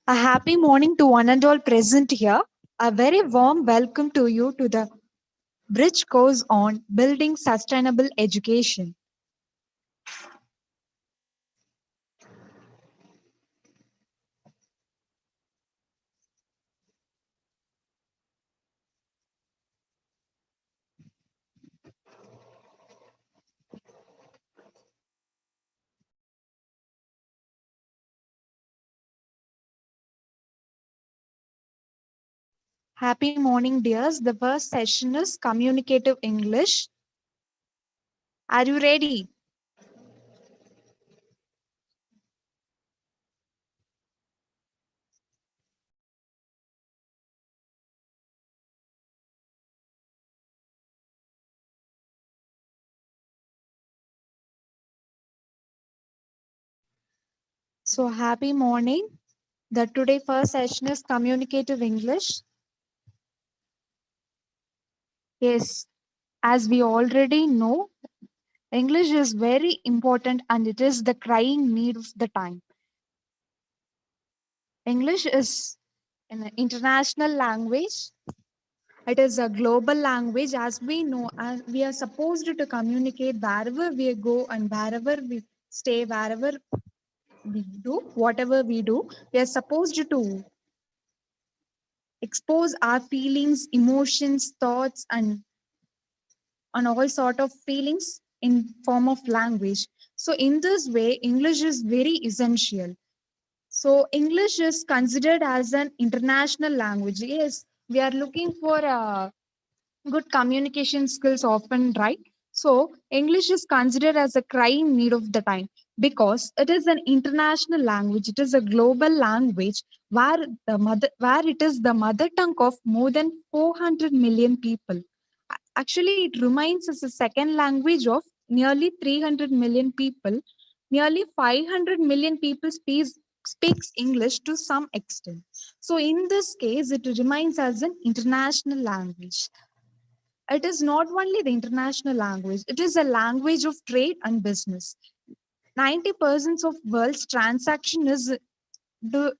A happy morning to one and all present here. A very warm welcome to you to the Bridge course on Building Sustainable Education. Happy morning, dears. The first session is Communicative English. Are you ready? So, happy morning. The today first session is Communicative English. Yes, as we already know, English is very important and it is the crying need of the time. English is an international language. It is a global language, as we know, as we are supposed to communicate wherever we go and wherever we stay, wherever we do, whatever we do, we are supposed to expose our feelings, emotions, thoughts, and all sort of feelings in form of language. So in this way, English is very essential. So English is considered as an international language. Yes, we are looking for good communication skills often, right? So English is considered as a crying need of the time because it is an international language. It is a global language where it is the mother tongue of more than 400 million people. Actually, it remains as a second language of nearly 300 million people. Nearly 500 million people speaks English to some extent. So in this case, it remains as an international language. It is not only the international language, it is a language of trade and business. 90% of world's transaction is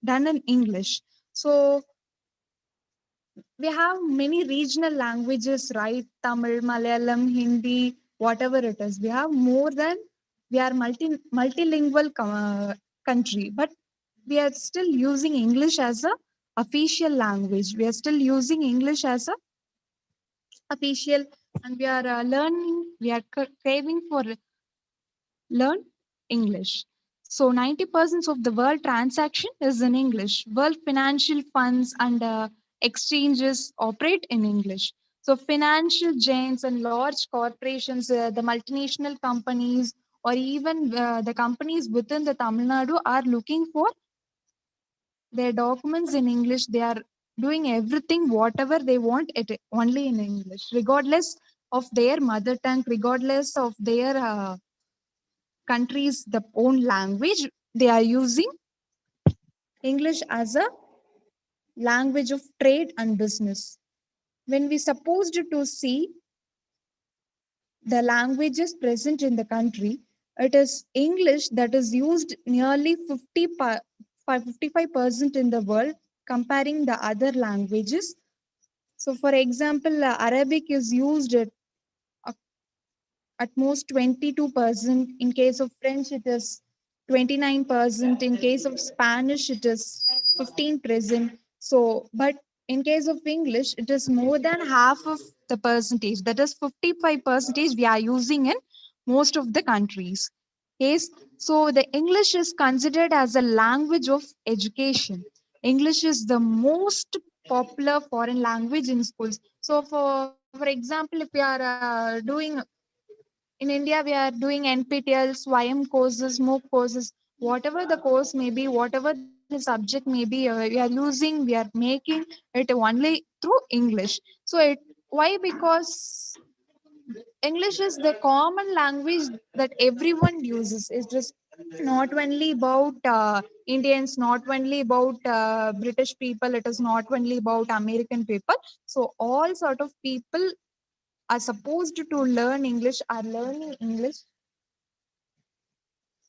done in English. So we have many regional languages, right? Tamil, Malayalam, Hindi, whatever it is. We have more than we are multilingual country, but we are still using English as a official language. We are still using English as a official, and we are learning. We are craving for learn English. So 90% of the world transaction is in English. World financial funds and exchanges operate in English. So financial giants and large corporations, the multinational companies, or even the companies within the Tamil Nadu are looking for their documents in English. They are doing everything, whatever they want, it only in English, regardless of their mother tongue, regardless of their countries the own language. They are using English as a language of trade and business. When we supposed to see the languages present in the country, it is English that is used nearly 55% in the world, comparing the other languages. So for example, Arabic is used at most 22%. In case of French, it is 29%. In case of Spanish, it is 15%. So, but in case of English, it is more than half of the percentage. That is 55% we are using in most of the countries. Yes. So the English is considered as a language of education. English is the most popular foreign language in schools. So for example, if we are doing in India, we are doing NPTL, SWAYAM courses, MOOC courses, whatever the course may be, whatever the subject may be, we are using, we are making it only through English. So why? Because English is the common language that everyone uses. It's just not only about Indians, not only about British people, it is not only about American people. So all sort of people are supposed to learn English, are learning English.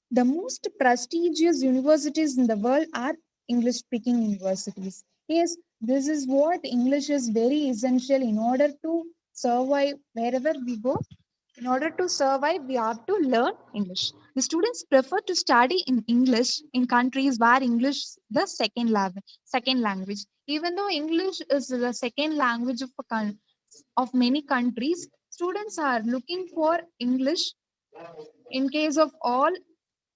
The most prestigious universities in the world are English speaking universities. Yes, this is what English is very essential in order to survive wherever we go. In order to survive, we have to learn English. The students prefer to study in English in countries where English is the second language. Even though English is the second language of many countries, students are looking for English in case of all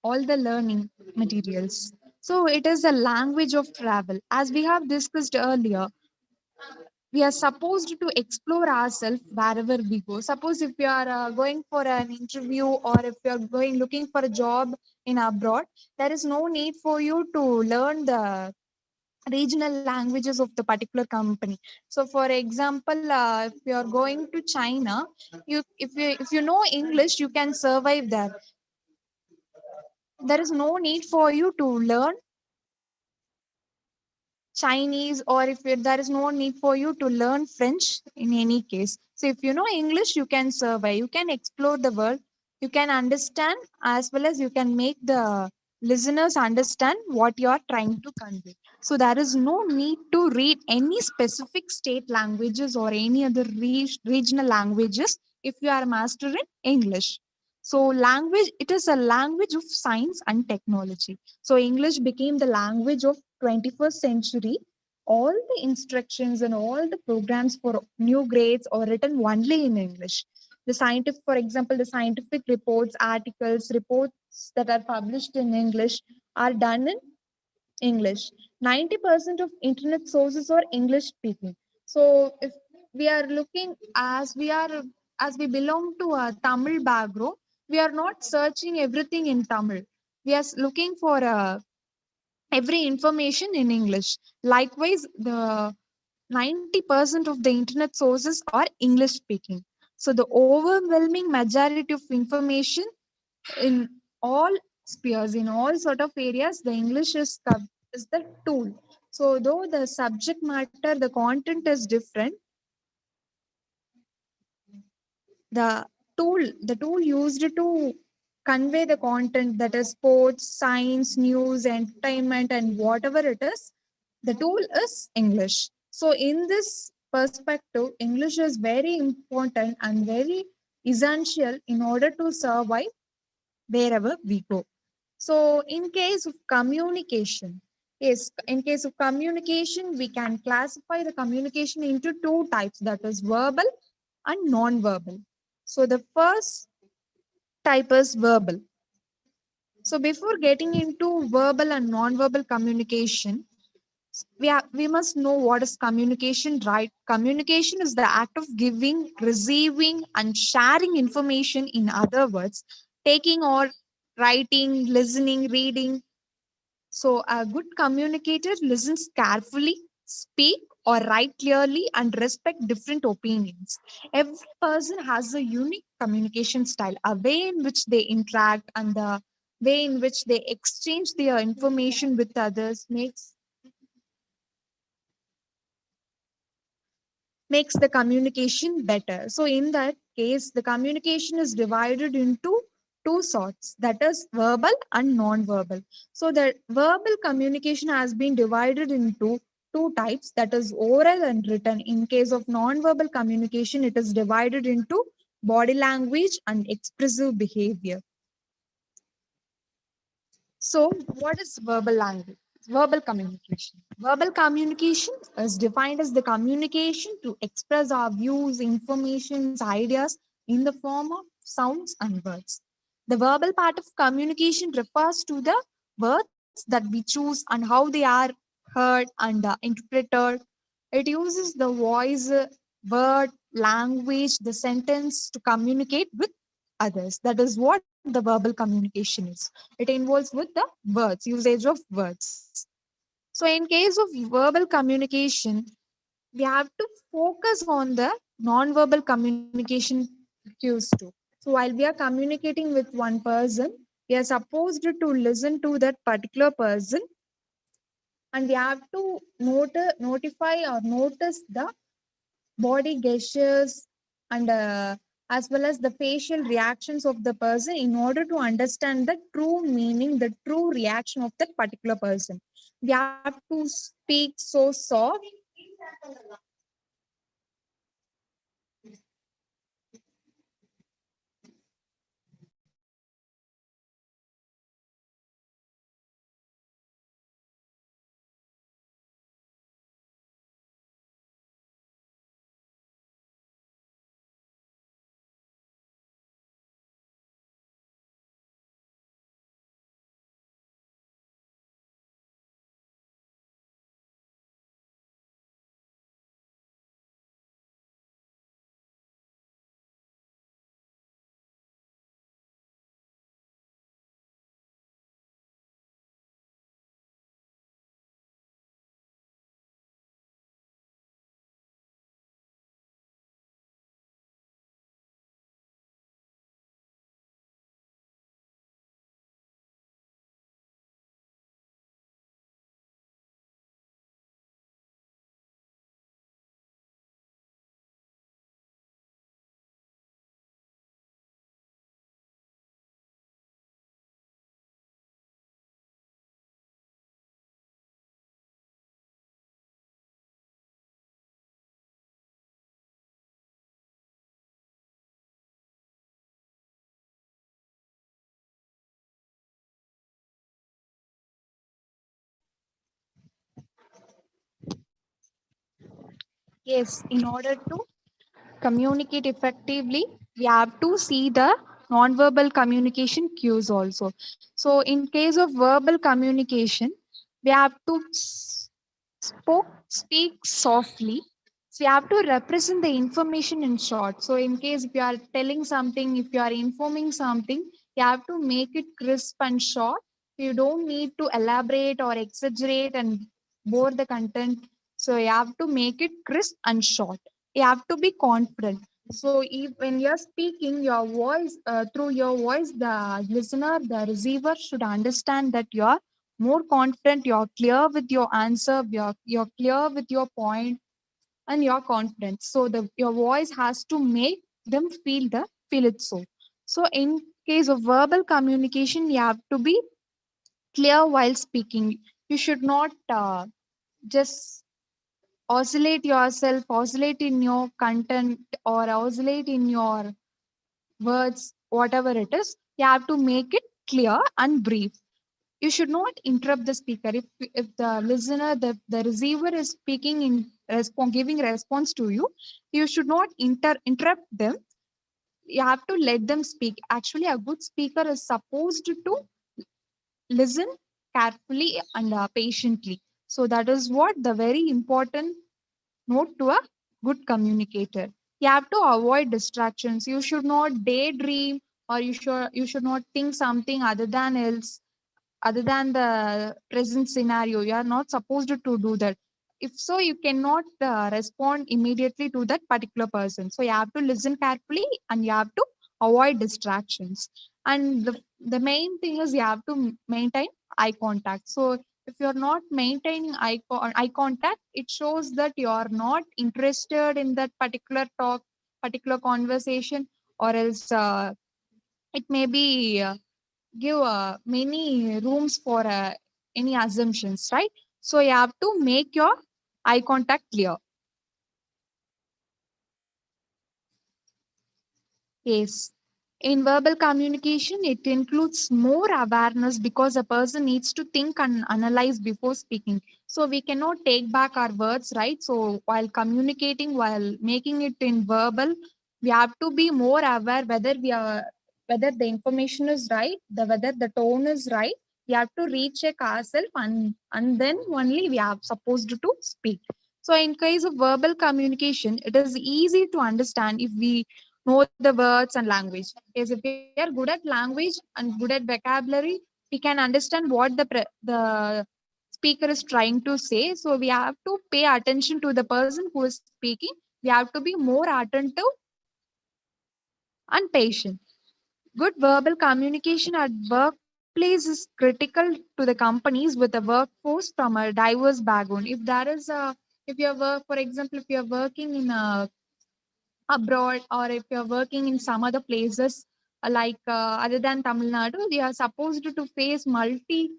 the learning materials. So it is a language of travel. As we have discussed earlier, we are supposed to explore ourselves wherever we go. Suppose if you are going for an interview, or if you are going looking for a job in abroad, there is no need for you to learn the regional languages of the particular company. So for example, if you are going to China, if you know English, you can survive there. There is no need for you to learn Chinese, or if there is no need for you to learn French in any case. So if you know English, you can survive, you can explore the world, you can understand, as well as you can make the listeners understand what you are trying to convey. So there is no need to read any specific state languages or any other regional languages if you are a master in English. So language, it is a language of science and technology. So English became the language of 21st century. All the instructions and all the programs for new grades are written only in English. The scientific, for example, the scientific reports, articles, reports that are published in English are done in English. 90% of internet sources are English speaking. So if we are looking, as we belong to a Tamil background, we are not searching everything in Tamil. We are looking for every information in English. Likewise, the 90% of the internet sources are English speaking. So the overwhelming majority of information in all spheres, in all sort of areas, the English is the tool. So though the subject matter, the content is different, the tool used to convey the content, that is sports, science, news, entertainment, and whatever it is, the tool is English. So in this perspective, English is very important and very essential in order to survive wherever we go. So, in case of communication, yes, in case of communication, we can classify the communication into two types, that is verbal and non-verbal. So, the first type is verbal. So, before getting into verbal and non-verbal communication, we must know what is communication, right? Communication is the act of giving, receiving, and sharing information. In other words, taking or writing, listening, reading. So, a good communicator listens carefully, speak or write clearly, and respect different opinions. Every person has a unique communication style, a way in which they interact, and the way in which they exchange their information with others makes the communication better. So, in that case, the communication is divided into two sorts, that is verbal and non-verbal. So, the verbal communication has been divided into two types, that is oral and written. In case of non-verbal communication, it is divided into body language and expressive behavior. So, what is verbal language? Verbal communication. Verbal communication is defined as the communication to express our views, informations, ideas in the form of sounds and words. The verbal part of communication refers to the words that we choose and how they are heard and interpreted. It uses the voice, word, language, the sentence to communicate with others. That is what the verbal communication is. It involves with the words, usage of words. So in case of verbal communication, we have to focus on the non-verbal communication cues too. So while we are communicating with one person, we are supposed to listen to that particular person, and we have to notify or notice the body gestures and as well as the facial reactions of the person in order to understand the true meaning, the true reaction of that particular person. We have to speak so soft. Yes, in order to communicate effectively, we have to see the non-verbal communication cues also. So, in case of verbal communication, we have to speak softly. So, you have to represent the information in short. So, in case if you are telling something, if you are informing something, you have to make it crisp and short. You don't need to elaborate or exaggerate and bore the content. So, you have to make it crisp and short. You have to be confident. So if when you're speaking your voice, through your voice, the listener, the receiver should understand that you're more confident, you're clear with your answer, you're clear with your point, and you're confident. So the your voice has to make them feel it. So in case of verbal communication, you have to be clear while speaking. You should not just oscillate yourself, oscillate in your content, or oscillate in your words, whatever it is. You have to make it clear and brief. You should not interrupt the speaker. If the listener, the receiver is speaking in giving response to you, you should not interrupt them. You have to let them speak. Actually, a good speaker is supposed to listen carefully and patiently. So that is what the very important note to a good communicator. You have to avoid distractions. You should not daydream, or you should not think something other than the present scenario. You are not supposed to do that. If so, you cannot respond immediately to that particular person. So you have to listen carefully and you have to avoid distractions. And the main thing is you have to maintain eye contact. So if you're not maintaining eye contact, it shows that you are not interested in that particular talk, particular conversation, or else it may be give many rooms for any assumptions, right? So you have to make your eye contact clear. Yes. In verbal communication, it includes more awareness because a person needs to think and analyze before speaking. So we cannot take back our words, right? So while communicating, while making it in verbal, we have to be more aware whether the information is right, whether the tone is right. We have to recheck ourselves, and then only we are supposed to speak. So in case of verbal communication, it is easy to understand if we know the words and language. Yes, if we are good at language and good at vocabulary, we can understand what the speaker is trying to say. So we have to pay attention to the person who is speaking. We have to be more attentive and patient. Good verbal communication at workplace is critical to the companies with a workforce from a diverse background. If there is a if you are work, for example, if you are working in a abroad, or if you're working in some other places, other than Tamil Nadu, we are supposed to face multilingual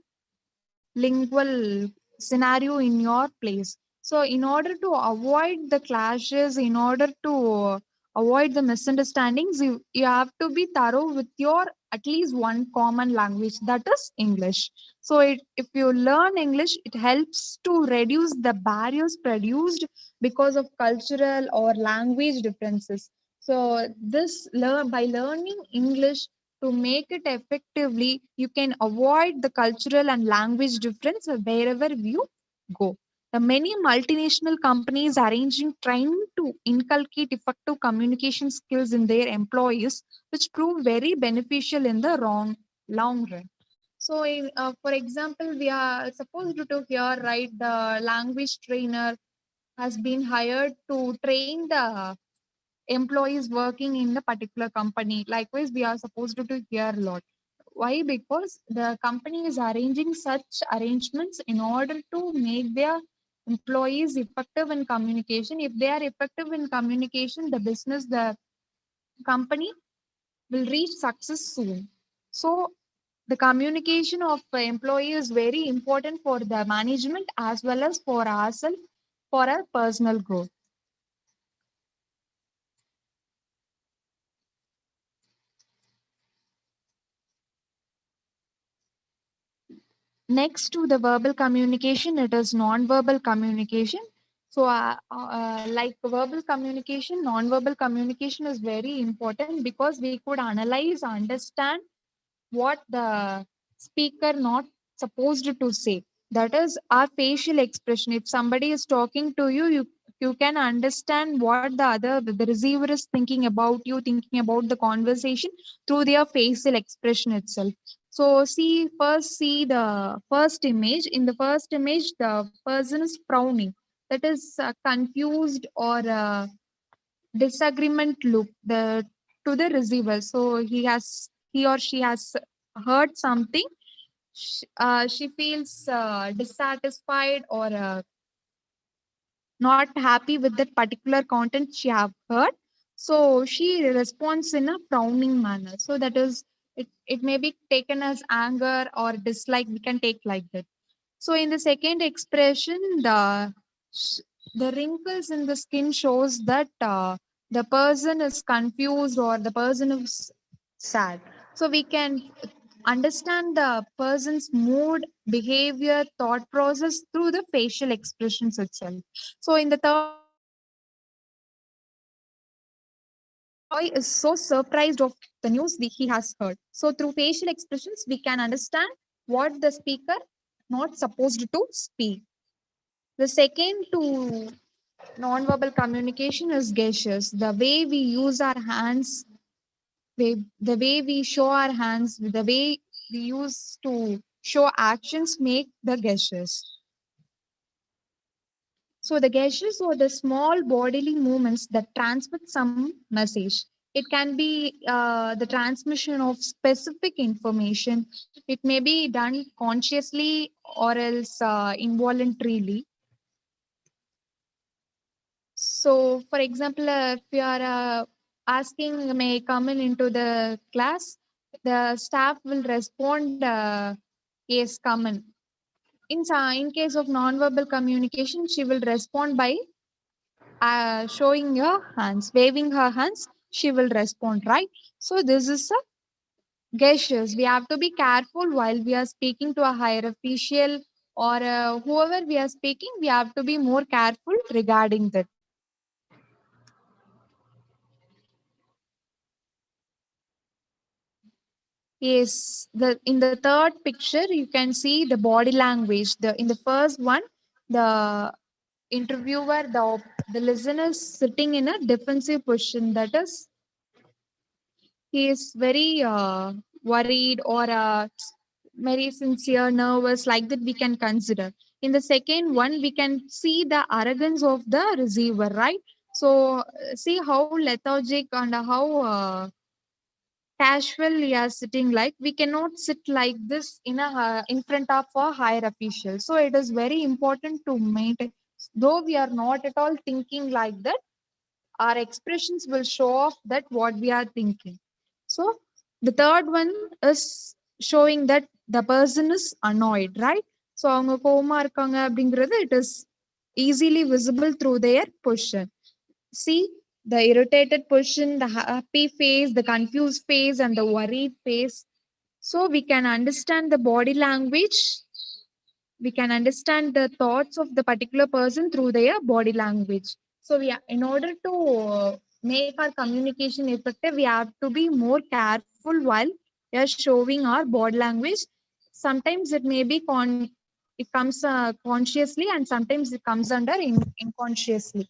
scenario in your place. So, in order to avoid the clashes, in order to avoid the misunderstandings, you have to be thorough with your at least one common language, that is English. So, if you learn English, it helps to reduce the barriers produced because of cultural or language differences. So, by learning English, to make it effectively, you can avoid the cultural and language difference wherever you go. The many multinational companies arranging trying to inculcate effective communication skills in their employees, which prove very beneficial in the long run. So, for example, we are supposed to hear, right, the language trainer has been hired to train the employees working in the particular company. Likewise, we are supposed to hear a lot. Why? Because the company is arranging such arrangements in order to make their employees effective in communication. If they are effective in communication, the business, the company will reach success soon. So, the communication of the employee is very important for the management as well as for ourselves, for our personal growth. Next to the verbal communication, it is non-verbal communication. So, like verbal communication, non-verbal communication is very important because we could analyze, understand what the speaker not supposed to say. That is our facial expression. If somebody is talking to you, you can understand what the receiver is thinking about you, thinking about the conversation through their facial expression itself. So see the first image. In the first image, the person is frowning. That is confused or disagreement look the to the receiver. So he or she has heard something. She feels dissatisfied or not happy with that particular content she have heard. So she responds in a frowning manner. So that is it may be taken as anger or dislike. We can take like that. So in the second expression, sh- the wrinkles in the skin shows that the person is confused or the person is sad. So we can understand the person's mood, behavior, thought process through the facial expressions itself. So in the third expression, the employee is so surprised of the news he has heard. So through facial expressions, we can understand what the speaker not supposed to speak. The second to nonverbal communication is gestures. The way we use our hands, the way we show our hands, the way we use to show actions make the gestures. So the gestures are the small bodily movements that transmit some message. It can be the transmission of specific information. It may be done consciously or else involuntarily. So, for example, if you are asking, may I come in into the class, the staff will respond, yes, come in. In case of non-verbal communication, she will respond by showing her hands, waving her hands. She will respond, right? So, this is a gestures. We have to be careful while we are speaking to a higher official or whoever we are speaking. We have to be more careful regarding that. Yes, the in the third picture you can see the body language. The in the first one, the interviewer, the listener is sitting in a defensive position. That is, he is very worried or very sincere, nervous, like that we can consider. In the second one, we can see the arrogance of the receiver, right? So see how lethargic and how casual we are sitting, like we cannot sit like this in front of a higher official. So it is very important to maintain, though we are not at all thinking like that, Our expressions will show off that what we are thinking. So the third one is showing that the person is annoyed, right? So அவங்க கோவமா இருக்காங்க அப்படிங்கிறது it is easily visible through their position. See the irritated position, the happy face, the confused face, and the worried face. So we can understand the body language, we can understand the thoughts of the particular person through their body language. So we in order to make our communication effective, we have to be more careful while we are showing our body language. Sometimes it may be it comes consciously, and sometimes it comes under unconsciously.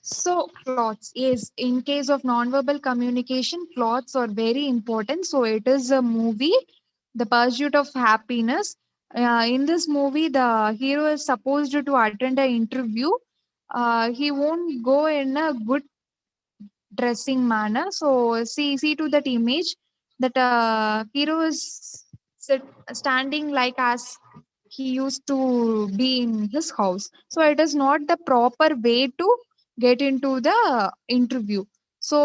So clothes, yes, in case of non-verbal communication, clothes are very important. So it is a movie, The Pursuit of Happiness. In this movie, the hero is supposed to attend an interview. He won't go in a good dressing manner. So see to that image that hero is standing like as he used to be in his house. So it is not the proper way to get into the interview. So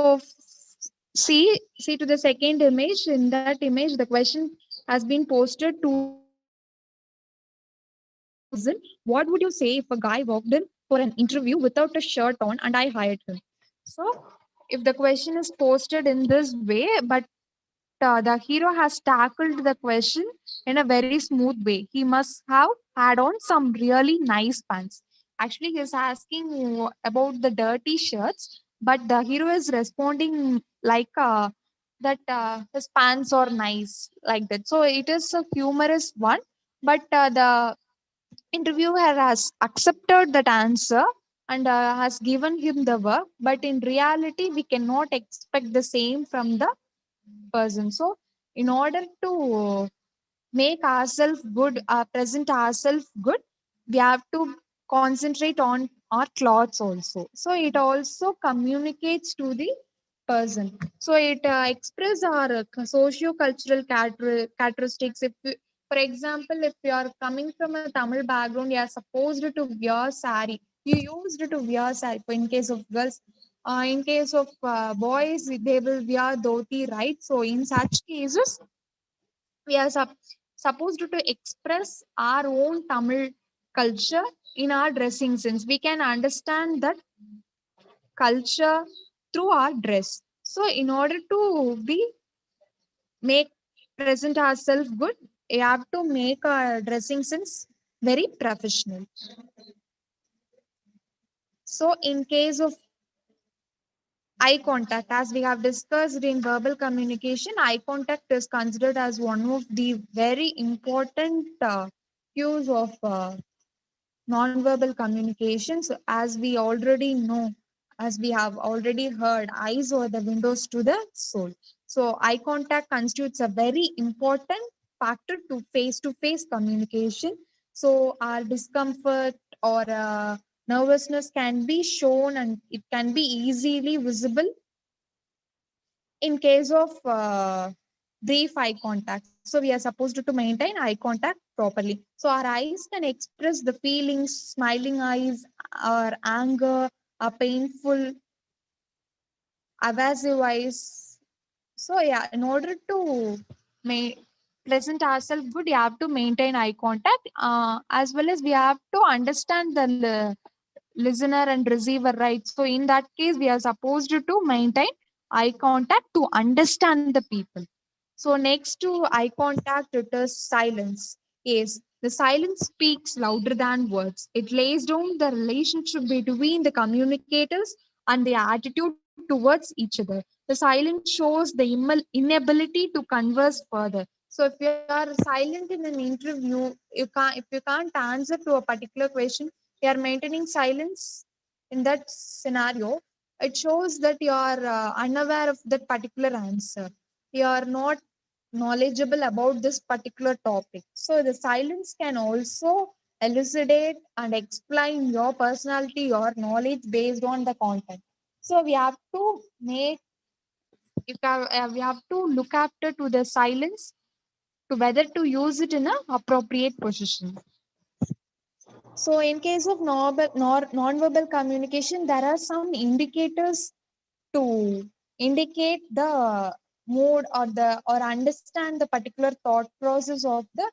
see to the second image. In that image, the question has been posted to the person. What would you say if a guy walked in for an interview without a shirt on and I hired him? So if the question is posted in this way, but the hero has tackled the question in a very smooth way. He must have had on some really nice pants. Actually, he's asking about the dirty shirts, but the hero is responding like that his pants are nice, like that. So it is a humorous one, but the interviewer has accepted that answer and has given him the work. But in reality, we cannot expect the same from the person. So in order to make ourselves good, present ourselves good, we have to concentrate on our clothes also. So it also communicates to the person. So it express our socio-cultural characteristics. If for example, if you are coming from a Tamil background, you are supposed to wear sari. You used to wear sari. In case of girls, in case of boys, they will wear dhoti, right? So in such cases, we are supposed to express our own Tamil culture in our dressing sense. We can understand that culture through our dress. So, in order to be make present ourselves good, we have to make our dressing sense very professional. So, in case of eye contact, as we have discussed in verbal communication, eye contact is considered as one of the very important cues of non-verbal communication. So as we already know, as we have already heard, eyes are the windows to the soul. So eye contact constitutes a very important factor to face communication. So our discomfort or nervousness can be shown and it can be easily visible in case of brief eye contact. So we are supposed to maintain eye contact properly. So our eyes can express the feelings, smiling eyes, or anger, a painful, evasive eyes. So yeah, in order to present ourselves good, you have to maintain eye contact, as well as we have to understand the listener and receiver, right? So in that case, we are supposed to maintain eye contact to understand the people. So next to eye contact, it is silence. Yes, the silence speaks louder than words. It lays down the relationship between the communicators and their attitude towards each other. The silence shows the inability to converse further. So if you are silent in an interview, if you can't answer to a particular question, you are maintaining silence in that scenario. It shows that you are unaware of that particular answer. You are not knowledgeable about this particular topic. So the silence can also elucidate and explain your personality, your knowledge based on the content. So we have to we have to look after to the silence to whether to use it in an appropriate position. So in case of non-verbal communication, there are some indicators to indicate the mood or understand the particular thought process of the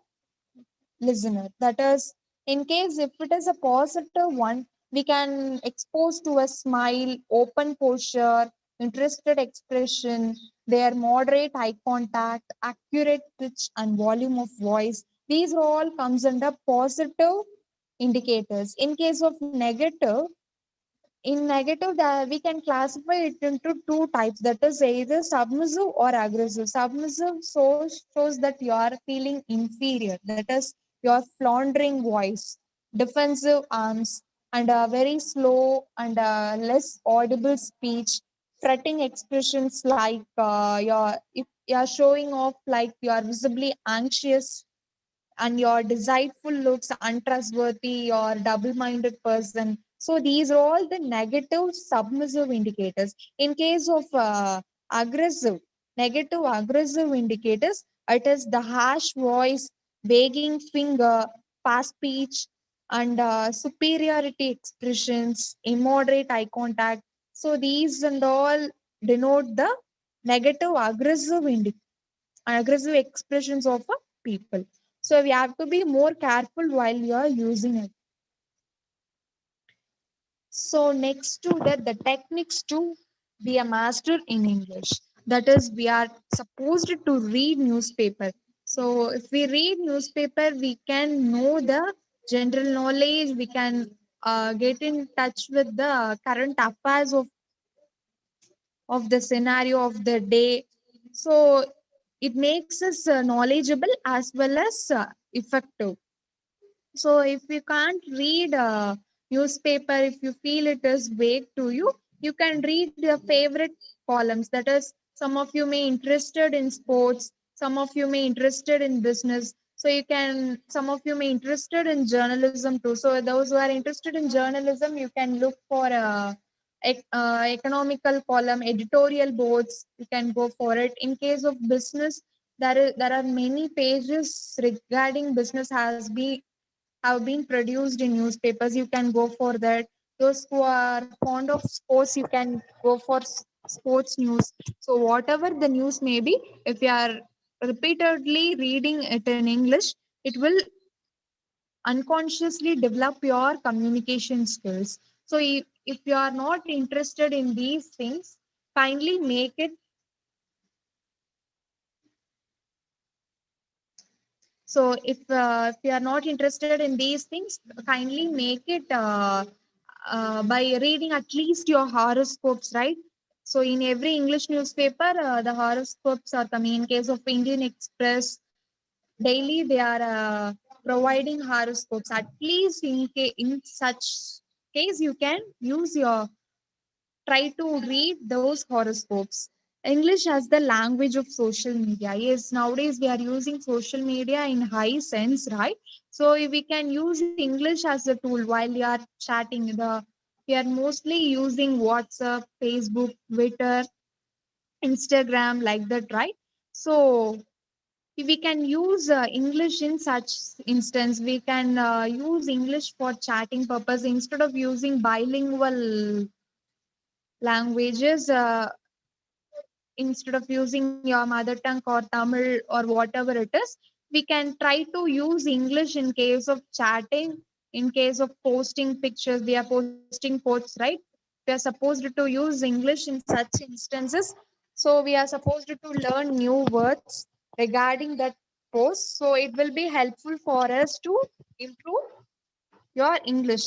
listener. That is, in case if it is a positive one, we can expose to a smile, open posture, interested expression, their moderate eye contact, accurate pitch and volume of voice. These all comes under positive indicators. In case of negative, in negative, we can classify it into two types, that is either submissive or aggressive. Submissive shows that you are feeling inferior, that is your floundering voice, defensive arms, and a very slow and less audible speech, fretting expressions like if you are showing off like you are visibly anxious, and your deceitful looks, untrustworthy or double-minded person. So these are all the negative submissive indicators. In case of aggressive, negative aggressive indicators, it is the harsh voice, wagging finger, fast speech, and superiority expressions, immoderate eye contact. So these and all denote the negative aggressive expressions of a people. So we have to be more careful while you are using it. So next to that, the techniques to be a master in English. That is, we are supposed to read newspaper. So if we read newspaper, we can know the general knowledge. We can get in touch with the current affairs of the scenario of the day. So it makes us knowledgeable as well as effective. So if you can't read a newspaper, if you feel it is vague to you, you can read your favorite columns. That is, some of you may interested in sports, some of you may interested in business. So you can, some of you may interested in journalism too. So those who are interested in journalism, you can look for economical column, editorial boards. You can go for it. In case of business, there are many pages regarding business have been produced in newspapers. You can go for that. Those who are fond of sports, you can go for sports news. So whatever the news may be, if you are repeatedly reading it in English, it will unconsciously develop your communication skills. So if you are not interested in these things, kindly make it. So if you are not interested in these things, kindly make it by reading at least your horoscopes, right? So in every English newspaper, the horoscopes are coming. In case of Indian Express, daily they are providing horoscopes. At least in such case, you can use your try to read those horoscopes. English as the language of social media. Yes, nowadays we are using social media in high sense, right? So we can use English as a tool while we are chatting. We are mostly using WhatsApp, Facebook, Twitter, Instagram, like that, right? So we can use English in such instance. We can use English for chatting purpose instead of using bilingual languages. Instead of using your mother tongue or Tamil or whatever it is, we can try to use English in case of chatting, in case of posting pictures. We are posting quotes, right? We are supposed to use English in such instances. So we are supposed to learn new words regarding that post. So it will be helpful for us to improve your English.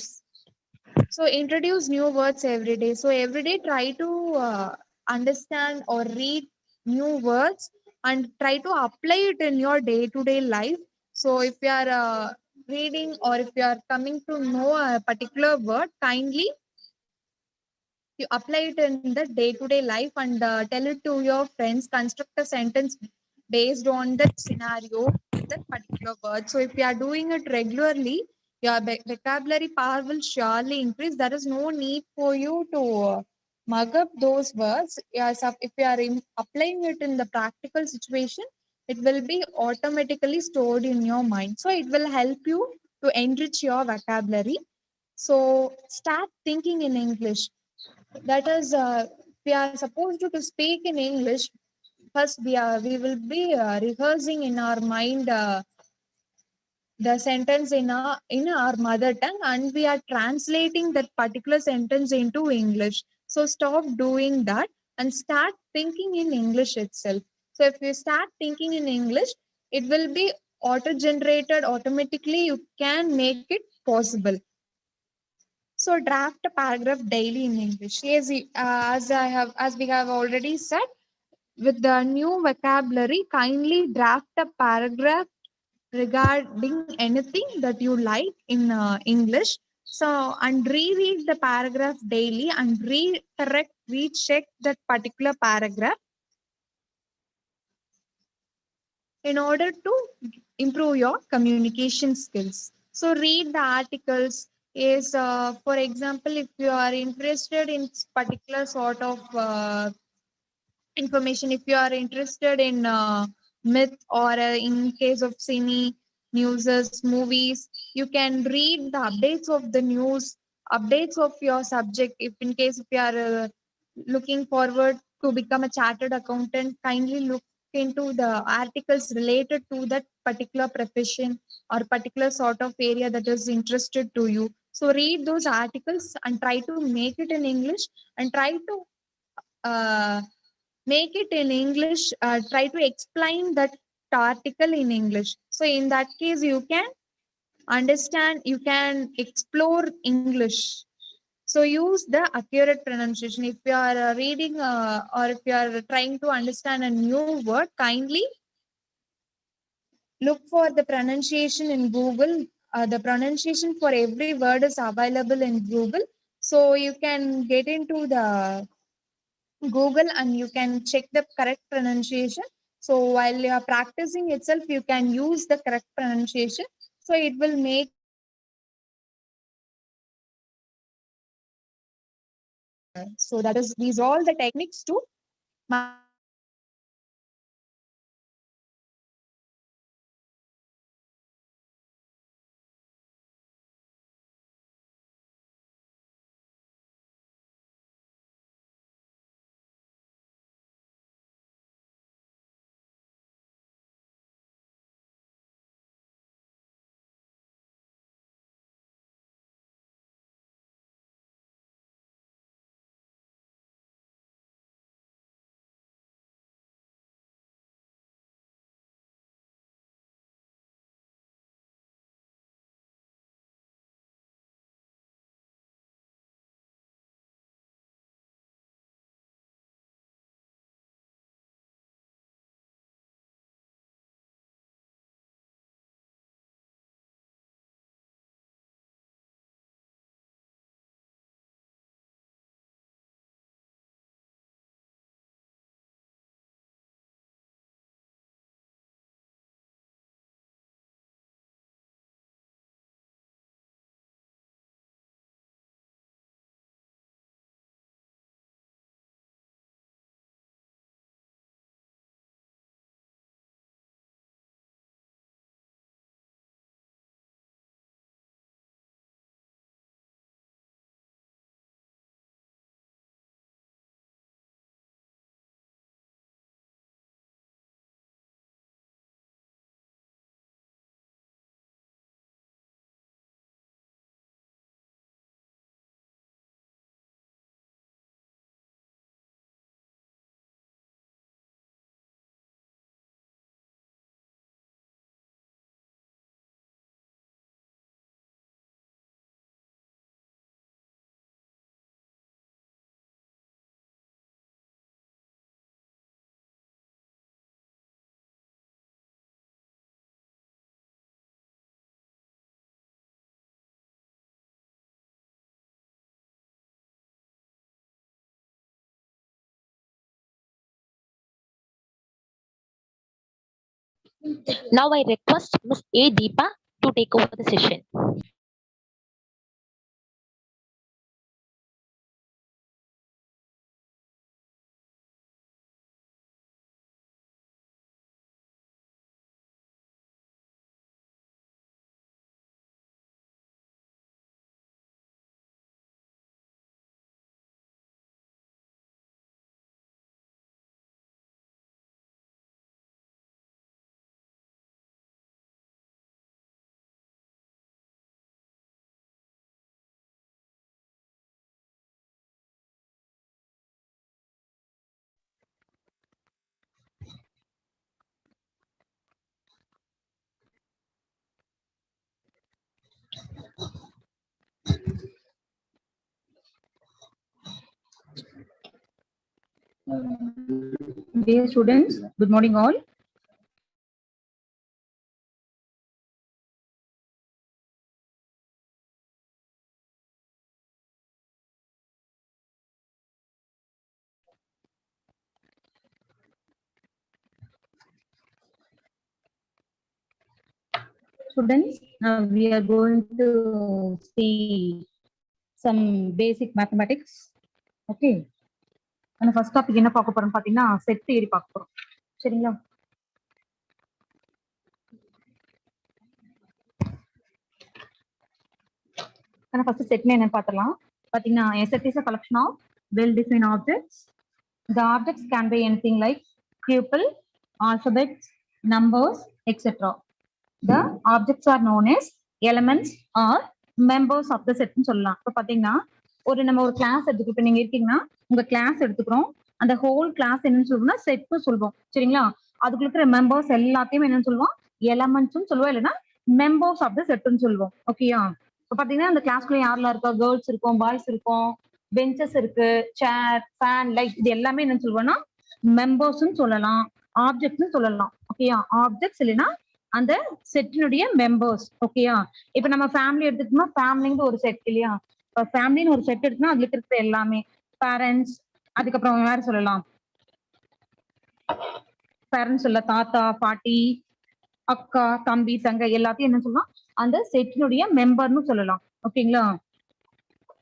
So introduce new words every day. So every day try to understand or read new words and try to apply it in your day-to-day life. So if you are reading or if you are coming to know a particular word, kindly you apply it in the day-to-day life and tell it to your friends. Construct a sentence based on that scenario, that particular word. So if you are doing it regularly, your vocabulary power will surely increase. There is no need for you to mug up those words. Yes, if you are applying it in the practical situation, it will be automatically stored in your mind. So it will help you to enrich your vocabulary. So start thinking in English. That is, we are supposed to speak in English. First, we will be rehearsing in our mind the sentence in our mother tongue, and we are translating that particular sentence into English. So stop doing that and start thinking in English itself. So if you start thinking in English, it will be auto generated automatically. You can make it possible. So draft a paragraph daily in English. Yes, as we have already said, with the new vocabulary, kindly draft a paragraph regarding anything that you like in English. So, and reread the paragraph daily and recorrect, recheck that particular paragraph in order to improve your communication skills. So, read the articles. Is for example, if you are interested in particular sort of information, if you are interested in myth or in case of cine newses movies, you can read the updates of the news, updates of your subject. If in case if you are looking forward to become a chartered accountant, kindly look into the articles related to that particular profession or particular sort of area that is interested to you. So read those articles and try to make it in English, and try to uh, make it in English, try to explain that article in English. So in that case, you can understand, you can explore English. So use the accurate pronunciation. If you are reading or if you are trying to understand a new word, kindly look for the pronunciation in Google. The pronunciation for every word is available in Google. So you can get into the Google and you can check the correct pronunciation. So while you are practicing itself, you can use the correct pronunciation. So it will make so that is these all the techniques to master your English. Now I request Miss A. Deepa to take over the session. Dear students, good morning all. Students, now we are going to see some basic mathematics. Okay. And first topic என்ன பார்க்க போறோம் பாத்தீங்கன்னா set theory பார்க்க போறோம். சரிங்களா? And first set என்னன்னு பார்த்தலாம். பாத்தீங்கன்னா a set is a collection of well defined objects. The objects can be anything like tuple, alphabets, numbers, etc. The objects are known as elements or members of the set னு சொல்லலாம். இப்போ பாத்தீங்கன்னா நம்ம ஒரு class எடுத்துக்கிட்டு இப்போ நீங்க இருக்கீங்கன்னா உங்க கிளாஸ் எடுத்துக்கிறோம். அந்த ஹோல் கிளாஸ் என்னன்னு சொல்லுவோம்னா செட்னு சொல்லுவோம். சரிங்களா? அதுக்குள்ள இருக்கிற மெம்பர்ஸ் எல்லாத்தையும் என்னன்னு சொல்லுவோம்? எலமெண்ட்ஸ்னு சொல்லுவோம், இல்லைன்னா மெம்பர்ஸ் ஆஃப் த செட்னு சொல்லுவோம். ஓகேயா? இப்போ பாத்தீங்கன்னா அந்த கிளாஸ்க்குள்ள யாரெல்லாம் இருக்கா? கேர்ள்ஸ் இருக்கும், பாய்ஸ் இருக்கும், பெஞ்சஸ் இருக்கு, சேர், ஃபேன், லைட், இது எல்லாமே என்னன்னு சொல்லுவோம்னா மெம்பர்ஸ்னு சொல்லலாம், ஆப்ஜெக்ட்னு சொல்லலாம். ஓகேயா? ஆப்ஜெக்ட்ஸ் இல்லைன்னா அந்த செட்டினுடைய மெம்பர்ஸ். ஓகேயா? இப்ப நம்ம ஃபேமிலி எடுத்துட்டோம்னா ஃபேமிலின்னு ஒரு செட் இல்லையா? இப்ப ஃபேமிலின்னு ஒரு செட் எடுத்தோம்னா அதுல இருக்கிற எல்லாமே பேரண்ட்ஸ், அதுக்கப்புறம் வேற சொல்லலாம் பேரண்ட்ஸ் இல்ல, தாத்தா, பாட்டி, அக்கா, தம்பி, தங்கை எல்லாத்தையும் என்ன சொல்லலாம்? அந்த செட்டினுடைய மெம்பர்னு சொல்லலாம். ஓகேங்களா?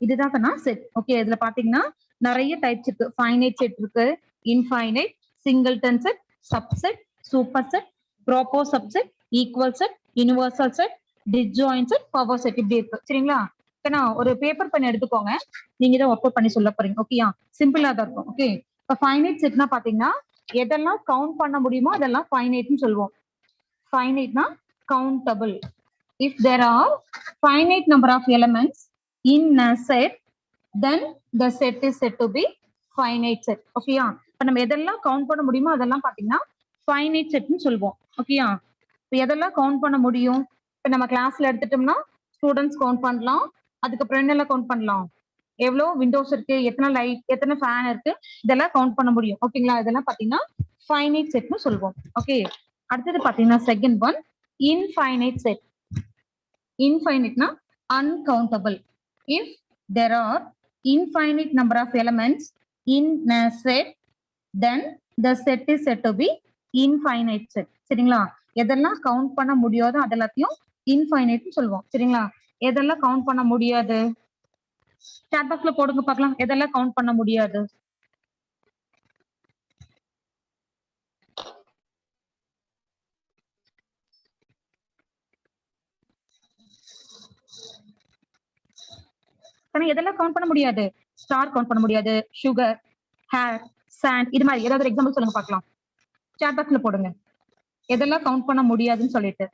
இதுதான் செட். ஓகே, இதுல பாத்தீங்கன்னா நிறைய டைப்ஸ் இருக்கு. ஃபைனைட் செட் இருக்கு, infinite, singleton set, subset, super set, proper subset, equal set, universal set, disjoint set, power set, இப்படி இருக்கு. சரிங்களா? ஒரு பேப்பர் பென் எடுத்துக்கோங்க, நீங்க இதை ஒர்க் அவுட் பண்ணி சொல்ல போறீங்க. ஓகேயா? சிம்பிளா தான் இருக்கும். ஓகே, இப்ப ஃபைனைட் செட்னா பாத்தீங்கன்னா எதெல்லாம் கவுண்ட் பண்ண முடியுமோ அதெல்லாம் ஃபைனைட்னு சொல்லுவோம். ஃபைனைட்னா countable. If there are finite number of elements in a set, then the set is said to be finite set. ஓகேயா? இப்ப நம்ம எதெல்லாம் கவுண்ட் பண்ண முடியுமோ அதெல்லாம் பாத்தீங்கன்னா ஃபைனைட் செட்னு சொல்லுவோம். ஓகேயா? இப்ப எதெல்லாம் கவுண்ட் பண்ண முடியும்? இப்ப நம்ம கிளாஸ்ல எடுத்துட்டோம்னா ஸ்டூடெண்ட்ஸ் கவுண்ட் பண்ணலாம். அதுக்கப்புறம் என்னெல்லாம் கவுண்ட் பண்ணலாம்? எவ்வளவு விண்டோஸ் இருக்கு, எத்தனை லைட், எத்தனை ஃபேன் இருக்கு, இதெல்லாம் கவுண்ட் பண்ண முடியும். ஓகேங்களா? இதெல்லாம் பாத்தீங்கன்னா ஃபைனைட் செட்னு சொல்லுவோம். ஓகே, அடுத்தது பாத்தீங்கன்னா second one, infinite set. Infinite na uncountable. If there are infinite number of elements in a set, then the set is said to be infinite set. சரிங்களா? எதெல்லாம் கவுண்ட் பண்ண முடியாதோ அதெல்லாத்தையும் இன்ஃபைனைட் சொல்லுவோம். சரிங்களா? எதெல்லாம் கவுண்ட் பண்ண முடியாது? சாட் பாக்ஸ்ல போடுங்க பார்க்கலாம். எதெல்லாம் கவுண்ட் பண்ண முடியாது? எதெல்லாம் கவுண்ட் பண்ண முடியாது? ஸ்டார் கவுண்ட் பண்ண முடியாது, சுகர், ஹேர், சாண்ட், இது மாதிரி ஏதாவது எக்ஸாம்பிள் சொல்லுங்க பார்க்கலாம். சாட் பாக்ஸ்ல போடுங்க எதெல்லாம் கவுண்ட் பண்ண முடியாதுன்னு சொல்லிட்டு.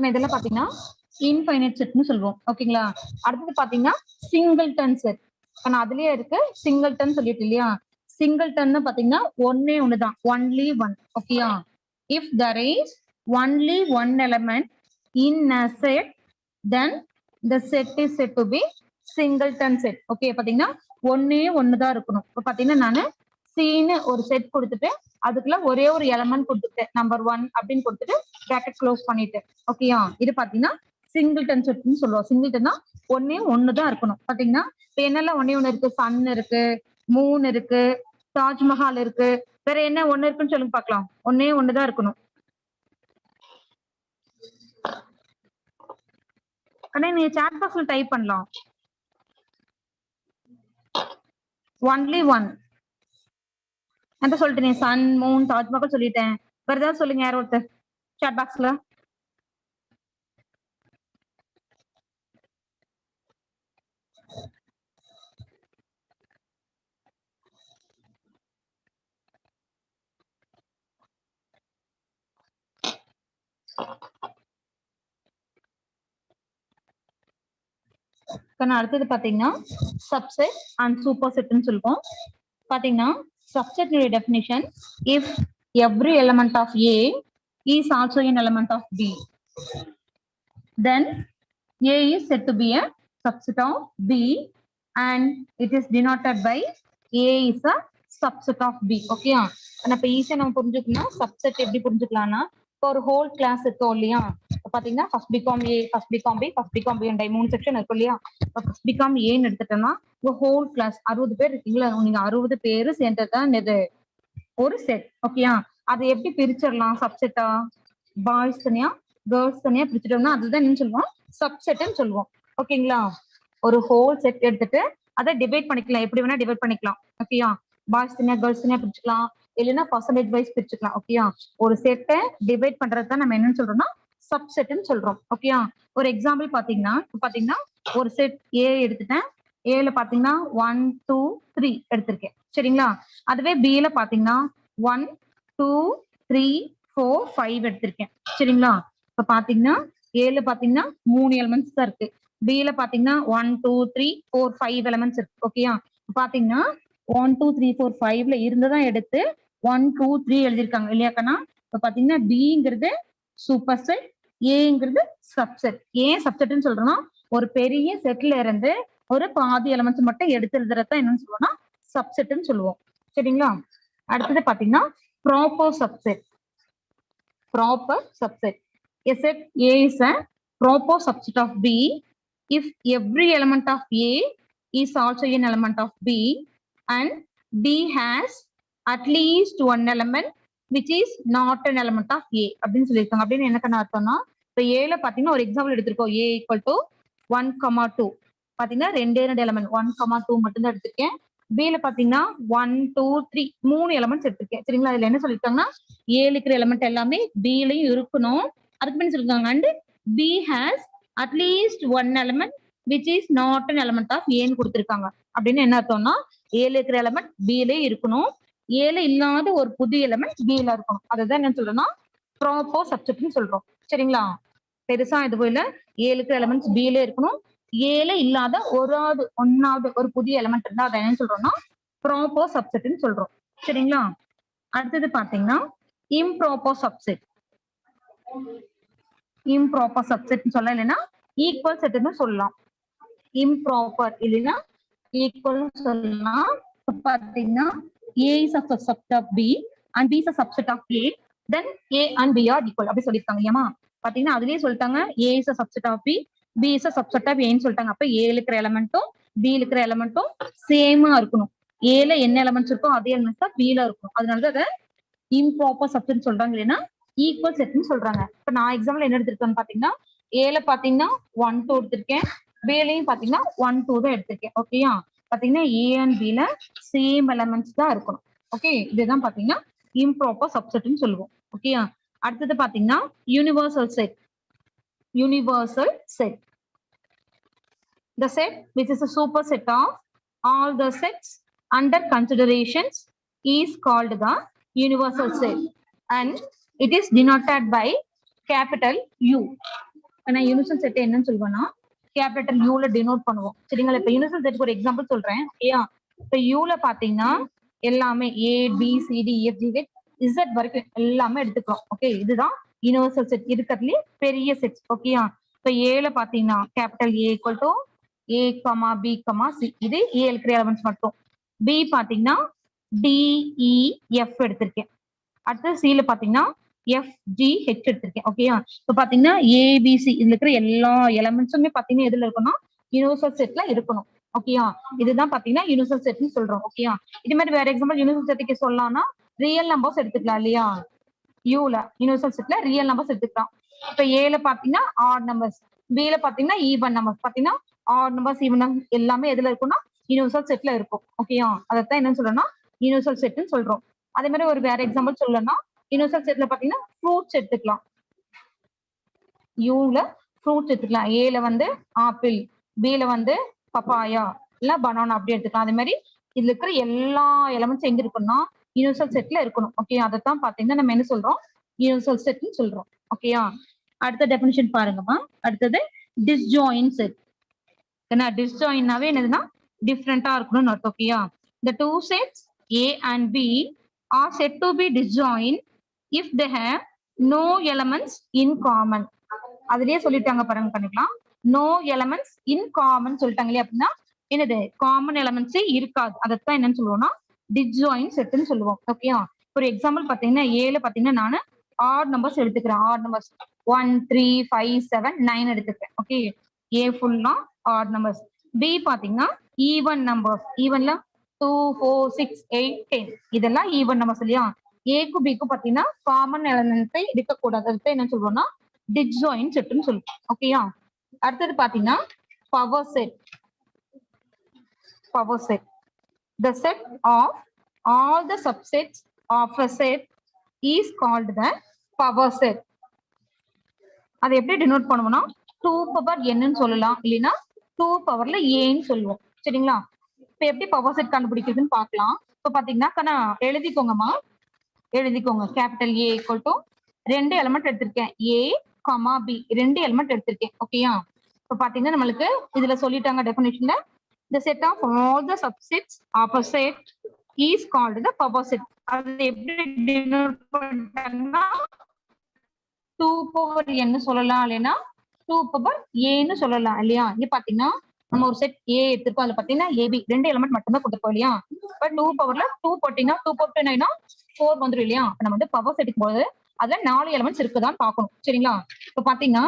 இதெல்லாம் பாத்தீங்கன்னா இன்ஃபைனைட் செட்னு சொல்லுவோம். ஓகேங்களா? அடுத்தது பாத்தீங்கன்னா சிங்கிள்டன் செட். ஆனா அதுலயே இருக்கு சிங்கிள்டன் சொல்லிட்டு இல்லையா? சிங்கிள்டன் பாத்தீங்கன்னா ஒன்னே ஒண்ணுதான், ஒன்லி ஒன். ஓகேயா? If there is only one element in a set, then the set is said to be singleton set. Okay, பாத்தீங்கன்னா ஒன்னே ஒண்ணுதான் இருக்கணும். இப்ப பாத்தீங்கன்னா நானு சீனு ஒரு செட் கொடுத்துட்டு அதுக்குள்ள ஒரே ஒரு எலமெண்ட் கொடுத்துட்டேன், நம்பர் 1 அப்படின்னு கொடுத்துட்டு பிராக்கெட் க்ளோஸ் பண்ணிட்டு. ஓகேயா? இது பாத்தீங்கன்னா சிங்கிள்டன் செட்னு சொல்லுவோம். சிங்கிள்டன்னா ஒன்னே ஒண்ணுதான் இருக்கணும். பாத்தீங்கன்னா இப்ப என்னெல்லாம் ஒன்னே ஒண்ணு இருக்கு? சன் இருக்கு, மூன் இருக்கு, தாஜ்மஹால் இருக்கு, வேற என்ன ஒண்ணு இருக்குன்னு சொல்லுங்க பாக்கலாம். ஒன்னே ஒண்ணுதான் இருக்கணும். ஆனா நீங்க சாட் பாக்ஸ்ல டைப் பண்ணலாம் ஒன்லி ஒன் என்ன சொல்லிட்டேன்? சன், மூன், தாஜ்மஹால் சொல்லிட்டேன். வேற ஏதாவது சொல்லுங்க யார் ஒருத்தர் சாட் பாக்ஸ்ல. அடுத்தது பாத்தீங்கன்னா சப்செட் அண்ட் சூப்பர் செட்னு சொல்லுவோம். பாத்தீங்கன்னா subset definition, if every element of A is also an element of B. then A is said to be a subset of B and it is denoted by A is a subset of B. Okay. ஆனா இப்ப ஈஸியா நம்ம புரிஞ்சுக்கணும் subset எப்படி புரிஞ்சுக்கலாம்னா இப்போ ஒரு whole class இருக்கும் இல்லையா பாத்தீங்கன்னா first BCom A first BCom B first BCom B 3 section இருக்கும் இல்லையா ஃபர்ஸ்ட் பிகாம் ஏன்னு எடுத்துட்டோம்னா உங்க ஹோல் கிளாஸ் 60 பேர் இருக்கீங்களா நீங்க 60 பேரு சேர்ந்ததுதான் இது ஒரு செட். ஓகேயா அதை எப்படி பிரிச்சிடலாம் சப்செட்டா பாய்ஸ் தனியா கேர்ள்ஸ் தனியா பிரிச்சிட்டோம்னா அதுதான் என்ன சொல்லுவோம் சப்செட்னு சொல்லுவோம். ஓகேங்களா ஒரு ஹோல் செட் எடுத்துட்டு அதை டிவைட் பண்ணிக்கலாம் எப்படி வேணா டிவைட் பண்ணிக்கலாம். ஓகேயா பாய்ஸ் தனியா கேர்ள்ஸ் தனியா பிரிச்சுக்கலாம் இல்லைன்னா பர்சன்டேஜ் வைஸ் பிரிச்சுக்கலாம். ஓகேயா ஒரு செட்டை டிவைட் பண்றதுதான் நம்ம என்னன்னு சொல்றோம்னா சப்செட்னு சொல்றோம். ஓகேயா ஒரு எக்ஸாம்பிள் பாத்தீங்கன்னா ஒரு செட் ஏ எடுத்துட்டேன் ஏல பாத்தீங்கன்னா 1 2 3 எடுத்திருக்கேன் சரிங்களா அதுவே பில பாத்தீங்கன்னா 1 2 3 4 5 எடுத்திருக்கேன் சரிங்களா இப்ப பாத்தீங்கன்னா ஏல பாத்தீங்கன்னா 3 எலிமெண்ட்ஸ் தான் இருக்கு பில பாத்தீங்கன்னா 1 2 3 4 5 எலிமெண்ட்ஸ் இருக்கு. ஓகேயா பாத்தீங்கன்னா 1 2 3 4 5ல இருந்துதான் எடுத்து 1 2 3 எழுதிருக்காங்க இல்லையாக்கனா இப்ப பாத்தீங்கன்னா பிங்கிறது சூப்பர் செட் ஏங்கிறது சப்செட் ஏன் சப்செட்னு சொல்றோம்னா ஒரு பெரிய செட்ல இருந்து ஒரு பாதி எலிமெண்ட்ஸ் மட்டும் எடுத்து எழுதுறத என்னன்னு சொல்லுவோம்னா சப்செட்னு சொல்லுவோம் சரிங்களா. அடுத்தது பாத்தீங்கன்னா proper subset. Proper subset a set A is a proper subset of B if every element of A is also an element of B and B has at least one element which is not an element of A அப்படின்னு சொல்லியிருக்காங்க. அப்படின்னு என்ன அர்த்தம்னா இப்ப ஏல பாத்தீங்கன்னா ஒரு example எடுத்திருக்கோம் A equal to 1, 2 பாத்தீங்கன்னா ரெண்டு எலிமெண்ட் 1, 2 மட்டும் தான் எடுத்திருக்கேன். பில பாத்தீங்கன்னா 1 2 3 3 எலிமெண்ட்ஸ் எடுத்திருக்கேன் சரிங்களா இதுல என்ன சொல்லியிருக்காங்கன்னா ஏல இருக்கிற எலிமெண்ட் எல்லாமே பிலையும் இருக்கணும் அதுக்கு பண்ணி சொல்லிருக்காங்க and B has at least one element which is not an element of ஏன்னு கொடுத்திருக்காங்க. அப்படின்னு என்ன அர்த்தம்னா ஏல இருக்கிற எலிமெண்ட் பில இருக்கணும் ஏல இல்லாத ஒரு புது எலிமெண்ட் பில இருக்கணும் அதுதான் என்ன சொல்றோம்னா ப்ராப்பர் சப்செட்னு சொல்றோம் சரிங்களா. பெருசா இது போல ஏழு இருக்கிற எலிமெண்ட்ஸ் பில இருக்கணும் ஏல இல்லாத ஒன்னாவது ஒரு புதிய எலிமெண்ட் இருந்தா அதை என்ன சொல்றோம்னா ப்ராப்பர் சப்செட்னு சொல்றோம் சரிங்களா. அடுத்தது பாத்தீங்கன்னா இம்ப்ராப்பர் சப்செட். இம்ப்ராப்பர் சப்செட் சொல்ல இல்லைன்னா ஈக்குவல் செட்னு சொல்லலாம். இம்ப்ராப்பர் இல்லைன்னா ஈக்குவல் சொல்லலாம். பாத்தீங்கன்னா A is a subset of B and B is a subset of A then A and B are equal அப்படி சொல்லிருக்காங்க ஏமா பாத்தீங்கன்னா அதுலயே சொல்லிட்டாங்க A is a subset of B B is a subset of A ன்னு சொல்லிட்டாங்க. அப்ப A இருக்கிற எலிமெண்ட்டும் B இருக்கிற எலிமெண்ட்டும் சேமா இருக்கணும். A ல என்ன எலிமெண்ட்ஸ் இருக்கோ அதே எலிமெண்ட்ஸ் தான் B ல இருக்கும். அதனாலதான் அதை இம்ப்ராப்பர் சப்செட் சொல்றாங்க இல்லைன்னா ஈக்குவல் செட்னு சொல்றாங்க. இப்ப நான் எக்ஸாம்பிள் என்ன எடுத்திருக்கேன்னு பாத்தீங்கன்னா ஏல பாத்தீங்கன்னா 1 2 எடுத்திருக்கேன் பிலையும் பாத்தீங்கன்னா 1 2 தான் எடுத்திருக்கேன். ஓகேயா பாத்தீங்கன்னா ஏ அண்ட் பில சேம் எலிமெண்ட்ஸ் தான் இருக்கணும். ஓகே இதுதான் பாத்தீங்கன்னா இம்ப்ராப்பர் சப்செட்னு சொல்லுவோம். ஓகேயா அடுத்தது பாத்தீங்கன்னா universal set. Universal set the set which is a superset of all the sets under considerations is called the universal set and it is denoted by capital U. ஆனா universal set என்னன்னு சொல்லுவோம்னா capital யூல denote பண்ணுவோம் சரிங்களா. இப்ப universal செட்டுக்கு ஒரு example சொல்றேன். ஓகேயா இப்ப யூல பாத்தீங்கன்னா எல்லாமே A B C D E F G H Z வரைக்கும் எல்லாமே எடுத்துக்கிறோம். ஓகே இதுதான் யூனிவர்சல் செட் இருக்கிறதுலயே பெரிய செட். ஓகேயா இப்ப ஏல பாத்தீங்கன்னா capital A equal to A, B, C இது A இருக்கிற எலிமெண்ட்ஸ் மட்டும். B பாத்தீங்கன்னா D E F எடுத்திருக்கேன். அடுத்து C ல பாத்தீங்கன்னா F G H எடுத்திருக்கேன். ஓகேயா இப்ப பாத்தீங்கன்னா ABC இதுல இருக்கிற எல்லா எலிமெண்ட்ஸுமே பாத்தீங்கன்னா எதுல இருக்கணும் யூனிவர்சல் செட்ல இருக்கணும். ஓகேயா இதுதான் பாத்தீங்கன்னா யூனிவர்சல் செட்னு சொல்றோம். ஓகேயா இது மாதிரி வேற எக்ஸாம்பிள் யூனிவர்சல் செட்டுக்கு சொல்லலாம்னா ரியல் நம்பர்ஸ் எடுத்துக்கலாம் இல்லையா. யூல யூனிவர்சல் செட்ல ரியல் நம்பர்ஸ் எடுத்துக்கலாம். இப்ப ஏல பாத்தீங்கன்னா ஆட் நம்பர்ஸ் பில பாத்தீங்கன்னா ஈவன் நம்பர்ஸ் பாத்தீங்கன்னா ஆட் நம்பர்ஸ் ஈவன் நம்பர்ஸ் எல்லாமே எதுல இருக்கும்னா யூனிவர்சல் செட்ல இருக்கும். ஓகேயா அதைத்தான் என்ன சொல்றோம்னா யூனிவர்சல் செட்னு சொல்றோம். அதே மாதிரி ஒரு வேற எக்ஸாம்பிள் சொல்லணும்னா யூனிவர்சல் செட்ல பாத்தீங்கன்னா ஃப்ரூட்ஸ் எடுத்துக்கலாம். யூல ஃப்ரூட்ஸ் எடுத்துக்கலாம். ஏல வந்து ஆப்பிள் பில வந்து பப்பாயா இல்ல பனானா அப்படி எடுத்துக்கலாம். அதே மாதிரி இதுல இருக்கிற எல்லா எலிமெண்ட்ஸ் எங்க இருக்குன்னா யூனிவர்சல் செட்ல இருக்கணும். ஓகே அதைத்தான் பாத்தீங்கன்னா நம்ம என்ன சொல்றோம் யூனிவர்சல் செட்னு சொல்றோம். ஓகேயா அடுத்த டெஃபினிஷன் பாருங்கம்மா. அடுத்தது டிஸ்ஜாயின்ட் செட். ஏன்னா டிஸ்ஜாயின்னாவே என்னதுன்னா டிஃப்ரெண்டா இருக்கணும்னு அர்த்தம். ஓகேயா the two sets A and B are said to be disjoint if they have no elements in common. அதுலயே சொல்லிட்டாங்க பாருங்க பண்ணிக்கலாம். நோ எலமெண்ட்ஸ் இன் காமன் சொல்லிட்டாங்க இல்லையா? அப்படின்னா என்னது காமன் எலமெண்ட்ஸே இருக்காது. அதைத்தான் என்னன்னு சொல்லுவோம்னா டிஸ்ஜாயின்ட் செட்னு சொல்லுவோம். ஓகேயா? ஒரு எக்ஸாம்பிள் பாத்தீங்கன்னா ஏல பாத்தீங்கன்னா நான் ஆட் நம்பர்ஸ் எடுத்துக்கிறேன். ஆட் நம்பர்ஸ் 1 3 5 7 9 எடுத்துக்கிறேன். ஓகே, ஏ ஃபுல்லா ஆட் நம்பர்ஸ். பி பாத்தீங்கன்னா ஈவன் நம்பர்ஸ். ஈவன்ல 2 4 6 8 10 இதெல்லாம் ஈவன் நம்பர்ஸ் இல்லையா? ஏக்கும் பிக்கும் பாத்தீங்கன்னா காமன் எலமெண்ட்ஸை இருக்கக்கூடாது. அதுக்கு என்ன சொல்றோம்னா டிஸ்ஜாயின்ட் செட்னு சொல்லுவோம். ஓகேயா? அடுத்தது பாத்தீங்கன்னா power set. Power set, the set of all the subsets of a set is called the power set. அதை எப்படி டினோட் பண்ணுவோம்னா 2 பவர் n சொல்லலாம், இல்லைன்னா 2 பவர்ல ஏன்னு சொல்லுவோம். சரிங்களா? இப்ப எப்படி பவர் செட் கண்டுபிடிக்கிறதுன்னு பார்க்கலாம். இப்ப பாத்தீங்கன்னா எழுதிக்கோங்கம்மா, எழுதிக்கோங்க. Capital A equal to 2 element எடுத்திருக்கேன், ஏ கமா பி 2 எலிமெண்ட் எடுத்திருக்கேன். ஓகேயா? இப்ப பாத்தீங்கன்னா நம்மளுக்கு இதுல சொல்லிட்டாங்க டெஃபினிஷன்ல the set of all the subsets of a set is called the power set. அது எப்படி டினோட் பண்ணிட்டாங்கன்னா 2 பவர் n சொல்லலாம், இல்லைன்னா 2 பவர் ஏன்னு சொல்லலாம் இல்லையா? இங்க பாத்தீங்கன்னா நம்ம ஒரு செட் ஏ எடுத்திருக்கோம். அதுல பாத்தீங்கன்னா ஏபி 2 எலிமெண்ட் மட்டும் தான் கொடுத்திருக்கோம் இல்லையா? இப்ப 2 பவர்ல 2 போட்டீங்கன்னா 2 போட்டு 9 4 வந்துடும் இல்லையா? நம்ம வந்து பவர் செட்டுக்கு போது அதுல 4 எலிமெண்ட்ஸ் இருக்குதான் பார்க்கணும். சரிங்களா? இப்ப பாத்தீங்கன்னா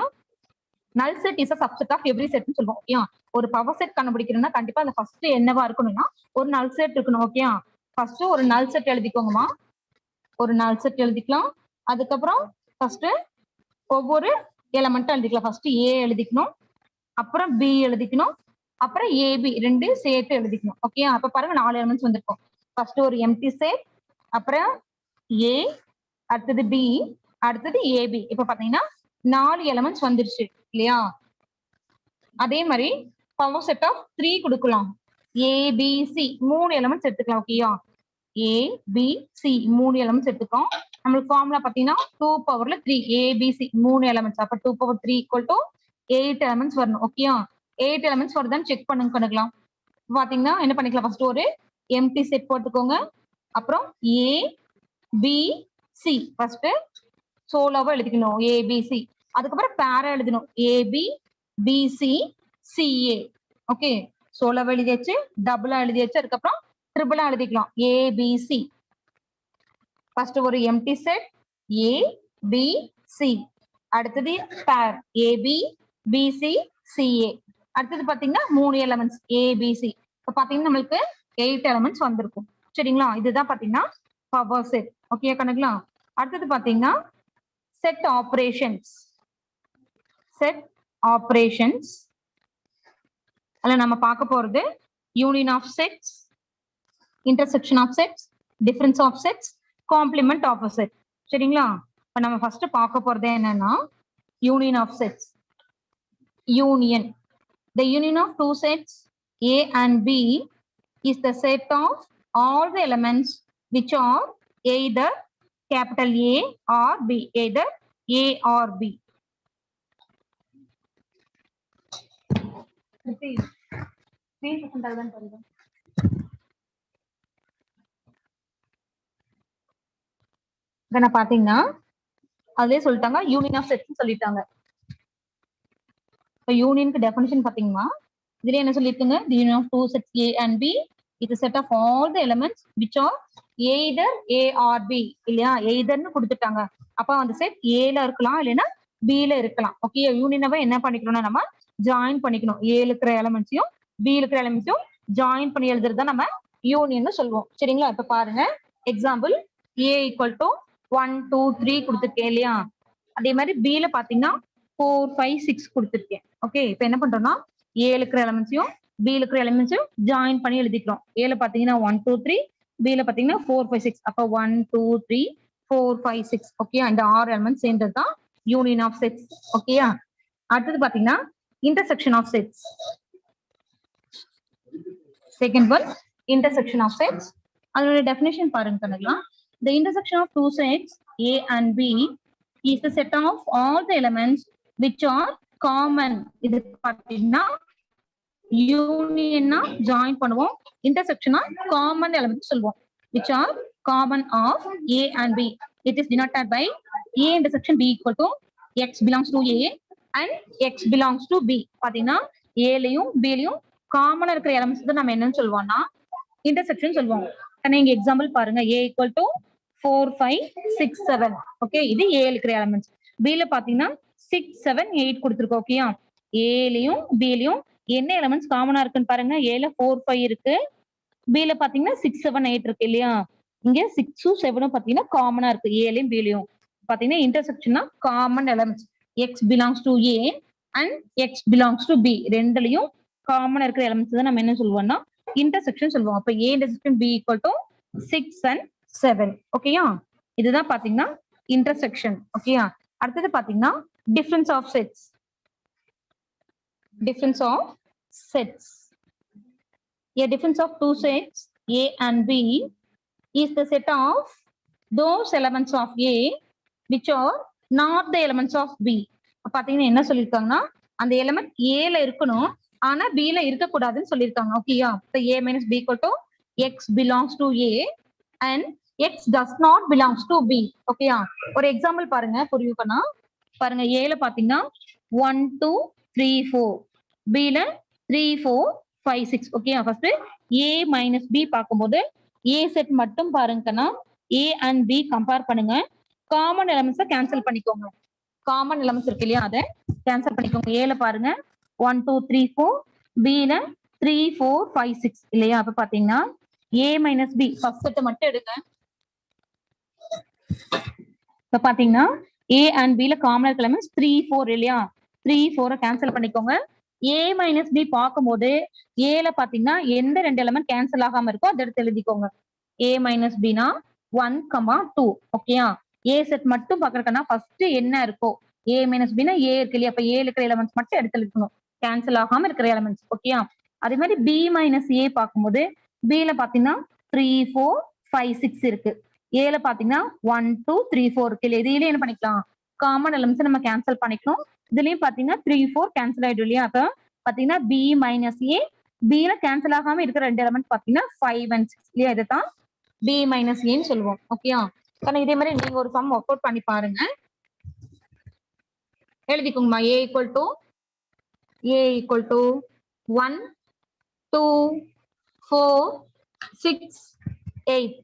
நல் set is a subset of every set னு சொல்லுவோம். ஓகேயா? ஒரு பவர் செட் கண்டுபிடிக்கணும்னா கண்டிப்பா அந்த ஃபர்ஸ்ட் என்னவா இருக்கணும்னா ஒரு நல் செட் இருக்கணும். ஓகேயா? ஃபர்ஸ்ட் ஒரு நல் செட் எழுதிக்கோங்கம்மா. ஒரு நல் செட் எழுதிக்கலாம். அதுக்கப்புறம் ஃபர்ஸ்ட் ஒவ்வொரு எலிமெண்ட் எழுதிக்கலாம். ஃபர்ஸ்ட் ஏ எழுதிக்கணும், அப்புறம் பி எழுதிக்கணும், அப்புறம் ஏபி 2 சேர்த்து எழுதிக்கணும். ஓகேயா? அப்ப பாருங்க 4 எலிமெண்ட்ஸ் வந்திருக்கும். ஃபர்ஸ்ட் ஒரு எம்டி செட், அப்புறம் ஏ, அடுத்தது பி, அடுத்தது ஏபி. இப்ப பாத்தீங்கன்னா 4 எலிமெண்ட்ஸ் வந்துருச்சு இல்லையா? அதே மாதிரி பவர் செட் ஆஃப் 3 கொடுக்கலாம். ஏபிசி 3 எலிமெண்ட்ஸ் எடுத்துக்கலாம். ஓகேயா? ஏபிசி 3 எலிமெண்ட்ஸ் எடுத்துக்கோம். நம்மளுக்கு ஃபார்முலா பாத்தீங்கன்னா 2 பவர்ல 3 ஏபிசி 3 எலிமெண்ட்ஸ். அப்ப 2 பவர் 3 ஈக்குவல் டு 8 எலிமெண்ட்ஸ் வரணும். ஓகேயா? 8 எலிமெண்ட்ஸ் வருதான்னு செக் பண்ணிக்கலாம். பாத்தீங்கன்னா என்ன பண்ணிக்கலாம், ஃபர்ஸ்ட் ஒரு எம்டி செட் போட்டுக்கோங்க. அப்புறம் ஏ பி சி ஃபர்ஸ்ட் சோலோவா எழுதிக்கணும் ஏபிசி. அதுக்கப்புறம் பேரா எழுதணும் ஏபி பிசி சிஏ. ஓகே, சோலோவா எழுதியாச்சு, டபுளா எழுதியாச்சு, அதுக்கப்புறம் ட்ரிபிளா எழுதிக்கலாம் ஏபிசி. ஃபர்ஸ்ட் ஒரு empty set A B C, அடுத்தது பேர் ஏபி பிசி சிஏ, அடுத்தது பாத்தீங்கன்னா 3 எலிமெண்ட்ஸ் ஏபிசி. இப்ப பாத்தீங்கன்னா நம்மளுக்கு 8 எலிமெண்ட்ஸ் வந்திருக்கும். சரிங்களா? இதுதான் பாத்தீங்கன்னா பவர் செட். ஓகே கணக்குங்களா? அடுத்தது பாத்தீங்கன்னா செட் ஆபரேஷன்ஸ். செட் ஆபரேஷன்ஸ் அதுல நம்ம பார்க்க போறது union of sets, intersection of sets, difference of sets, complement of a set. சரிங்களா? இப்ப நம்ம ஃபர்ஸ்ட் பார்க்க போறது என்னன்னா union of sets. Union, the union of two sets A and B is the set of all the elements which are either capital A or B, either A or B. பாத்தீங்கன்னா அதுலயே சொல்லிட்டாங்க union of sets சொல்லிட்டாங்க. இப்போ யூனியனுக்கு definition பாத்தீங்கன்னா இதுல என்ன சொல்லிருக்குங்க, the union of two sets A and B is a set of all the elements which are either A or B இல்லையா? எய்தர்னு கொடுத்துட்டாங்க. அப்ப அந்த செட் ஏல இருக்கலாம், இல்லைன்னா பில இருக்கலாம். ஓகே, யூனியனவை என்ன பண்ணிக்கணும்னா நம்ம ஜாயின் பண்ணிக்கணும். ஏல இருக்கிற எலிமெண்ட்ஸையும் பி இருக்கிற எலிமெண்ட்ஸையும் ஜாயின் பண்ணி எழுதுறது தான் நம்ம யூனியன் சொல்லுவோம். சரிங்களா? இப்ப பாருங்க எக்ஸாம்பிள் ஏ ஈக்குவல் டு 1 2 3 கொடுத்துருக்கேன் இல்லையா? அதே மாதிரி பில பாத்தீங்கன்னா 4 5 6 கொடுத்துருக்கேன். ஓகே, இப்ப என்ன பண்றோம்னா ஏல இருக்கிற எலிமெண்ட்ஸையும் பி இருக்கிற எலிமெண்ட்ஸையும் ஜாயின் பண்ணி எழுதிக்கிறோம். ஏல பாத்தீங்கன்னா 1 2 3, பில பாத்தீங்கன்னா 4 5 6. அப்ப 1 2 3 4 5 6. ஓகே, இந்த 6 எலிமெண்ட்ஸ் சேர்ந்தது தான் யூனியன் ஆஃப் செட்ஸ். ஓகேயா? அடுத்தது பாத்தீங்கன்னா intersection of sets. Second one intersection of sets. அதோட டெஃபினிஷன் பாருங்க கணக்கலாம். The intersection of two sets A and B is the set of all the elements which are common. இது பாத்தீங்கன்னா யூனியன்னா ஜாயின் பண்ணுவோம், இன்டர்செக்ஷனா common elements சொல்லுவோம். which are common of A and B. It is denoted by A intersection B equal to X belongs to A and x belongs to b. பாத்தீங்கன்னா ஏலயும் பிலயும் காமனா இருக்கிற elements தான் நம்ம என்னன்னு சொல்லுவோம்னா இன்டர்செக்ஷன் சொல்லுவோம். நீங்க எக்ஸாம்பிள் பாருங்க a equal to 4 5 6 7. ஓகே, இது a இருக்கிற எலிமெண்ட்ஸ். b ல பாத்தீங்கன்னா 6 7 8 கொடுத்திருக்கோம். ஓகேயா, ஏலயும் பிலயும் என்ன எலிமெண்ட்ஸ் காமனா இருக்குன்னு பாருங்க. a ல 4 5 இருக்கு, b ல பாத்தீங்கன்னா 6 7 8 இருக்கு இல்லையா. இங்க 6 7 பாத்தீங்கன்னா காமனா இருக்கு ஏலயும் பிலயும். பாத்தீங்கன்னா இன்டர்செக்ஷன்னா common elements x belongs to a and x belongs to b ரெண்டுலயும் காமனா இருக்கிற எலிமெண்ட்ஸ் தான் நம்ம என்ன சொல்லுவோம்னா இன்டர்செக்ஷன் சொல்லுவோம். அப்ப a intersection b equal to 6 and 7. ஓகேயா, இதுதான் பாத்தீங்கன்னா இன்டர்செக்ஷன். ஓகேயா, அடுத்தது பாத்தீங்கன்னா difference of sets. Difference of sets. A difference of two sets A and B is the set of those elements of A which are not the elements of B. பாத்தீங்கன்னா என்ன சொல்லிருக்காங்கன்னா அந்த element A ல இருக்கணும் ஆனா B ல இருக்க கூடாதுன்னு சொல்லிருக்காங்க. ஓகேயா, so A minus B equal to X belongs to A and X does not belongs to B. ஓகேயா, ஒரு எக்ஸாம்பிள் பாருங்க புரியுதுனா. பாருங்க A ல பாத்தீங்கன்னா 1 2 3 4, B ல 3 4 5 6. ஓகேயா, ஃபர்ஸ்ட் A மைனஸ் B பார்க்கும்போது A செட் மட்டும் பாருங்கன்னா A and B கம்பேர் பண்ணுங்க. காமன் எலிமெண்ட்ஸை கேன்சல் பண்ணிக்கோங்க. காமன் எலிமெண்ட்ஸ் இருக்கு இல்லையா, அதை கேன்சல் பண்ணிக்கோங்க. A ல பாருங்க 1 2 3 4, B ல 3 4 5 6 இல்லையா. அப்ப பாத்தீங்கன்னா A minus B first set மட்டும் எடுங்க. இப்ப பாத்தீங்கன்னா A and B ல காமன் இருக்க எலிமெண்ட்ஸ் 3 4 இல்லையா. 3 4 கேன்சல் பண்ணிக்கோங்க. A மைனஸ் B பார்க்கும்போது A ல பாத்தீங்கன்னா எந்த ரெண்டு எலிமெண்ட் கேன்சல் ஆகாம இருக்கோ அதை எடுத்து எழுதிக்கோங்க. A மைனஸ் பினா 1 2. ஓகேயா, A செட் மட்டும் பாக்குறதுன்னா ஃபர்ஸ்ட் என்ன இருக்கோ A மைனஸ் பினா A இருக்கு இல்லையா. அப்ப A இருக்கிற எலிமெண்ட்ஸ் மட்டும் எடுத்து எழுதிக்கணும், கேன்சல் ஆகாம இருக்கிற எலிமெண்ட்ஸ். ஓகேயா, அதே மாதிரி B மைனஸ் A பார்க்கும்போது B ல பாத்தீங்கன்னா 3 4 5 6 இருக்கு. A ல பாத்தீங்கன்னா 1 2 3 4 இருக்கு இல்லையா. இதையில என்ன பண்ணிக்கலாம், காமன் எலிமெண்ட்ஸ் நம்ம கேன்சல் பண்ணிக்கணும். இதுலயும் பாத்தீங்கன்னா 3 4 கேன்சல் ஆயிடும் இல்லையா. அப்ப பாத்தீங்கன்னா B மைனஸ் A, B ல கேன்சல் ஆகாம இருக்கிற ரெண்டு எலிமெண்ட் பாத்தீங்கன்னா 5 and 6 இல்லையா. இதுதான் B மைனஸ் ஏன்னு சொல்லுவோம். ஓகேயா, ஆனா இதே மாதிரி நீங்க ஒரு சம் ஒர்க் அவுட் பண்ணி பாருங்க. எழுதிக்கோங்கம்மா. A equal to 1 2 4 6 8,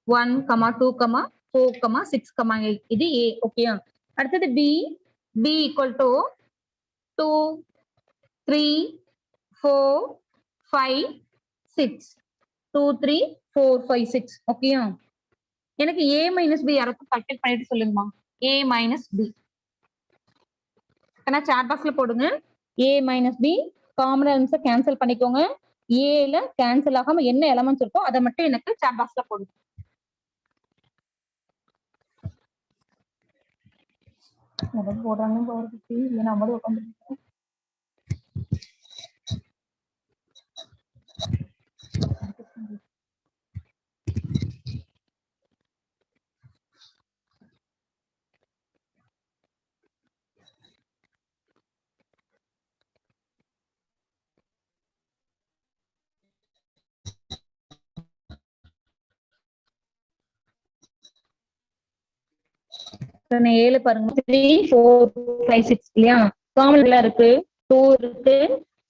1 2 4 6 8. இது A. ஓகேயா, அடுத்தது B equal to 2 3 4 5 6, 2 3 4 5 6. ஓகேயா, எனக்கு A மைனஸ் B யாராச்சும் கால்குலேட் பண்ணிட்டு சொல்லுங்கம்மா. A மைனஸ் B ஏன்னா சாட் பாக்ஸ்ல போடுங்க. A மைனஸ் B காமன் எலிமெண்ட்ஸை கேன்சல் பண்ணிக்கோங்க. A ல கேன்சல் ஆகாம என்ன எலிமெண்ட்ஸ் இருக்கோ அதை மட்டும் எனக்கு சாட் பாக்ஸ்ல போடுங்க. போடுறாங்க நம்மளும் உட்காந்து ஏழு பாருங்க 3 4 5 6 இல்லையா. காமன் இருக்கு 2 இருக்கு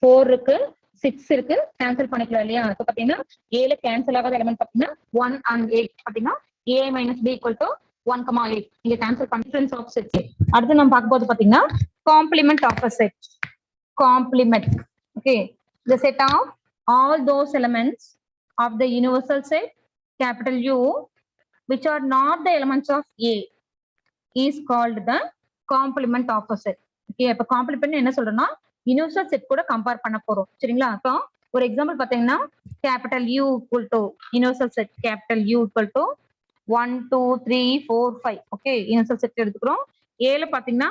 4 இருக்கு 6 இருக்கு, கேன்சல் பண்ணிக்கலாம் இல்லையா. இப்ப பாத்தீங்கன்னா ஏழு கேன்சல் ஆகாத எலிமெண்ட் பாத்தீங்கன்னா 1 and 8. பாத்தீங்கன்னா A minus B equal to 1, 8. இங்க கேன்சல் பண்ணி டிஃபரன்ஸ் ஆஃப் செட். அடுத்து நம்ம பார்க்க போது பாத்தீங்கன்னா complement of a set. Complement. Okay, the set of all those elements of the universal set capital U which are not the elements of A is called the complement of a set. Okay, அப்ப complement என்ன சொல்றோம்னா universal set கூட compare பண்ண போறோம். சரிங்களா, அப்போ ஒரு example பாத்தீங்கன்னா capital U equal to universal set capital U equal to 1 2 3 4 5. Okay, universal set எடுத்துக்கிறோம். ஏல பாத்தீங்கன்னா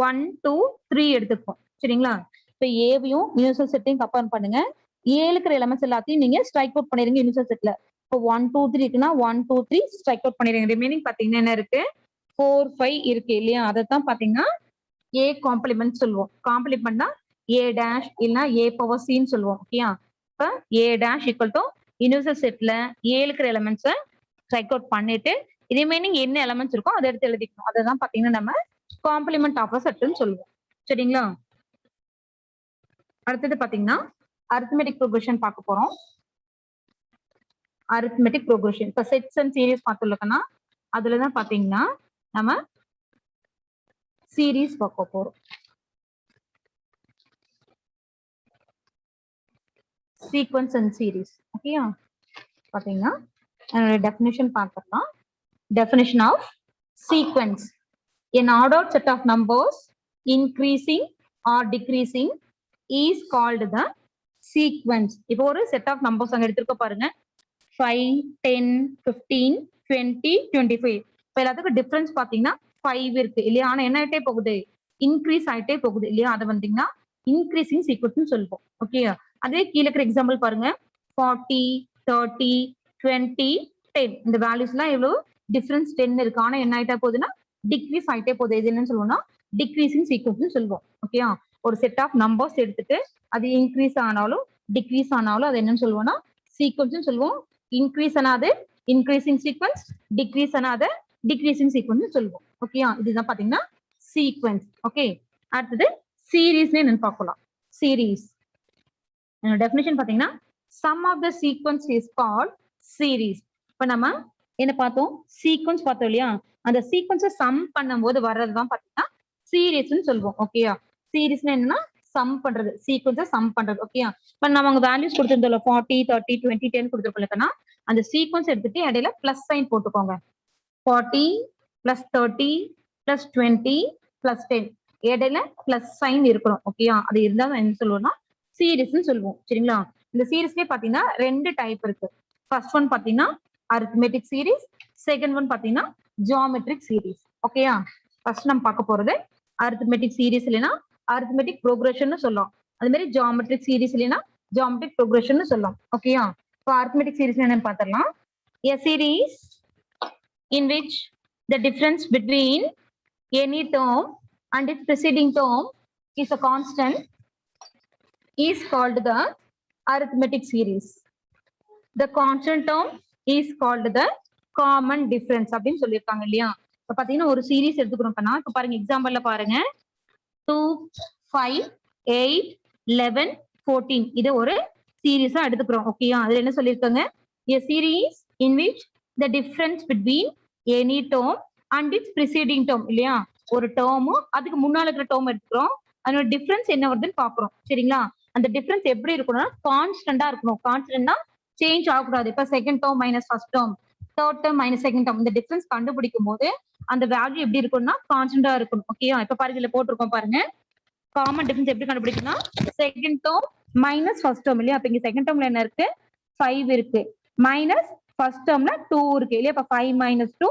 1 2 3 எடுத்துப்போம். சரிங்களா, இப்ப ஏவையும் யூனிவர்சல் செட்டையும் கம்பேர் பண்ணுங்க. ஏல இருக்கிற எலிமெண்ட்ஸ் எல்லாத்தையும் நீங்க ஸ்ட்ரைக் அவுட் பண்ணிருங்க யூனிவர்சல் செட்ல. இப்போ 1 2 3 இருக்குன்னா 1 2 3 ஸ்ட்ரைக் அவுட் பண்ணிருங்க. ரிமைனிங் பாத்தீங்கன்னா என்ன இருக்கு 4 5 இருக்கு இல்லையா. அதைத்தான் பாத்தீங்கன்னா A காம்ப்ளிமெண்ட் சொல்லுவோம். காம்ப்ளிமெண்ட்னா A டேஷ் இல்லைன்னா A பவர் சின்னு சொல்லுவோம். ஓகேயா, இப்ப A dash equal to universal செட்ல A இருக்கிற எலிமெண்ட்ஸை ஸ்ட்ரைக் அவுட் பண்ணிட்டு ரிமைனிங் என்ன எலிமெண்ட்ஸ் இருக்கோ அதை எடுத்து எழுதிக்கணும். அதுதான் பாத்தீங்கன்னா நம்ம காம்ப்ளிமெண்ட் ஆஃப் செட்னு சொல்லுவோம். சரிங்களா? அடுத்தது பாத்தீங்கன்னா arithmetic progression பார்க்க போறோம். arithmetic progression இப்ப sets and series பார்த்துள்ளோம்னா அதுலதான் பாத்தீங்கன்னா நம்ம சீரீஸ் பார்க்க போறோம். சீக்வன்ஸ் அண்ட் சீரீஸ் ஓகேயா? பாத்தீங்கன்னா டெஃபினிஷன் பார்க்கலாம். Definition of sequence: an ordered set of numbers increasing or decreasing is called the sequence. இப்போ ஒரு set of numbers அங்க எடுத்துக்க பாருங்க 5, 10, 15, 20, 25. இப்போ எல்லாத்துக்கும் டிஃபரன்ஸ் பாத்தீங்கன்னா 5 இருக்கு இல்லையா? ஆனா என்ன ஆயிட்டே போகுது? இன்க்ரீஸ் ஆயிட்டே போகுது இல்லையா? அதை வந்தீங்கன்னா இன்க்ரீசிங் சீக்வன்ஸ் சொல்லுவோம். ஓகே, அதே கீழே இருக்கிற எக்ஸாம்பிள் பாருங்க 40, 30, 20, 10. இந்த வேல்யூஸ் எல்லாம் எவ்வளவு டிஃபரன்ஸ் 10 இருக்கு. ஆனா என்ன ஆயிட்டா போகுதுன்னா டிக்ரீஸ் ஆயிட்டே போகுது. இது என்னன்னு சொல்லுவோம்னா டிக்ரீசிங் சீக்வன்ஸ் சொல்லுவோம். ஓகேயா? ஒரு செட் ஆஃப் நம்பர்ஸ் எடுத்துட்டு அது இன்க்ரீஸ் ஆனாலும் டிக்ரீஸ் ஆனாலும் அது என்னன்னு சொல்லுவோம்னா சீக்வன்ஸ் சொல்லுவோம். இன்க்ரீஸ் ஆனாது இன்க்ரீசிங் சீக்வன்ஸ், டிக்ரீஸ் ஆனாது டிக்ரீசிங் சீக்வன்ஸ் சொல்லுவோம். ஓகேயா? இதுதான் பாத்தீங்கன்னா சீக்வன்ஸ். ஓகே, அடுத்தது சீரீஸ் என்னன்னு பார்க்கலாம். சீரீஸ் டெஃபினிஷன் பாத்தீங்கன்னா sum of the sequence is called series. இப்ப நம்ம என்ன பார்த்தோம்? சீக்வன்ஸ் பார்த்தோம் இல்லையா? அந்த சீக்வன்ஸை சம் பண்ணும்போது வர்றதுதான் பாத்தீங்கன்னா சீரீஸ்ன்னு சொல்லுவோம். ஓகேயா? சீரீஸ்னா என்னன்னா சம் பண்றது, சீக்வன்ஸை சம் பண்றது. ஓகேயா? இப்ப நம்ம அங்க வேல்யூஸ் கொடுத்திருந்தோம் 40, 30, 20, 10 கொடுத்துருக்கோம்னா அந்த சீக்வன்ஸ் எடுத்துட்டு இடையில பிளஸ் சைன் போட்டுக்கோங்க. 40 பிளஸ் 30 பிளஸ் 20 பிளஸ் 10 இடையில பிளஸ் சைன் இருக்கணும். ஓகேயா? அது இருந்தா என்ன சொல்லுவோம்னா சீரீஸ்ன்னு சொல்லுவோம். சரிங்களா? இந்த சீரீஸ்லயே பாத்தீங்கன்னா 2 டைப் இருக்கு. ஃபர்ஸ்ட் ஒன் பாத்தீங்கன்னா arithmetic series, செகண்ட் ஒன் பாத்தீங்கன்னா geometric series. ஓகேயா? ஃபர்ஸ்ட் நம்ம பார்க்க போறது arithmetic series இல்லைன்னா arithmetic progression சொல்லலாம். அது மாதிரி geometric series இல்லைன்னா geometric progression சொல்லலாம். ஓகேயா? இப்போ arithmetic series என்னன்னு பார்த்தரலாம். A series in which the difference between any term and its preceding term is a constant is called the arithmetic series. The constant term is called the common difference அப்படின்னு சொல்லியிருக்காங்க இல்லையா? இப்ப பாத்தீங்கன்னா ஒரு series எடுத்துக்கிறோம்னா இப்ப பாருங்க எக்ஸாம்பிள்ல பாருங்க 2, 5, 8, 11, 14 இது ஒரு சீரீஸா எடுத்துக்கிறோம். ஓகேயா? அதுல என்ன சொல்லியிருக்காங்க? A series in which the difference between any term and its preceding term இல்லையா? ஒரு டேர்மும் அதுக்கு முன்னால இருக்கிற டேர்ம் எடுத்துக்கிறோம். அதோட டிஃபரன்ஸ் என்ன வருதுன்னு பாக்குறோம். சரிங்களா? அந்த டிஃபரன்ஸ் எப்படி இருக்கணும்னா கான்ஸ்டன்டா இருக்கணும். கான்ஸ்டன்ட்னா சேஞ்ச் ஆகக்கூடாது. இப்ப second term minus first term, third term minus second term, இந்த டிஃபரன்ஸ் கண்டுபிடிக்கும் போது அந்த வேல்யூ எப்படி இருக்கும்னா கான்ஸ்டன்டா இருக்கணும். ஓகேயா? இப்ப பாருங்க இதுல போட்டிருக்கோம் பாருங்க காமன் டிஃபரன்ஸ் எப்படி கண்டுபிடிக்கணும்? Second term minus first term இல்லையா? அப்ப இங்க செகண்ட் டேர்ம்ல என்ன இருக்கு? 5 இருக்கு. மைனஸ் ஃபர்ஸ்ட் டேர்ம்ல 2 இருக்கு இல்லையா? அப்ப 5 மைனஸ் 2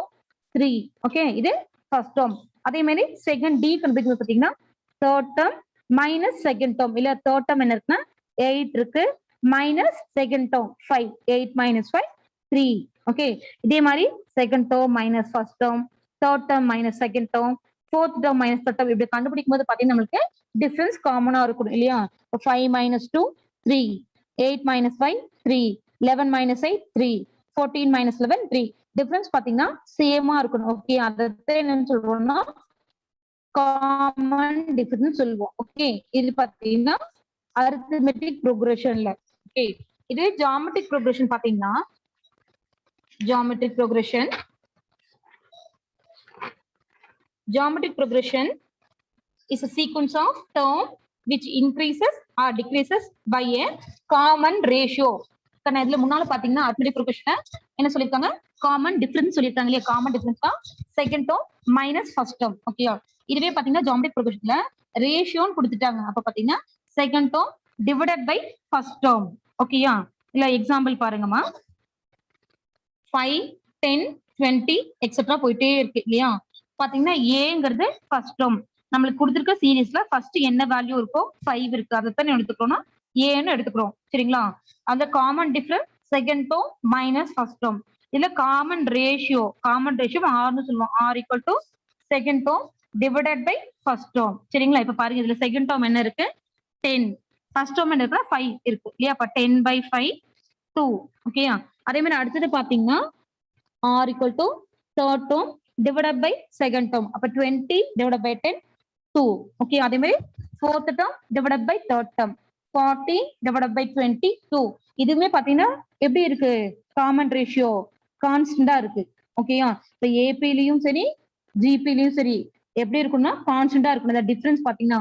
3. ஓகே, இது ஃபர்ஸ்ட் டேர்ம். அதே மாதிரி செகண்ட் டி கண்டுபிடிக்கும் பாத்தீங்கன்னா third term minus second term இல்ல தேர்ட் டேர்ம் என்ன இருக்குன்னா 8 இருக்கு minus second term 5. 8 minus 5 3. Okay, இதே மாதிரி second term minus first term, third term minus second term, fourth term minus third term இப்படி கண்டுபிடிக்கும் போது பாத்தீங்கன்னா நம்மளுக்கு டிஃபரன்ஸ் காமனா இருக்கணும் இல்லையா? 5 minus 2 3, 8 minus 5 3, 11 minus 8 3, 14 minus 11 3. Difference பாத்தீங்கன்னா சேமா இருக்கணும். ஓகே, அதை என்னன்னு சொல்றோம்னா காமன் டிஃபரன்ஸ் சொல்லுவோம். ஓகே, இது பாத்தீங்கன்னா arithmetic progressionல. ஓகே, இது geometric progression பாத்தீங்கன்னா geometric progression is a sequence of term which increases or decreases by a common ratio. இதுல முன்னால பாத்தீங்கன்னா arithmetic progression என்ன சொல்லிருக்காங்க? காமன் டிஃபரன்ஸ் சொல்லிருக்காங்க இல்லையா? காமன் டிஃபரன்ஸ் தான் second term minus first term. ஓகேயா? இதுவே பாத்தீங்கன்னா geometric progressionல ரேஷியோன்னு கொடுத்துட்டாங்க. அப்ப பாத்தீங்கன்னா second term divided by first term. ஓகேயா? இல்ல எக்ஸாம்பிள் பாருங்கம்மா 5, 10, 20 எக்ஸெட்ரா போயிட்டே இருக்கு இல்லையா? பாத்தீங்கன்னா ஏங்கிறது ஃபர்ஸ்ட் டேர்ம். நம்மளுக்கு கொடுத்துருக்க சீரீஸ்ல ஃபர்ஸ்ட் என்ன வேல்யூ இருக்கோ 5 இருக்கு. அதைத்தான் எடுத்துக்கிறோம்னா ஏன்னு எடுத்துக்கிறோம். சரிங்களா? அந்த common difference second term minus first term. இதுல காமன் ரேஷியோ ஆர்னு சொல்லுவோம். R equal to second term divided by first term. சரிங்களா? இப்ப பாருங்க இதுல செகண்ட் டேர்ம் என்ன இருக்கு? 10. ஃபர்ஸ்ட் டேர்ம் என்ன இருக்குன்னா 5 இருக்கு இல்லையா? அப்ப 10 by 5 2. ஓகேயா? அதே மாதிரி அடுத்தது பாத்தீங்கன்னா R equal to third term divided by second term. அப்ப 20 divided by 10 2. ஓகே, அதே மாதிரி fourth term divided by third term 40 divided by 22. இதுவுமே பாத்தீங்கன்னா எப்படி இருக்கு? காமன் ரேஷியோ கான்ஸ்டன்டா இருக்கு. ஓகேயா, இப்ப ஏபிலையும் சரி ஜிபிலையும் சரி எப்படி இருக்கும்னா கான்ஸ்டன்டா இருக்கணும். இந்த டிஃபரன்ஸ் பாத்தீங்கன்னா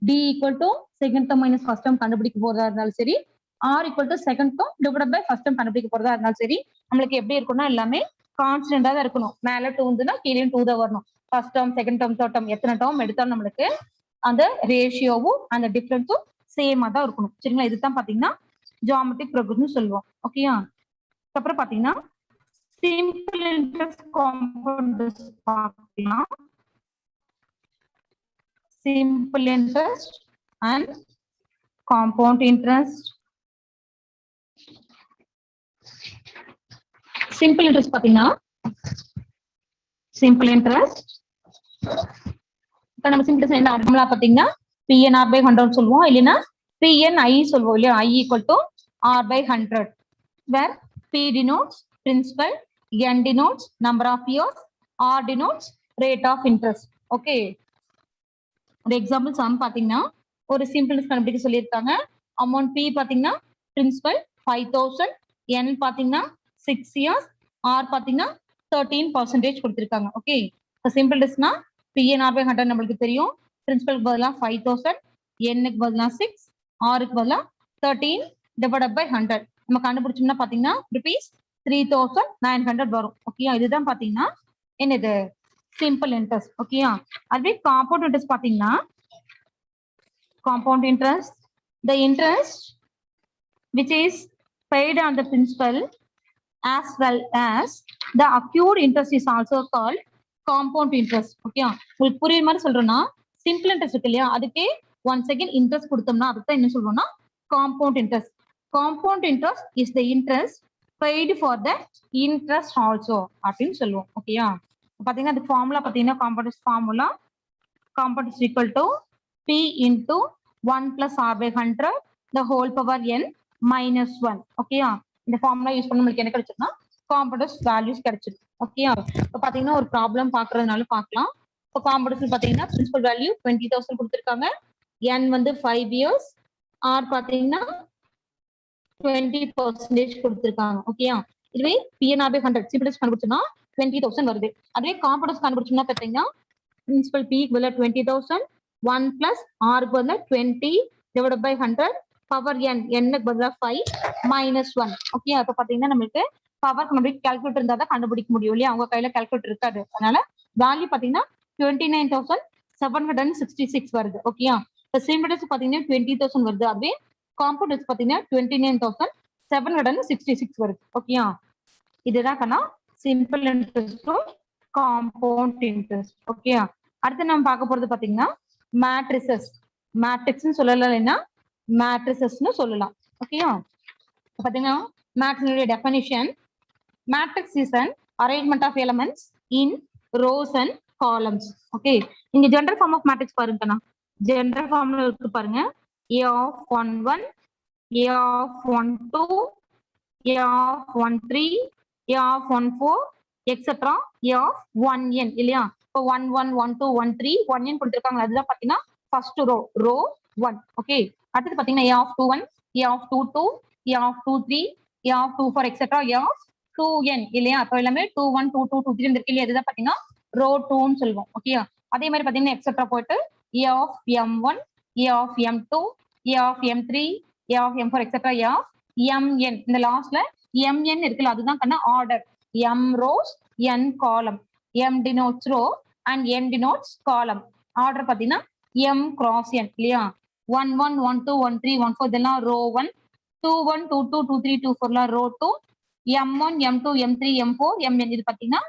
D equal to second term minus first term கண்டுபிடிக்க போறதா இருந்தாலும் சரி, R equal to second term divided by first term கண்டுபிடிக்க போறதா இருந்தாலும் சரி, நம்மளுக்கு எப்படி இருக்கும்னா எல்லாமே கான்ஸ்டன்டா தான் இருக்கணும். மேல 2 இருந்துன்னா கீழே 2 தான் வரணும். First term second term third term எத்தனை டேர்ம் எடுத்தாலும் நம்மளுக்கு அந்த ரேஷியோவும் அந்த டிஃபரன்ஸும் சேமா தான் இருக்கணும். சரிங்களா, இதுதான் பாத்தீங்கன்னா ஜியோமெட்ரிக் ப்ரோக்ரஷன் சொல்லுவோம். ஓகேயா, அப்புறம் பாத்தீங்கன்னா சிம்பிள் இன்ட்ரஸ்ட் காம்பவுண்ட் பாத்தீங்கன்னா simple interest and compound interest. Simple interest பாத்தீங்கன்னா simple interest இப்ப நம்ம simple interest என்ன நார்மலா பாத்தீங்கன்னா PNR by 100 சொல்லுவோம், இல்லைன்னா PNI சொல்லுவோம் இல்லையா, I equal to R by 100, where P denotes principal, N denotes number of years, R denotes rate of interest. Okay, ஒரு எக்ஸாம்பிள் சம் பாத்தீங்கன்னா ஒரு சிம்பிள் கண்டுபிடிக்க சொல்லியிருக்காங்க. அமௌண்ட் பி பாத்தீங்கன்னா பிரின்சிபல் 5000, என் பாத்தீங்கன்னா 6 years, ஆர் பாத்தீங்கன்னா 13% கொடுத்திருக்காங்க. ஓகே, சிம்பிள் டிஸ்னா பிஎன்ஆர் பை 100 நம்மளுக்கு தெரியும். பிரின்சிபலுக்கு பதிலாக 5000, எண்ணுக்கு பதிலாக 6, ஆருக்கு பதிலாக 13 டிவைடட் பை 100 நம்ம கண்டுபிடிச்சோம்னா பாத்தீங்கன்னா ருபீஸ் 3900 வரும். ஓகே, இதுதான் பாத்தீங்கன்னா என்னது simple interest. ஓகேயா, அதுவே compound interest பாத்தீங்கன்னா compound interest, the interest which is paid on the principal as well as the accrued interest is also called compound interest. ஓகேயா, உங்களுக்கு புரியுற மாதிரி சொல்றேன்னா simple interest இருக்கு இல்லையா, அதுக்கே ஒன் செகண்ட் இன்ட்ரெஸ்ட் கொடுத்தோம்னா அதுதான் என்ன சொல்றோம்னா compound interest. Compound interest is the interest paid for the interest also அப்படின்னு சொல்லுவோம். ஓகேயா, பாத்தீங்கன்னா அது ஃபார்முலா பாத்தீங்கன்னா compound formula compound is equal to P into 1 plus R by 100 the whole power n minus 1. ஓகேயா, இந்த ஃபார்முலா யூஸ் பண்ணி உங்களுக்கு என்ன கிடைச்சிருக்குன்னா காம்பவுண்ட் வேல்யூஸ் கிடைச்சிருக்கு. ஓகேயா, இப்போ பாத்தீங்கன்னா ஒரு ப்ராப்ளம் பாக்குறதுனால பார்க்கலாம். இப்போ காம்பவுண்ட் பாத்தீங்கன்னா பிரின்சிபல் வேல்யூ 20,000 கொடுத்திருக்காங்க, n வந்து 5 years, R பாத்தீங்கன்னா 20% கொடுத்திருக்காங்க. ஓகேயா, இதுவே PNR by 100 சிம்பிள் கண்டுபிடிச்சோம்னா 20,000 வருது. அதுவே காம்பவுண்ட் கண்டுபிடிச்சோம்னா பாத்தீங்கன்னா பிரின்சிபல் P க்கு பதிலா 20,000, 1 பிளஸ் R க்கு பதிலா 20 divided by 100 power n, n க்கு பதிலா 5 மைனஸ் 1. ஓகே, அப்ப பாத்தீங்கன்னா நம்மளுக்கு பவர் நம்மளுக்கு கால்குலேட்டர் இருந்தா தான் கண்டுபிடிக்க முடியும் இல்லையா, அவங்க கையில கால்குலேட்டர் இருக்காது. அதனால வேல்யூ பாத்தீங்கன்னா 29,766 வருது. ஓகேயா, இப்போ சிம்பிள்ஸ் பாத்தீங்கன்னா 20,000 வருது, அதுவே காம்பவுண்ட் பாத்தீங்கன்னா 29,766 வருது. ஓகேயா, இதுதான் கண்ணா சிம்பிள் இன்ட்ரெஸ்டும் காம்பவுண்ட் இன்ட்ரெஸ்ட். ஓகே, அடுத்து நம்ம பார்க்க போறது பாத்தீங்கன்னா மேட்ரிசஸ். மேட்ரிக்ஸ்னு சொல்லலாம், இல்லைன்னா மேட்ரிசஸ்னு சொல்லலாம். ஓகேயா, பாத்தீங்கன்னா மேட்ரிக்ஸோட definition, matrix is an arrangement of elements in rows and columns. Okay, இங்க ஜெனரல் ஃபார்ம் ஆஃப் மேட்ரிக்ஸ் பாருங்கண்ணா, ஜெனரல் ஃபார்ம்ல இருக்கு பாருங்க, A of 11, A of 12, A of 13, A of 14, etcetera A of 1n இல்லையா. இப்போ 1 1 1 2 1 3 1n கொடுத்திருக்காங்க, அதுதான் பாத்தீங்கன்னா ஃபர்ஸ்ட் ரோ 1. ஓகே, அடுத்து பாத்தீங்கன்னா A of 21, A of 22, A of 23, A of 24 etcetera A of 2n இல்லையா. அப்போ எல்லாமே 2 1 2 2 2 3 இருக்கு இல்லையா, இதுதான் பாத்தீங்கன்னா ரோ 2ன்னு சொல்லுவோம். ஓகே, அதே மாதிரி பாத்தீங்கன்னா எக்ஸெட்ரா போயிட்டு A of m1, A of m2, A of m3, A of m4 etcetera A of mn. இந்த லாஸ்ட்ல mn இருக்குல்ல, அதுதான் கண்ணா order. m rows, n column, m denotes row and n denotes column. Order பாத்தீங்கன்னா m cross n இல்லையா. 1 1 1 2 1 3 1 4 இதெல்லாம் row 1, 2 1 2 2 2 3 2 4 எல்லாம் row 2, m1 m2 m3 m4 mn இது பாத்தீங்கன்னா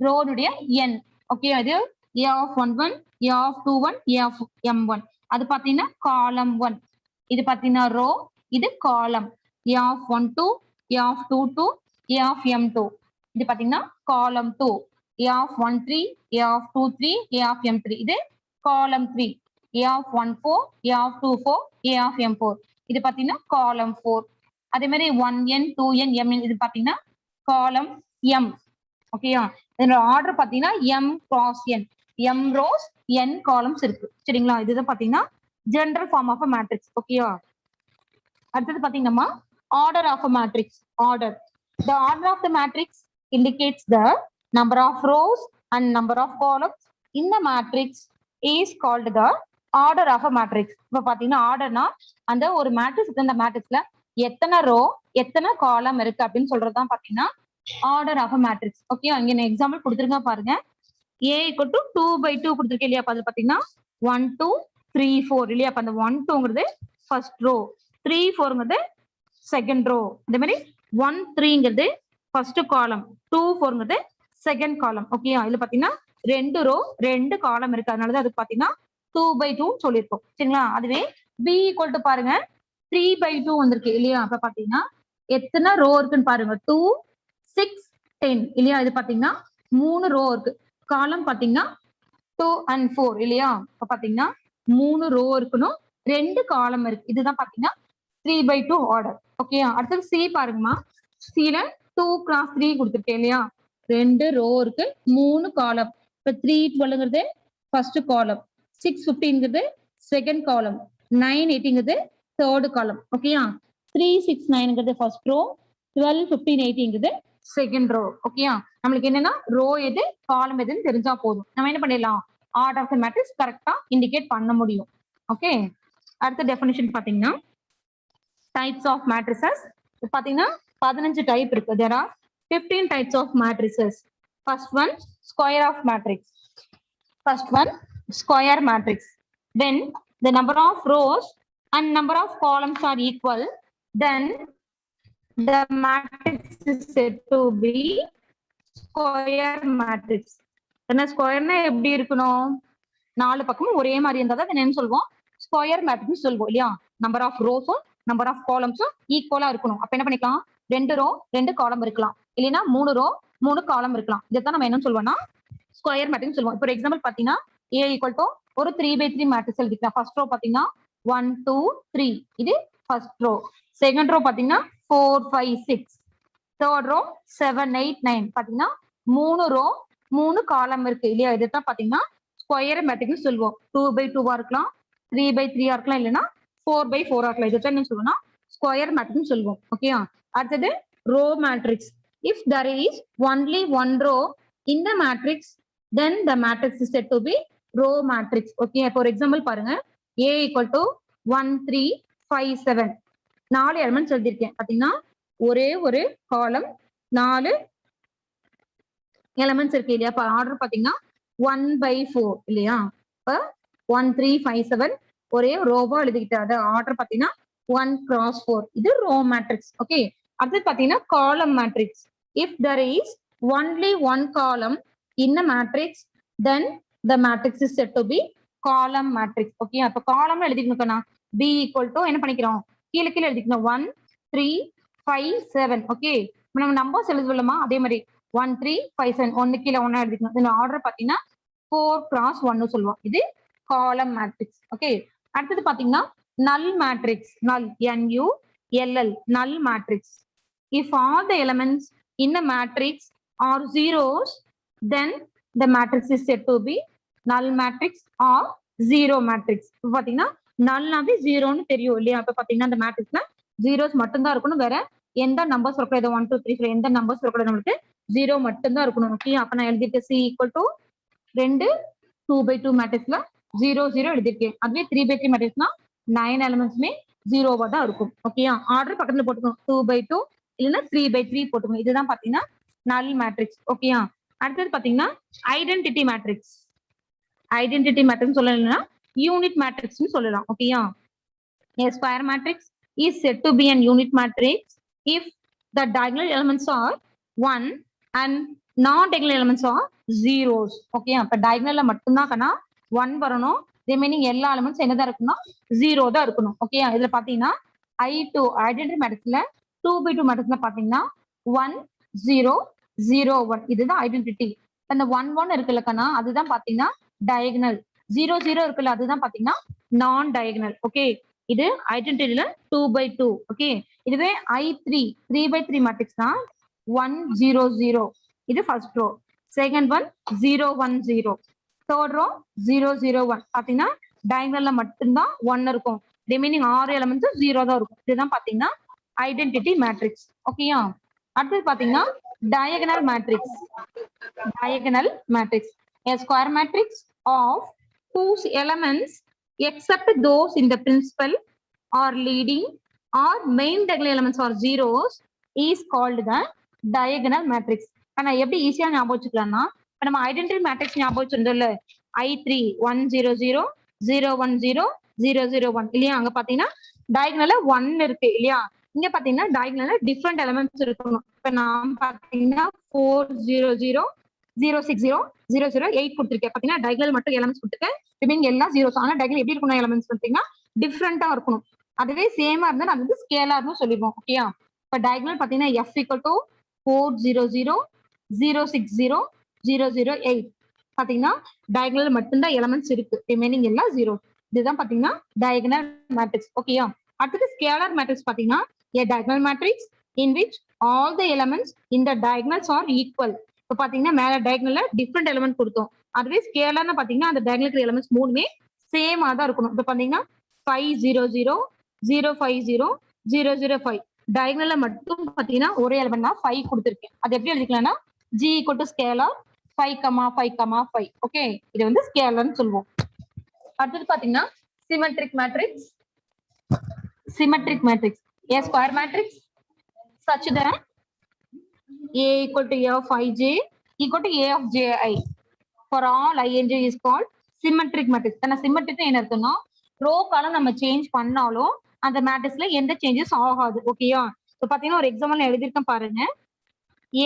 ரோனுடைய n. ஓகே, அது A of 11, A of 21, A of m1, அது பாத்தீங்கன்னா காலம் 1. இது பாத்தீங்கன்னா ரோ, இது காலம். A of 12, A of 22, A of m2, இது பாத்தீங்கன்னா காலம் 2. A of 13, A of 23, A of m3, இது காலம் 3. A of 14, A of 24, A of m4, இது பாத்தீங்கன்னா காலம் 4. அதே மாதிரி 1n 2n mn இது பாத்தீங்கன்னா காலம் m. ஓகேயா, இதோட ஆர்டர் பாத்தீங்கன்னா m cross n, m rows n columns இருக்கு சரிங்களா. இதுதான் பாத்தீங்கன்னா ஜெனரல் ஃபார்ம் ஆஃப் மேட்ரிக்ஸ். ஓகேயா. அடுத்தது பாத்தீங்கன்னா order of matrix. Order, the order of the matrix indicates the number of rows and number of columns in the matrix is called the order of a matrix. இப்ப பாத்தீங்கன்னா ஆர்டர்னா அந்த ஒரு matrix, இந்த மேட்ரிக்ஸ்ல எத்தனை row எத்தனை காலம் இருக்கு அப்படின்னு சொல்றதுதான் பாத்தீங்கன்னா ஆர்டர் ஆஃப் மேட்ரிக்ஸ். ஓகே, இங்க நான் எக்ஸாம்பிள் கொடுத்துருங்க பாருங்க. A equal to 2/2 கொடுத்துருக்கேன் இல்லையா. அது பாத்தீங்கன்னா 1 2 3 4 இல்லையா. அந்த 1 2ங்கிறது ஃபர்ஸ்ட் ரோ, 3 4ங்கிறது செகண்ட் ரோ, இந்த மாதிரி 1 3ங்கிறது ஃபர்ஸ்ட் காலம், 2 4ங்கிறது செகண்ட் காலம். ஓகேயா. இதுல பாத்தீங்கன்னா 2 ரோ 2 காலம் இருக்கு, அதனாலதான் அதுக்கு பாத்தீங்கன்னா 2/2 சொல்லியிருக்கோம் சரிங்களா. அதுவே B equal to பாருங்க 3/2 வந்திருக்கு இல்லையா. அப்ப பாத்தீங்கன்னா எத்தனை ரோ இருக்குன்னு பாருங்க, 2 6 10 இல்லையா. இது பாத்தீங்கன்னா 3 ரோ இருக்கு, காலம் பாத்தீங்கன்னா 2 and 4 இல்லையா. இப்ப பாத்தீங்கன்னா 3 ரோ இருக்கணும், 2 காலம் இருக்கு. இதுதான் பாத்தீங்கன்னா 3/2 ஆர்டர். ஓகே, அடுத்தது சி பாருங்கம்மா. சில 2 x 3 கொடுத்துருக்கேன் இல்லையா. 2 ரோ இருக்கு, 3 காலம். இப்ப 3 12ங்கிறது first column, 6 15ங்கிறது second column, 9 18ங்கிறது third காலம். ஓகேயா. 3 6 9ங்கிறது ஃபர்ஸ்ட் ரோ, 12 15 18ங்கிறது செகண்ட் ரோ. ஓகேயா. நம்மளுக்கு என்னன்னா ரோ எது காலம் எதுன்னு தெரிஞ்சா போதும், நம்ம என்ன பண்ணிடலாம் ஆர்டர் ஆஃப் தி மேட்ரிக்ஸ் கரெக்டா இண்டிகேட் பண்ண முடியும். ஓகே, அடுத்த டெஃபினிஷன் பாத்தீங்கன்னா டைப்ஸ் ஆஃப் மேட்ரிசஸ். பாத்தீங்கன்னா 15 டைப் இருக்கு. there are 15 types of matrices. First one, square of matrix. First one, square matrix. When the number of rows and number of columns are equal, then the matrix is said to be square matrix. என்ன ஸ்கொயர்னா எப்படி இருக்கணும், 4 பக்கமும் ஒரே மாதிரி இருந்தா தான் என்ன சொல்லுவோம் ஸ்கொயர் மேட்ரிக்ஸ் சொல்லுவோம் இல்லையா. நம்பர் ஆஃப் ரோஸும் நம்பர் ஆஃப் காலம்ஸும் ஈக்குவலா இருக்கணும். அப்ப என்ன பண்ணிக்கலாம், 2 ரோ 2 காலம் இருக்கலாம், இல்லைன்னா 3 ரோ 3 காலம் இருக்கலாம். இதைத்தான் நம்ம என்ன சொல்லுவோம்னா ஸ்கொயர் மேட்ரிக்ஸ் சொல்லுவோம். இப்போ எக்ஸாம்பிள் பாத்தீங்கன்னா A equal to ஒரு 3/3 மேட்ரிக்ஸ் எழுதிக்கலாம். ஃபர்ஸ்ட் ரோ பாத்தீங்கன்னா 1 2 3, இது ஃபர்ஸ்ட் ரோ. செகண்ட் ரோ பாத்தீங்கன்னா 4 5 6, தேர்ட் ரோ 7 8 9. பாத்தீங்கன்னா 3 ரோ 3 காலம் இருக்கு இல்லையா. இதைத்தான் பாத்தீங்கன்னா ஸ்கொயர் மேட்ரிக்ஸ் சொல்லுவோம். 2/2 இருக்கலாம், 3/3 இருக்கலாம், இல்லைன்னா 4/4 இருக்கலாம். இதைத்தான் என்ன சொல்லுவோம்னா ஸ்கொயர் மேட்ரிக்ஸ் சொல்லுவோம். ஓகேயா. அடுத்தது row matrix. If there is only one row in the matrix, then the matrix is said to be row matrix. Okay, for example பாருங்க. A equal to 1 3 5 7, 4 எலிமெண்ட்ஸ் எழுதியிருக்கேன். பாத்தீங்கன்னா ஒரே ஒரு காலம் 4 எலிமெண்ட்ஸ் இருக்கு இல்லையா. ஆர்டர் பாத்தீங்கன்னா 1/4 இல்லையா. இப்ப 1 3 5 7 ஒரே ரோவா எழுதிக்கிட்டாரு. ஆர்டர் பாத்தீங்கன்னா 1 x 4, இது ரோ மேட்ரிக்ஸ். ஓகே, அடுத்து பாத்தீங்கன்னா காலம் matrix. If there is only one column in a matrix, then the matrix is said to be column matrix. Okay, அப்ப காலம்னு எழுதிக்கணும். B equal to என்ன பண்ணிக்கிறோம், கீழே கீழே எழுதிக்கணும் 1 3 5 7. ஓகே, நம்ம நம்பர்ஸ் எழுதுவோமா அதே மாதிரி 1 3 5 7, ஒன்னு கீழே ஒன்னா எழுதிக்கணும். இந்த ஆர்டர் பாத்தீங்கன்னா 4 x 1 சொல்லுவோம். இது காலம் மேட்ரிக்ஸ். ஓகே, அடுத்தது பாத்தீங்கன்னா நல் மேட்ரிக்ஸ். நல் NULL, நல் matrix. If all the elements in the matrix are zeros, then the matrix is said to be null matrix or zero matrix. இப்போ பாத்தீங்கன்னா நல்னாவே ஜீரோன்னு தெரியும் இல்லையா. அப்ப பாத்தீங்கன்னா அந்த மேட்ரிக்ஸ்ல ஜீரோஸ் மட்டும்தான் இருக்கணும், வேற எந்த நம்பர்ஸ் இருக்கக்கூடாது, 1 2 3 4 எந்த நம்பர்ஸ் இருக்கக்கூடாது, நம்மளுக்கு ஜீரோ மட்டும்தான் இருக்கணும். ஓகே, அப்ப நான் எழுதிட்டு C equal to 2 2/2 மேட்ரிக்ஸ்ல 0 0 எழுதிருக்கேன். அதுவே 3/3 மேட்ரிக்ஸ்னா 9 எலிமெண்ட்ஸுமே ஜீரோவா தான் இருக்கும். ஓகேயா. ஆர்டர் பக்கத்துல போட்டுக்கணும், 2/2 இல்லைன்னா 3/3 போட்டுக்கணும். இதுதான் பாத்தீங்கன்னா நல் மேட்ரிக்ஸ். ஓகேயா. அடுத்தது பாத்தீங்கன்னா ஐடென்டிட்டி மேட்ரிக்ஸ். ஐடென்டிட்டி மேட்ரிக்ஸ் சொல்லலைன்னா யூனிட் மேட்ரிக்ஸ்னு சொல்லலாம். ஓகேயா. A square matrix is said to be an unit matrix if the diagonal elements are 1 and non-diagonal elements are zeros. Okay, அப்ப diagonalல மட்டும்தான் கண்ணா 1 வரணும், ரிமைனிங் எல்லா எலிமெண்ட்ஸ் என்னதான் இருக்குன்னா 0 தான் இருக்கணும். ஓகே, இதுல பாத்தீங்கன்னா I2 ஐடென்டிட்டி மேட்ரிக்ஸ்ல 2/2 மேட்ரிக்ஸ்ல பாத்தீங்கன்னா 1 0 0 1, இதுதான் ஐடென்டிட்டி. அந்த 1 1 இருக்குல்ல கண்ணா, அதுதான் பாத்தீங்கன்னா டயகனல். 0 0 இருக்குல்ல, அதுதான் பாத்தீங்கன்னா நான் டயகனல். ஓகே, இது ஐடென்டிட்டில 2/2. ஓகே, இதுவே I3 3/3 மேட்ரிக்ஸ் தான் 1 0 0, இது first row. Second one 0 1 0, third row 0 0 1 பாத்தீங்கன்னா டயகனல்ல மட்டும்தான் 1 இருக்கும். ரிமைனிங் 6 எலிமெண்ட்ஸ் 0 தான் இருக்கும். இதுதான் பாத்தீங்கன்னா ஐடென்டிட்டி மேட்ரிக்ஸ். ஓகேயா? அடுத்தது பாத்தீங்கன்னா diagonal matrix. Diagonal matrix, a square matrix of whose elements except those in the principal or leading or main diagonal elements or zeros is called the diagonal matrix. ஆனா எப்படி ஈஸியா ஞாபகம் வச்சுக்கலாம்னா, இப்ப நம்ம ஐடென்டிட்டி மேட்ரிக்ஸ் ஞாபகம் வச்சிருந்தோம்ல, I3 1 0 0 0 1 0 0 0 1 இல்லையா? அங்க பாத்தீங்கன்னா டயகனல்ல 1 இருக்கு இல்லையா? இங்க பாத்தீங்கன்னா டயகனல்ல டிஃபரெண்ட் எலிமெண்ட்ஸ் இருக்கணும். இப்ப நான் பாத்தீங்கன்னா 4 0 0 0 6 0 0 0 8 கொடுத்துருக்கேன். பாத்தீங்கன்னா டயகனல் மட்டும் எலிமெண்ட்ஸ் கொடுத்துருக்கேன். ரிமைனிங் எல்லாம் ஜீரோஸ். ஆனா டயகனல் எப்படி இருக்கணும் எலிமெண்ட்ஸ் பாத்தீங்கன்னா டிஃப்ரெண்டா இருக்கணும். அதுவே சேமா இருந்தா நம்ம வந்து ஸ்கேலார்னு சொல்லிடுவோம். ஓகேயா? இப்ப டயகனல் பாத்தீங்கன்னா f equal to 4 0 0 0 6 0 0 0 8 பாத்தீங்கன்னா டயகனல் மட்டும்தான் எலிமெண்ட்ஸ் இருக்கு. ரிமைனிங் எல்லாம் ஜீரோ. இதுதான் பாத்தீங்கன்னா டயகனல் மேட்ரிக்ஸ். ஓகேயா? அடுத்தது ஸ்கேலார் மேட்ரிக்ஸ் பாத்தீங்கன்னா a diagonal matrix in which all the elements in the diagonals are equal. இப்போ பாத்தீங்கன்னா மேல டயகனல்ல டிஃப்ரெண்ட் எலிமெண்ட் கொடுத்தோம். அதுவே ஸ்கேலார்னு பாத்தீங்கன்னா அந்த டயகனல் எலிமெண்ட்ஸ் மூணுமே சேமா தான் இருக்கணும். இப்போ பாத்தீங்கன்னா 5 0 0 0 5 0 0 0 5 டயகனல்ல மட்டும் பாத்தீங்கன்னா ஒரே எலிமெண்ட் தான் 5 கொடுத்துருக்கேன். அது எப்படி எழுதிக்கலாம்னா g equal to scalar 5 5 5. Okay, இது வந்து ஸ்கேலார்னு சொல்லுவோம். அடுத்தது பாத்தீங்கன்னா symmetric matrix. Symmetric matrix, a square matrix such that A equal to A of ij equal to A of ji for all I and j is called symmetric matrix. ஆனா symmetric என்ன இருக்குன்னா row காலம் நம்ம change பண்ணாலும் அந்த மேட்ரிக்ஸ்ல எந்த changes ஆகாது. ஓகேயா? இப்போ பாத்தீங்கன்னா ஒரு எக்ஸாம்பிள் எழுதிருக்கேன் பாருங்க.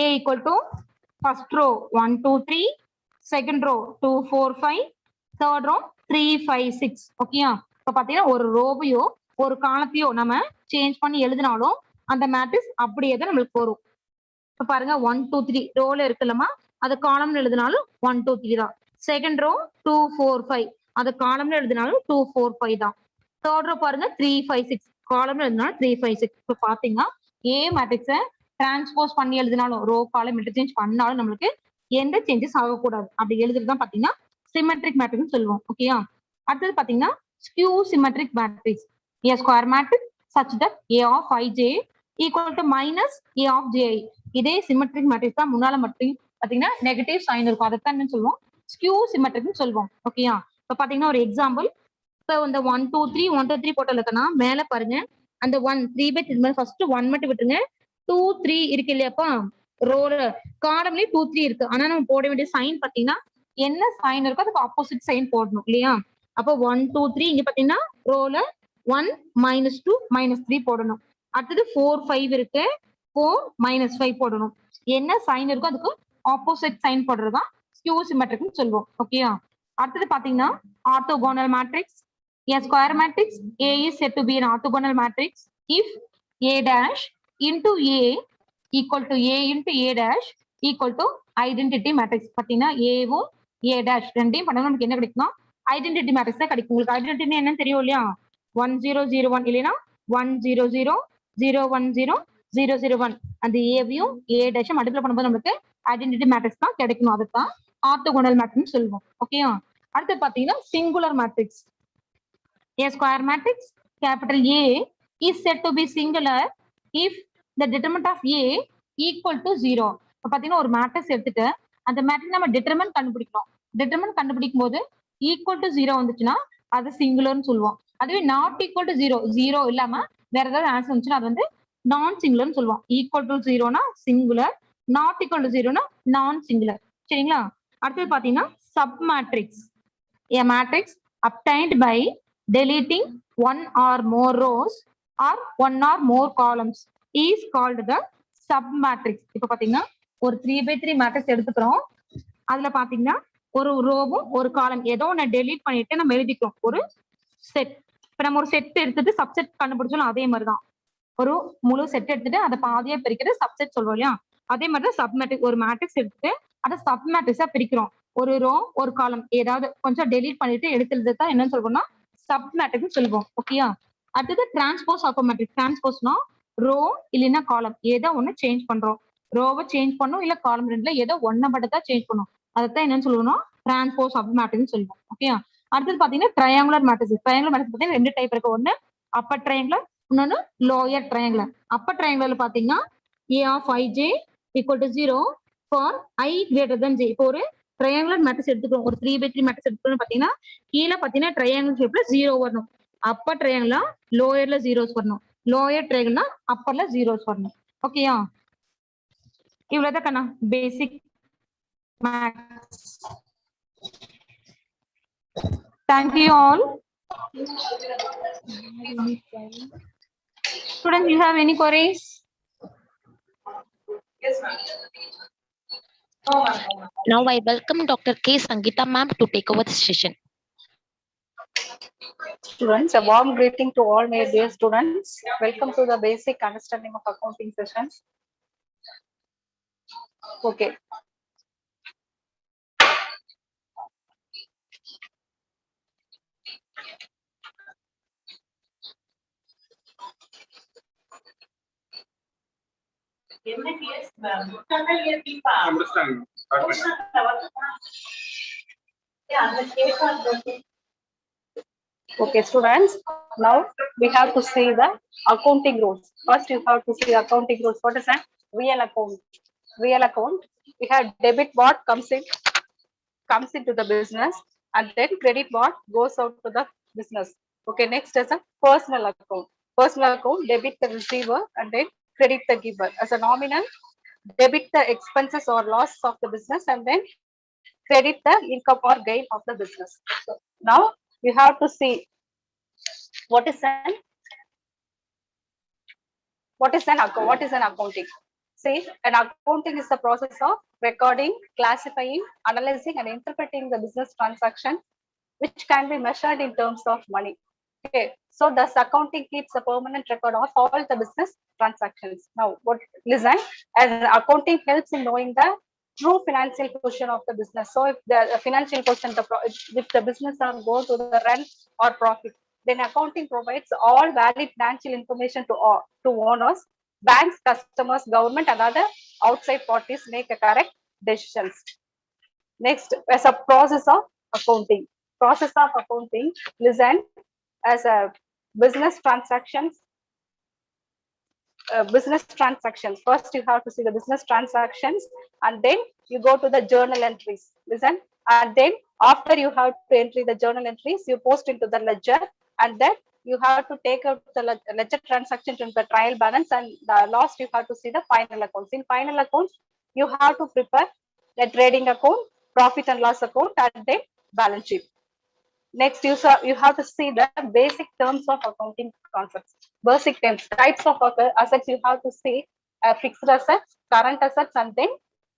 A equal to first row 1 2 3, second row 2 4 5, third row 3 5 6. ஓகேயா? இப்போ பாத்தீங்கன்னா ஒரு ரோவையோ ஒரு காலத்தையோ நம்ம சேஞ்ச் பண்ணி எழுதினாலும் அந்த மேட்ரிக்ஸ் அப்படியே தான் நம்மளுக்கு வரும். இப்ப பாருங்க 1 2 3 ரோல இருக்குல்லமா, அது காலம்னு எழுதினாலும் 1 2 3 தான். செகண்ட் ரோ 2 4 5 அது காலம்னு எழுதினாலும் 2 4 5 தான். தேர்ட் ரோ பாருங்க 3 5 6 காலம்னு எழுதினாலும் 3 5 6. இப்ப பாத்தீங்கன்னா ஏ மேட்ரிக்ஸை டிரான்ஸ்போஸ் பண்ணி எழுதினாலும் ரோ காலம் இன்டர்சேஞ்ச் பண்ணாலும் நம்மளுக்கு எந்த சேஞ்சஸ் ஆகக்கூடாது. அப்படி எழுதுறதுதான் பாத்தீங்கன்னா சிமெட்ரிக் மேட்ரிக்ஸ் சொல்லுவோம். ஓகேயா? அடுத்தது பாத்தீங்கன்னா skew symmetric matrix. A square matrix such that A of ij equal to minus A of ji. இதே சிமெட்ரிக் மேட்ரிக்ஸ் தான் முன்னால மட்டும் பாத்தீங்கன்னா நெகட்டிவ் சைன் இருக்கும். அதைத்தான் என்ன சொல்லுவோம்? ஸ்கியூ சிமெட்ரிக்னு சொல்லுவோம். ஓகேயா? இப்ப பாத்தீங்கன்னா ஒரு எக்ஸாம்பிள். இப்போ இந்த 1 2 3 1 2 3 போட்டோ இருக்குன்னா மேல பாருங்க அந்த 1 3 பை 3 ஃபர்ஸ்ட் 1 மட்டும் விட்டுருங்க. 2 3 இருக்கு இல்லையாப்பா ரோல காலம்லயே 2 3 இருக்கு. ஆனா நம்ம போட வேண்டிய சைன் பாத்தீங்கன்னா என்ன சைன் இருக்கோ அதுக்கு ஆப்போசிட் சைன் போடணும் இல்லையா? அப்போ 1 2 3 இங்க பாத்தீங்கன்னா ரோல 1 -2 -3 போடணும். அடுத்தது 4 5 இருக்கு 4 -5 போடணும். என்ன சைன் இருக்கோ அதுக்கு ஆப்போசிட் சைன் போடுறதுதான் ஸ்கியூ சிமெட்ரிக்னு சொல்லுவோம். ஓகேயா? அடுத்தது பாத்தீங்கன்னா orthogonal matrix. A square matrix A is said to be an orthogonal matrix if A dash into A equal to A into A dash equal to identity matrix. பாத்தீங்கன்னா ஏவும் A dash ரெண்டையும் பண்ணா நமக்கு என்ன கிடைக்கும்னா ஐடென்டிட்டி மேட்ரிக்ஸ் தான் கிடைக்கும். உங்களுக்கு ஐடென்டிட்டி என்னன்னு தெரியும் இல்லையா? 1 0 0 1 இல்லைன்னா 1 0 0 0 1 0 0 0 1 அந்த ஏவையும் ஏ டேஷும் மல்டிப்ளை பண்ணும்போது நமக்கு ஐடென்டிட்டி மேட்ரிக்ஸ் தான் கிடைக்கணும். அதுதான் ஆர்த்தோகோனல் மேட்ரிக்ஸ் சொல்லுவோம். ஓகேயா? அடுத்து பாத்தீங்கன்னா singular matrix. A square matrix capital A is said to be singular if the determinant of A equal to 0. இப்போ பாத்தீங்கன்னா ஒரு மேட்ரிக்ஸ் எடுத்துட்டு அந்த மேட்ரிக்ஸ் நம்ம டிட்டர்மினன்ட் கண்டுபிடிக்கணும். டிட்டர்மினன்ட் கண்டுபிடிக்கும் போது ஈக்குவல் டு 0 வந்துச்சுன்னா அது சிங்குலர்னு சொல்லுவோம். அதுவே நாட் ஈக்குவல் டு 0 0 இல்லாம வேற ஏதாவது ஆன்சர் வந்துச்சுன்னா அது வந்து நான் சிங்குலர்னு சொல்லுவோம். ஈக்குவல் டு 0னா சிங்குலர், நாட் ஈக்குவல் டு 0னா நான் சிங்குலர். சரிங்களா? அடுத்தது பாத்தீங்கன்னா sub matrix. A matrix obtained by deleting one or more rows or one or more columns is called the sub matrix. இப்போ பாத்தீங்கன்னா ஒரு 3x3 மேட்ரிக்ஸ் எடுத்துக்கிறோம். அதுல பாத்தீங்கன்னா ஒரு ரோவும் ஒரு காலம் ஏதோ ஒன்னு டெலீட் பண்ணிட்டு நம்ம எழுதிக்கிறோம் ஒரு செட். இப்ப நம்ம ஒரு செட் எடுத்துட்டு சப்செட் கண்டுபிடிச்சோம். அதே மாதிரிதான் ஒரு முழு செட் எடுத்துட்டு அதை பாதியா பிரிக்கிறது சப்செட் சொல்லுவோம் இல்லையா? அதே மாதிரிதான் சப் மேட்ரிக்ஸ். ஒரு மேட்ரிக்ஸ் எடுத்துட்டு அதை சப் மேட்ரிக்ஸா பிரிக்கிறோம். ஒரு ரோ ஒரு காலம் ஏதாவது கொஞ்சம் டெலீட் பண்ணிட்டு எடுத்துறது தான் என்னன்னு சொல்றோம்னா சப் மேட்ரிக்ஸ் சொல்லுவோம். ஓகேயா? அடுத்தது டிரான்ஸ்போஸ் ஆஃப் மேட்ரிக்ஸ். டிரான்ஸ்போஸ்னா ரோ இல்லைன்னா காலம் ஏதோ ஒண்ணு சேஞ்ச் பண்றோம். ரோவை சேஞ்ச் பண்ணும் இல்ல காலம் ரெண்டுல ஏதோ ஒன்ன மட்டும் தான் சேஞ்ச் பண்ணும். அதைத்தான் என்னன்னு சொல்லுவோம், டிரான்ஸ்போஸ் சப் மேட்ரிக்ஸ் சொல்லுவோம். ஓகே, அடுத்தது பாத்தீங்கன்னா ட்ரையாங்குலர் மேட்ரிக்ஸ். ட்ரையாங்குலர் மேட்ரிக்ஸ் பாத்தீங்கன்னா 2 டைப் இருக்கு. ஒன்னு அப்பர் ட்ரையாங்குலர், இன்னொன்னு லோயர் ட்ரையாங்குலர். அப்பர் ட்ரையாங்குலர்ல பாத்தீங்கன்னா a of ij equal to 0 for I greater than j. இப்போ ஒரு ட்ரையாங்குலர் மேட்ரிக்ஸ் எடுத்துக்கோம், ஒரு 3/3 மேட்ரிக்ஸ் எடுத்துக்கணும் பாத்தீங்கன்னா கீழே பாத்தீங்கன்னா ட்ரையாங்குலர் ஷேப்ல 0 வரணும். அப்பர் ட்ரையாங்குலா லோயர்ல ஜீரோஸ் வரணும், லோயர் ட்ரையாங்குலா அப்பர்ல ஜீரோஸ் வரணும். ஓகேயா, இவ்வளவுதான் கண்ணா பேசிக் maths. Thank you all. Students, you have any queries? Yes, ma'am. Now I welcome Dr. K. Sangeeta ma'am to take over the session. Students, a warm greeting to all my dear students. Welcome to the basic understanding of accounting sessions. Okay. Understand. Okay, students. Now we have to see the accounting rules. First, you have to see accounting rules. What is a real account? Real account. We have debit what comes into the business, and then credit what goes out to the business. Okay, next is a personal account. Personal account, debit the receiver and then credit the giver. As a nominal, debit the expenses or loss of the business and then credit the income or gain of the business. So now you have to see what is an account. What is an accounting? See, an accounting is the process of recording, classifying, analyzing, and interpreting the business transaction, which can be measured in terms of money. Okay, so thus accounting keeps a permanent record of all the business transactions. Now, what listen, as accounting helps in knowing the true financial position of the business. So, if the financial position, if the business are go to the rent or profit, then accounting provides all valid financial information to owners, banks, customers, government, and other outside parties make a correct decisions. Next, as a process of accounting. Process of accounting, listen, as a business transactions. Business transactions. First, you have to see the business transactions, and then you go to the journal entries. Listen, and then after you have to enter the journal entries, you post into the ledger, and then you have to take out the ledger transaction into the trial balance, and the last you have to see the final accounts. In final accounts, you have to prepare the trading account, profit and loss account, and then balance sheet. Next, you have to see the basic terms of accounting concepts. Basic terms, types of assets you have to see fixed assets, current assets, and then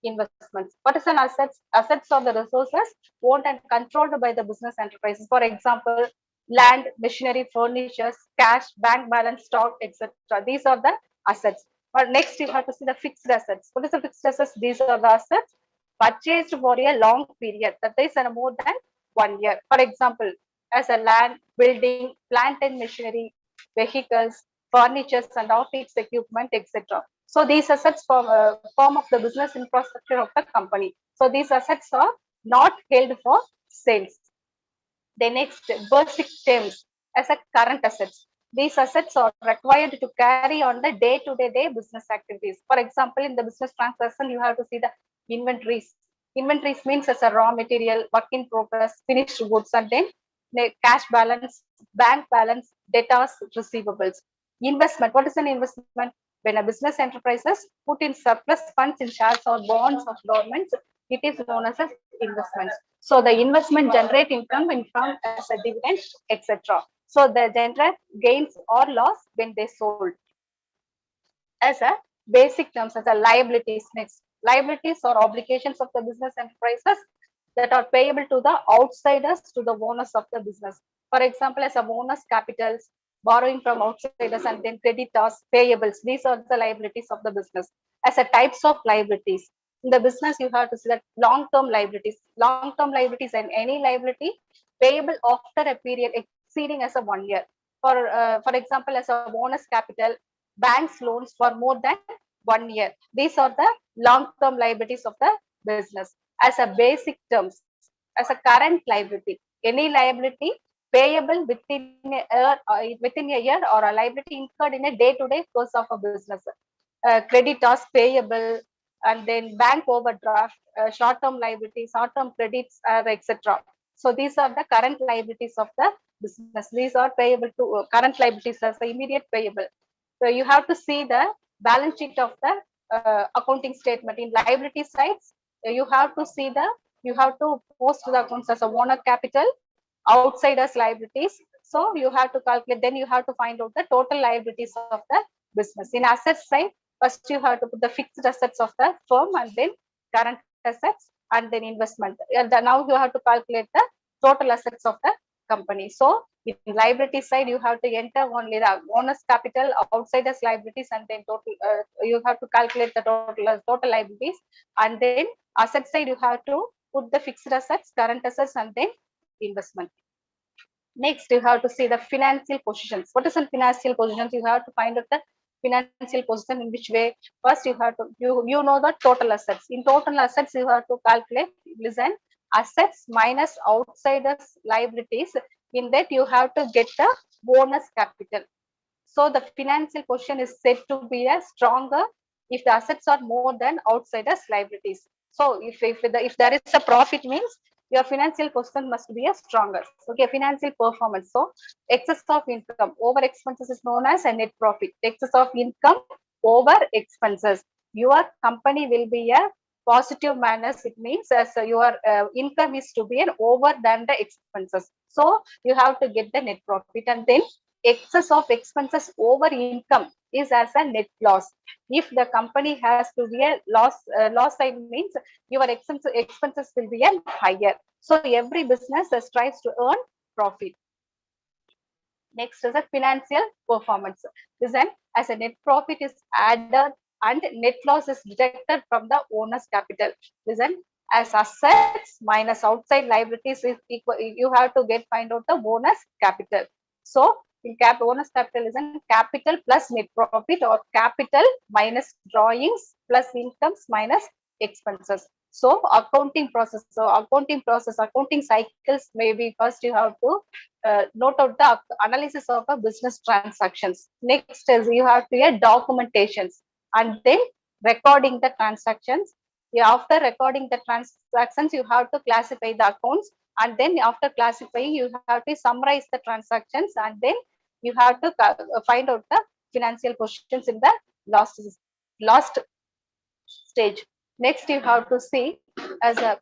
investments. What is an assets? Assets are the resources owned and controlled by the business enterprises. For example, land, machinery, furniture, cash, bank balance, stock, etc. These are the assets. But next, you have to see the fixed assets. What is the fixed assets? These are the assets purchased for a long period, that is more than 1 year. For example, as a land, building, plant and machinery, vehicles, furniture and office equipment, etc. So these assets form of the business infrastructure of the company. So these assets are not held for sales. The next, basic terms as a current assets. These assets are required to carry on the day-to-day business activities. For example, in the business transaction, you have to see the inventories. Inventories means as a raw material, work in progress, finished goods, and then cash balance, bank balance, debtors, receivables. Investment. What is an investment? When a business enterprises put in surplus funds in shares or bonds of governments, it is known as investments. So the investment generate income as a dividend, etc. So they generate gains or loss when they sold. As a basic terms, as a liabilities. Next, liabilities or obligations of the business enterprises that are payable to the outsiders to the owners of the business. For example, as a bonus capitals, borrowing from outsiders, and then creditors, payables. These are the liabilities of the business. As a types of liabilities. In the business, you have to see that long-term liabilities. Long-term liabilities and any liability payable after a period exceeding as a 1 year. For example, as a bonus capital, banks loans for more than 1 year. These are the long-term liabilities of the business. as a basic terms, as a current liability. Any liability payable within a year or a liability incurred in a day-to-day course of a business. Creditors payable, and then bank overdraft, short-term liabilities, short-term credits, etc. So these are the current liabilities of the business. These are payable to current liabilities as the immediate payable. So you have to see the balance sheet of the accounting statement. In liability sides, you have to post the accounts as a owner capital, outsiders liabilities. So you have to calculate, then you have to find out the total liabilities of the business. In asset side, first you have to put the fixed assets of the firm, and then current assets, and then investment. And now you have to calculate the total assets of the company. So in liability side, you have to enter only the owner's capital, outsiders liabilities, and then total. You have to calculate the total liabilities, and then asset side you have to put the fixed assets, current assets, and then investment. Next, you have to see the financial positions. What is the financial positions? You have to find out the financial position in which way. First, you have to you know the total assets. In total assets, you have to calculate. Listen, assets minus outsiders liabilities. In that, you have to get the bonus capital. So the financial position is said to be a stronger if the assets are more than outsiders liabilities. So if there is a profit, means your financial position must be a stronger. Okay, financial performance. So excess of income over expenses is known as a net profit. Excess of income over expenses. Your company will be a positive minus. It means as your income is to be an over than the expenses. So you have to get the net profit, and then excess of expenses over income is as a net loss. If the company has to be a loss side, means your expenses will be a higher. So every business strives to earn profit. Next is a financial performance. Then as a net profit is added and net loss is deducted from the owner's capital. Listen, as assets minus outside liabilities is equal, you have to find out the bonus capital. So in owner's capital is in capital plus net profit, or capital minus drawings plus incomes minus expenses. So accounting process, accounting cycles, maybe first you have to note out the analysis of a business transactions. Next is you have to get documentations, and then recording the transactions. After recording the transactions, you have to classify the accounts, and then after classifying, you have to summarize the transactions, and then you have to find out the financial positions in the last stage. Next, you have to see as a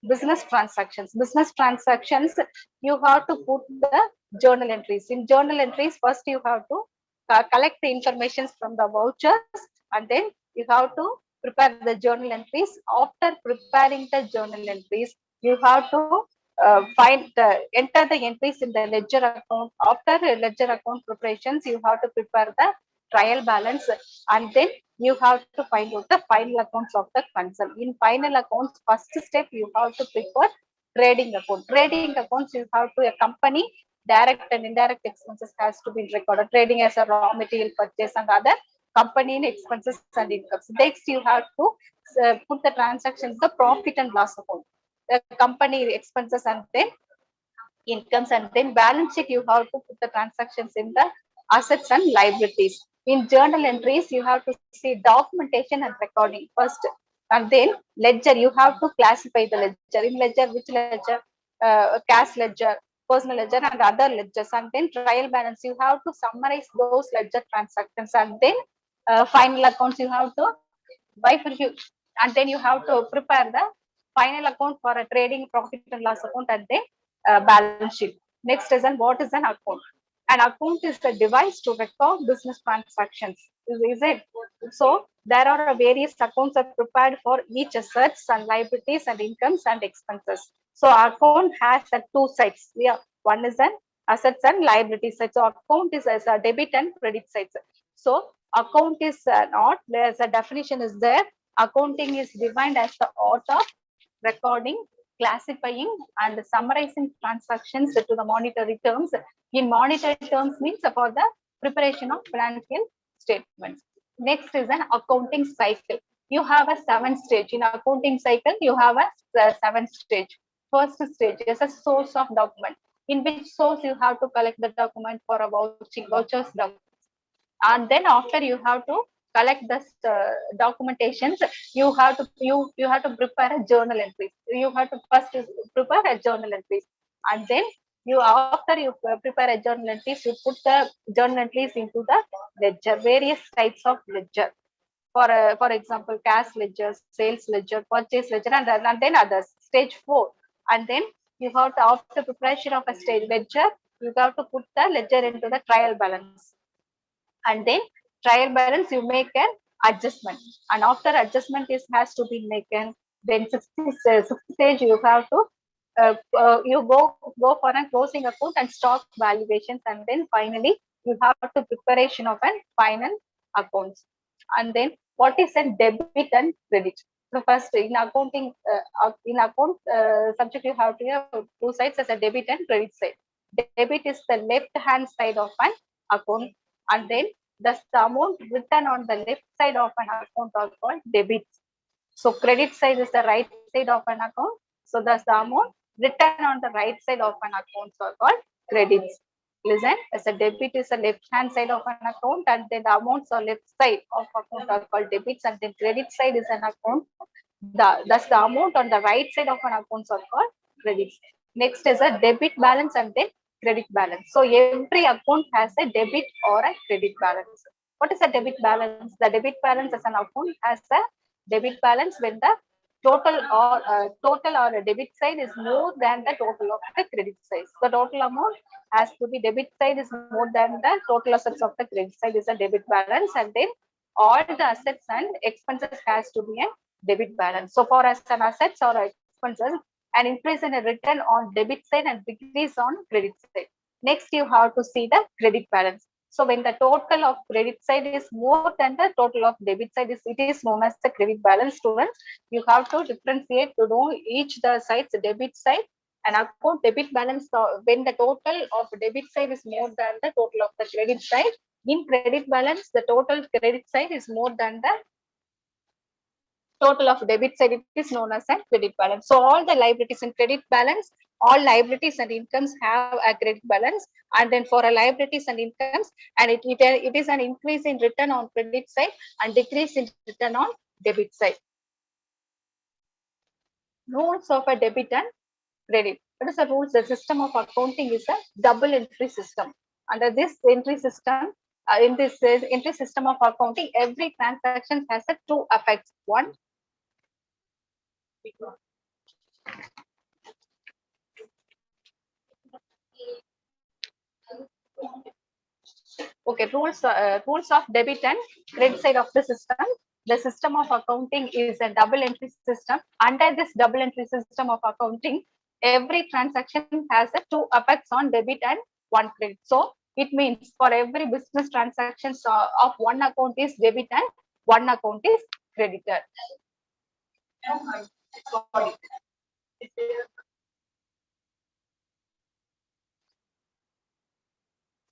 business transactions. Business transactions, you have to put the journal entries. In journal entries, first you have to collect the information from the vouchers, and then you have to prepare the journal entries. After preparing the journal entries, you have to enter the entries in the ledger account. After ledger account preparations, you have to prepare the trial balance, and then you have to find out the final accounts of the concern. In final accounts, first step you have to prepare trading account. Trading accounts, you have to a company direct and indirect expenses has to be recorded. Trading as a raw material purchase and other company expenses and incomes. Next, you have to put the transactions, the profit and loss account, the company expenses and then incomes, and then balance sheet. You have to put the transactions in the assets and liabilities. In journal entries, you have to see documentation and recording first, and then ledger. You have to classify the ledger. In ledger, which ledger? KASC ledger, personal ledger, and other ledgers. And then trial balance. You have to summarize those ledger transactions, and then final accounts. You have to bifurcate, and then you have to prepare the final account for a trading profit and loss account, and then balance sheet. Next is what is an account? An account is the device to record business transactions. Is it? So there are various accounts are prepared for each assets and liabilities and incomes and expenses. So account has two sides. Yeah, one is an assets and liability side. So account is as a debit and credit sides. So account is not, there's a definition is there. Accounting is defined as the art of recording, classifying, and summarizing transactions to the monetary terms. In monetary terms means for the preparation of financial statements. Next is an accounting cycle. You have a 7 stage in accounting cycle. You have a 7 stage. First stage is a source of document. In which source you have to collect the document for a vouchers document, and then after you have to collect the documentations. You have to prepare a journal entries. You have to first prepare a journal entries, and then you after you prepare a journal entries, you put the journal entries into the ledger, various types of ledger. For example, cash ledger, sales ledger, purchase ledger, and then others. Stage 4, and then you have to, after preparation of a stage ledger, you have to put the ledger into the trial balance, and then trial balance you make an adjustment, and after adjustment is has to be taken. Then sixth stage you have to you go for a closing account and stock valuations, and then finally you have to preparation of an final accounts. And then what is a debit and credit? So first in accounting in account subject, you have to have two sides as a debit and credit side. Debit is the left hand side of an account, and then the amount written on the left side of an account are called debits. So credit side is the right side of an account. So that's the amount written on the right side of an account are called credits. Listen, as a debit is the left hand side of an account, and then the amounts on left side of account are called debits, and then credit side is an account. That's the amount on the right side of an account are called credits. Next is a debit balance and then credit balance. So every account has a debit or a credit balance. What is a debit balance? The debit balance as an account has a debit balance when the total or a debit side is more than the total of the credit side. The total amount has to be debit side is more than the total assets of the credit side is a debit balance, and then all the assets and expenses has to be a debit balance. So for as an assets or expenses, an increase in a return on debit side and decrease on credit side. Next, you have to see the credit balance. So when the total of credit side is more than the total of debit side, it is known as the credit balance. Students, you have to differentiate to know each the sides, debit side and account debit balance. When the total of debit side is more than the total of the credit side, in credit balance, the total credit side is more than the total of debit side. It is known as a credit balance. So all the liabilities in credit balance, all liabilities and incomes have a credit balance, and then for a liabilities and incomes, and it is an increase in return on credit side and decrease in return on debit side. Rules of a debit and credit. What is the rules? The system of accounting is a double entry system. Under this entry system, in this entry system of accounting, every transaction has a two effects. One, okay, rules of debit and credit side of the system. The system of accounting is a double entry system. Under this double entry system of accounting, every transaction has a two effects on debit and one credit. So it means for every business transactions of one account is debit and one account is creditor.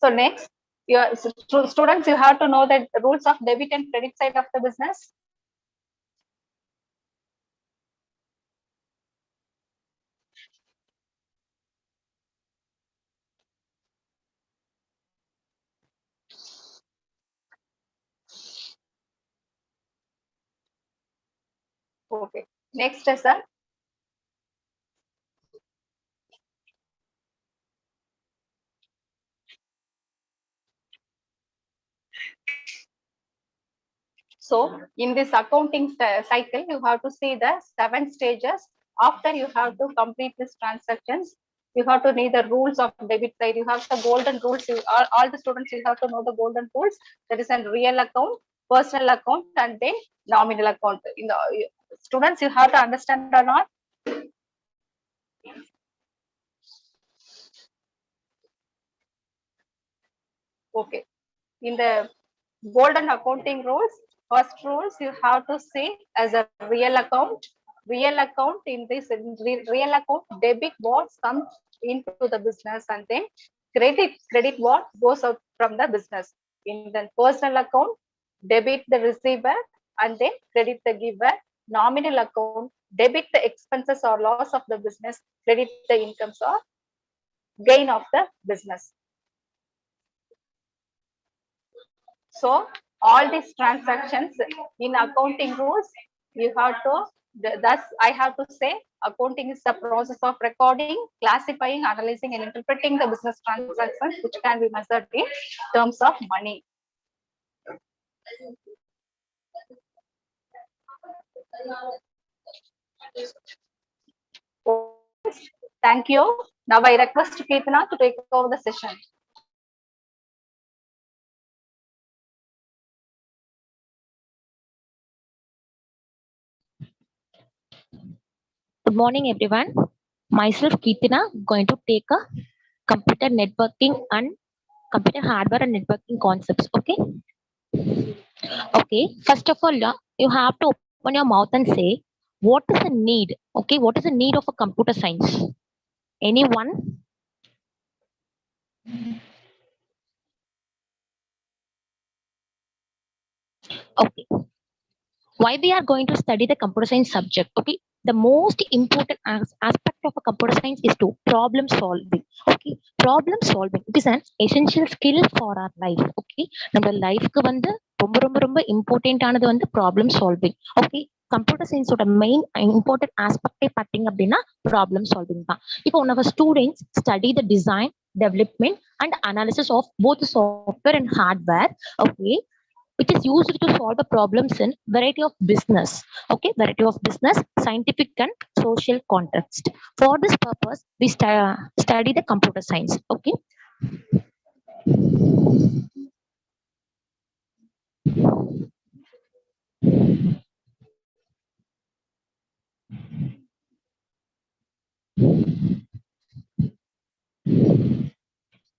So next, your students, you have to know the rules of debit and credit side of the business. Okay. Next is a so in this accounting cycle, you have to see the 7 stages. After you have to complete these transactions, you have to know the rules of debit side. You have the golden rules. All the students, you have to know the golden rules. There is a real account, personal account, and then nominal account. In the students, you have to understand or not. Okay. In the golden accounting rules, first rules you have to see as a real account. Real account in this real account, debit what comes into the business, and then credit what goes out from the business. In the personal account, debit the receiver and then credit the giver, nominal account, debit the expenses or loss of the business, credit the incomes or gain of the business. So all these transactions in accounting rules, you have to, thus I have to say accounting is the process of recording, classifying, analyzing and interpreting the business transactions which can be measured in terms of money. Thank you. Now I request Keetana to take over the session. Good morning, everyone. Myself, Keetina, going to take a computer networking and computer hardware and networking concepts. Okay. Okay. First of all, you have to open your mouth and say, what is the need? Okay. What is the need of a computer science? Anyone? Okay. Why we are going to study the computer science subject? Okay. The most important aspect of a computer science is to problem solving. Okay. Problem solving. It is an essential skill for our life. Okay. நம்ம லைஃப்க்கு வந்து ரொம்ப ரொம்ப ரொம்ப important ஆனது வந்து problem solving. Okay. Computer சயின்ஸோட main important ஆஸ்பெக்டே பார்த்தீங்க அப்படின்னா ப்ராப்ளம் சால்விங் தான். இப்போ one of students study the design, development and analysis of both software and hardware. Okay. It is used to solve the problems in variety of business. Okay, variety of business, scientific and social context. For this purpose, we study the computer science. Okay.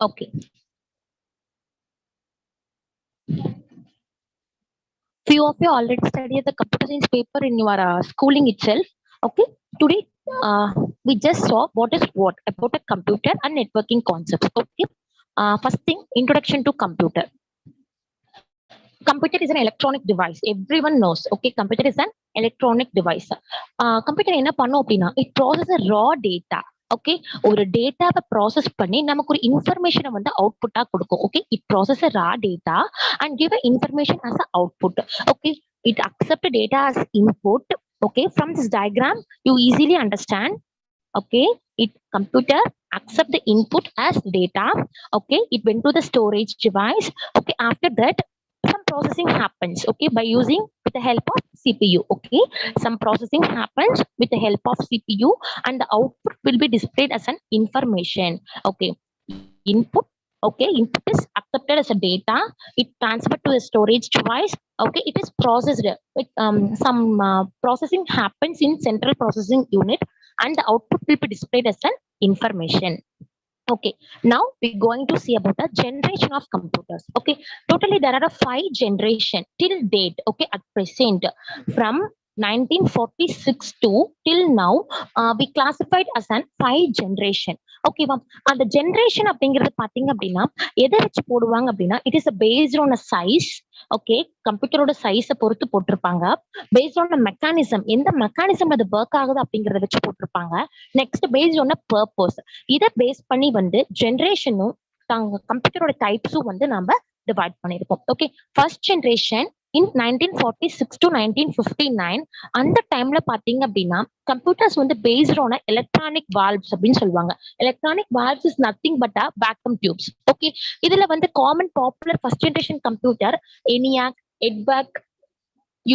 Okay. Few of you already studied the computer science paper in your schooling itself. Okay. Today, we just saw what is what about a computer and networking concepts. Okay. First thing, introduction to computer. Computer is an electronic device. Everyone knows. Okay, computer is an electronic device. Computer என்ன பண்ணும் அப்படின்னா it processes raw data. Okay, ஒரு டேட்டாவை process பண்ணி நமக்கு ஒரு இன்ஃபர்மேஷனை வந்து அவுட்புட்டா கொடுக்கும். Okay, it process raw data and give information as a output. Okay, it accept data as input. Okay, from this diagram you easily understand. Okay, it computer accept the input as data. Okay, it went to the storage device. Okay, after that some processing happens. Okay, by using with the help of CPU. Okay, some processing happens with the help of CPU and the output will be displayed as an information. Okay, input. Okay, input is accepted as a data. It transferred to the storage device. Okay, it is processed. Some processing happens in central processing unit and the output will be displayed as an information. Okay, now we're going to see about the generation of computers. Okay, totally there are 5 generation till date. Okay, at present from 1946 to till now, we classified as an 5 generation. Okay, அந்த generation அப்படிங்கிறது பாத்தீங்க அப்படின்னா எதை வச்சு போடுவாங்க அப்படின்னா it is based on a size. Okay, கம்ப்யூட்டரோட சைஸை பொறுத்து போட்டிருப்பாங்க. பேஸ்ட் ஆன் மெக்கானிசம், எந்த மெக்கானிசம் அது ஒர்க் ஆகுது அப்படிங்கறத வச்சு போட்டிருப்பாங்க. நெக்ஸ்ட் பேஸ்ட் ஆன் பர்பஸ், இதை பேஸ் பண்ணி வந்து ஜென்ரேஷனும் கம்ப்யூட்டரோட டைப்ஸும் வந்து நம்ம டிவைட் பண்ணிருப்போம். Okay, first generation in 1946 to 1959 அந்த டைம்ல பாத்தீங்க அப்படின்னா கம்ப்யூட்டர்ஸ் வந்து பேஸ்ட் ஆன் எலக்ட்ரானிக் வால்வ்ஸ் அப்படின்னு சொல்லுவாங்க. Electronic valves is nothing but a vacuum tubes. Okay, இதுல வந்து common popular first generation computer ENIAC, EDVAC,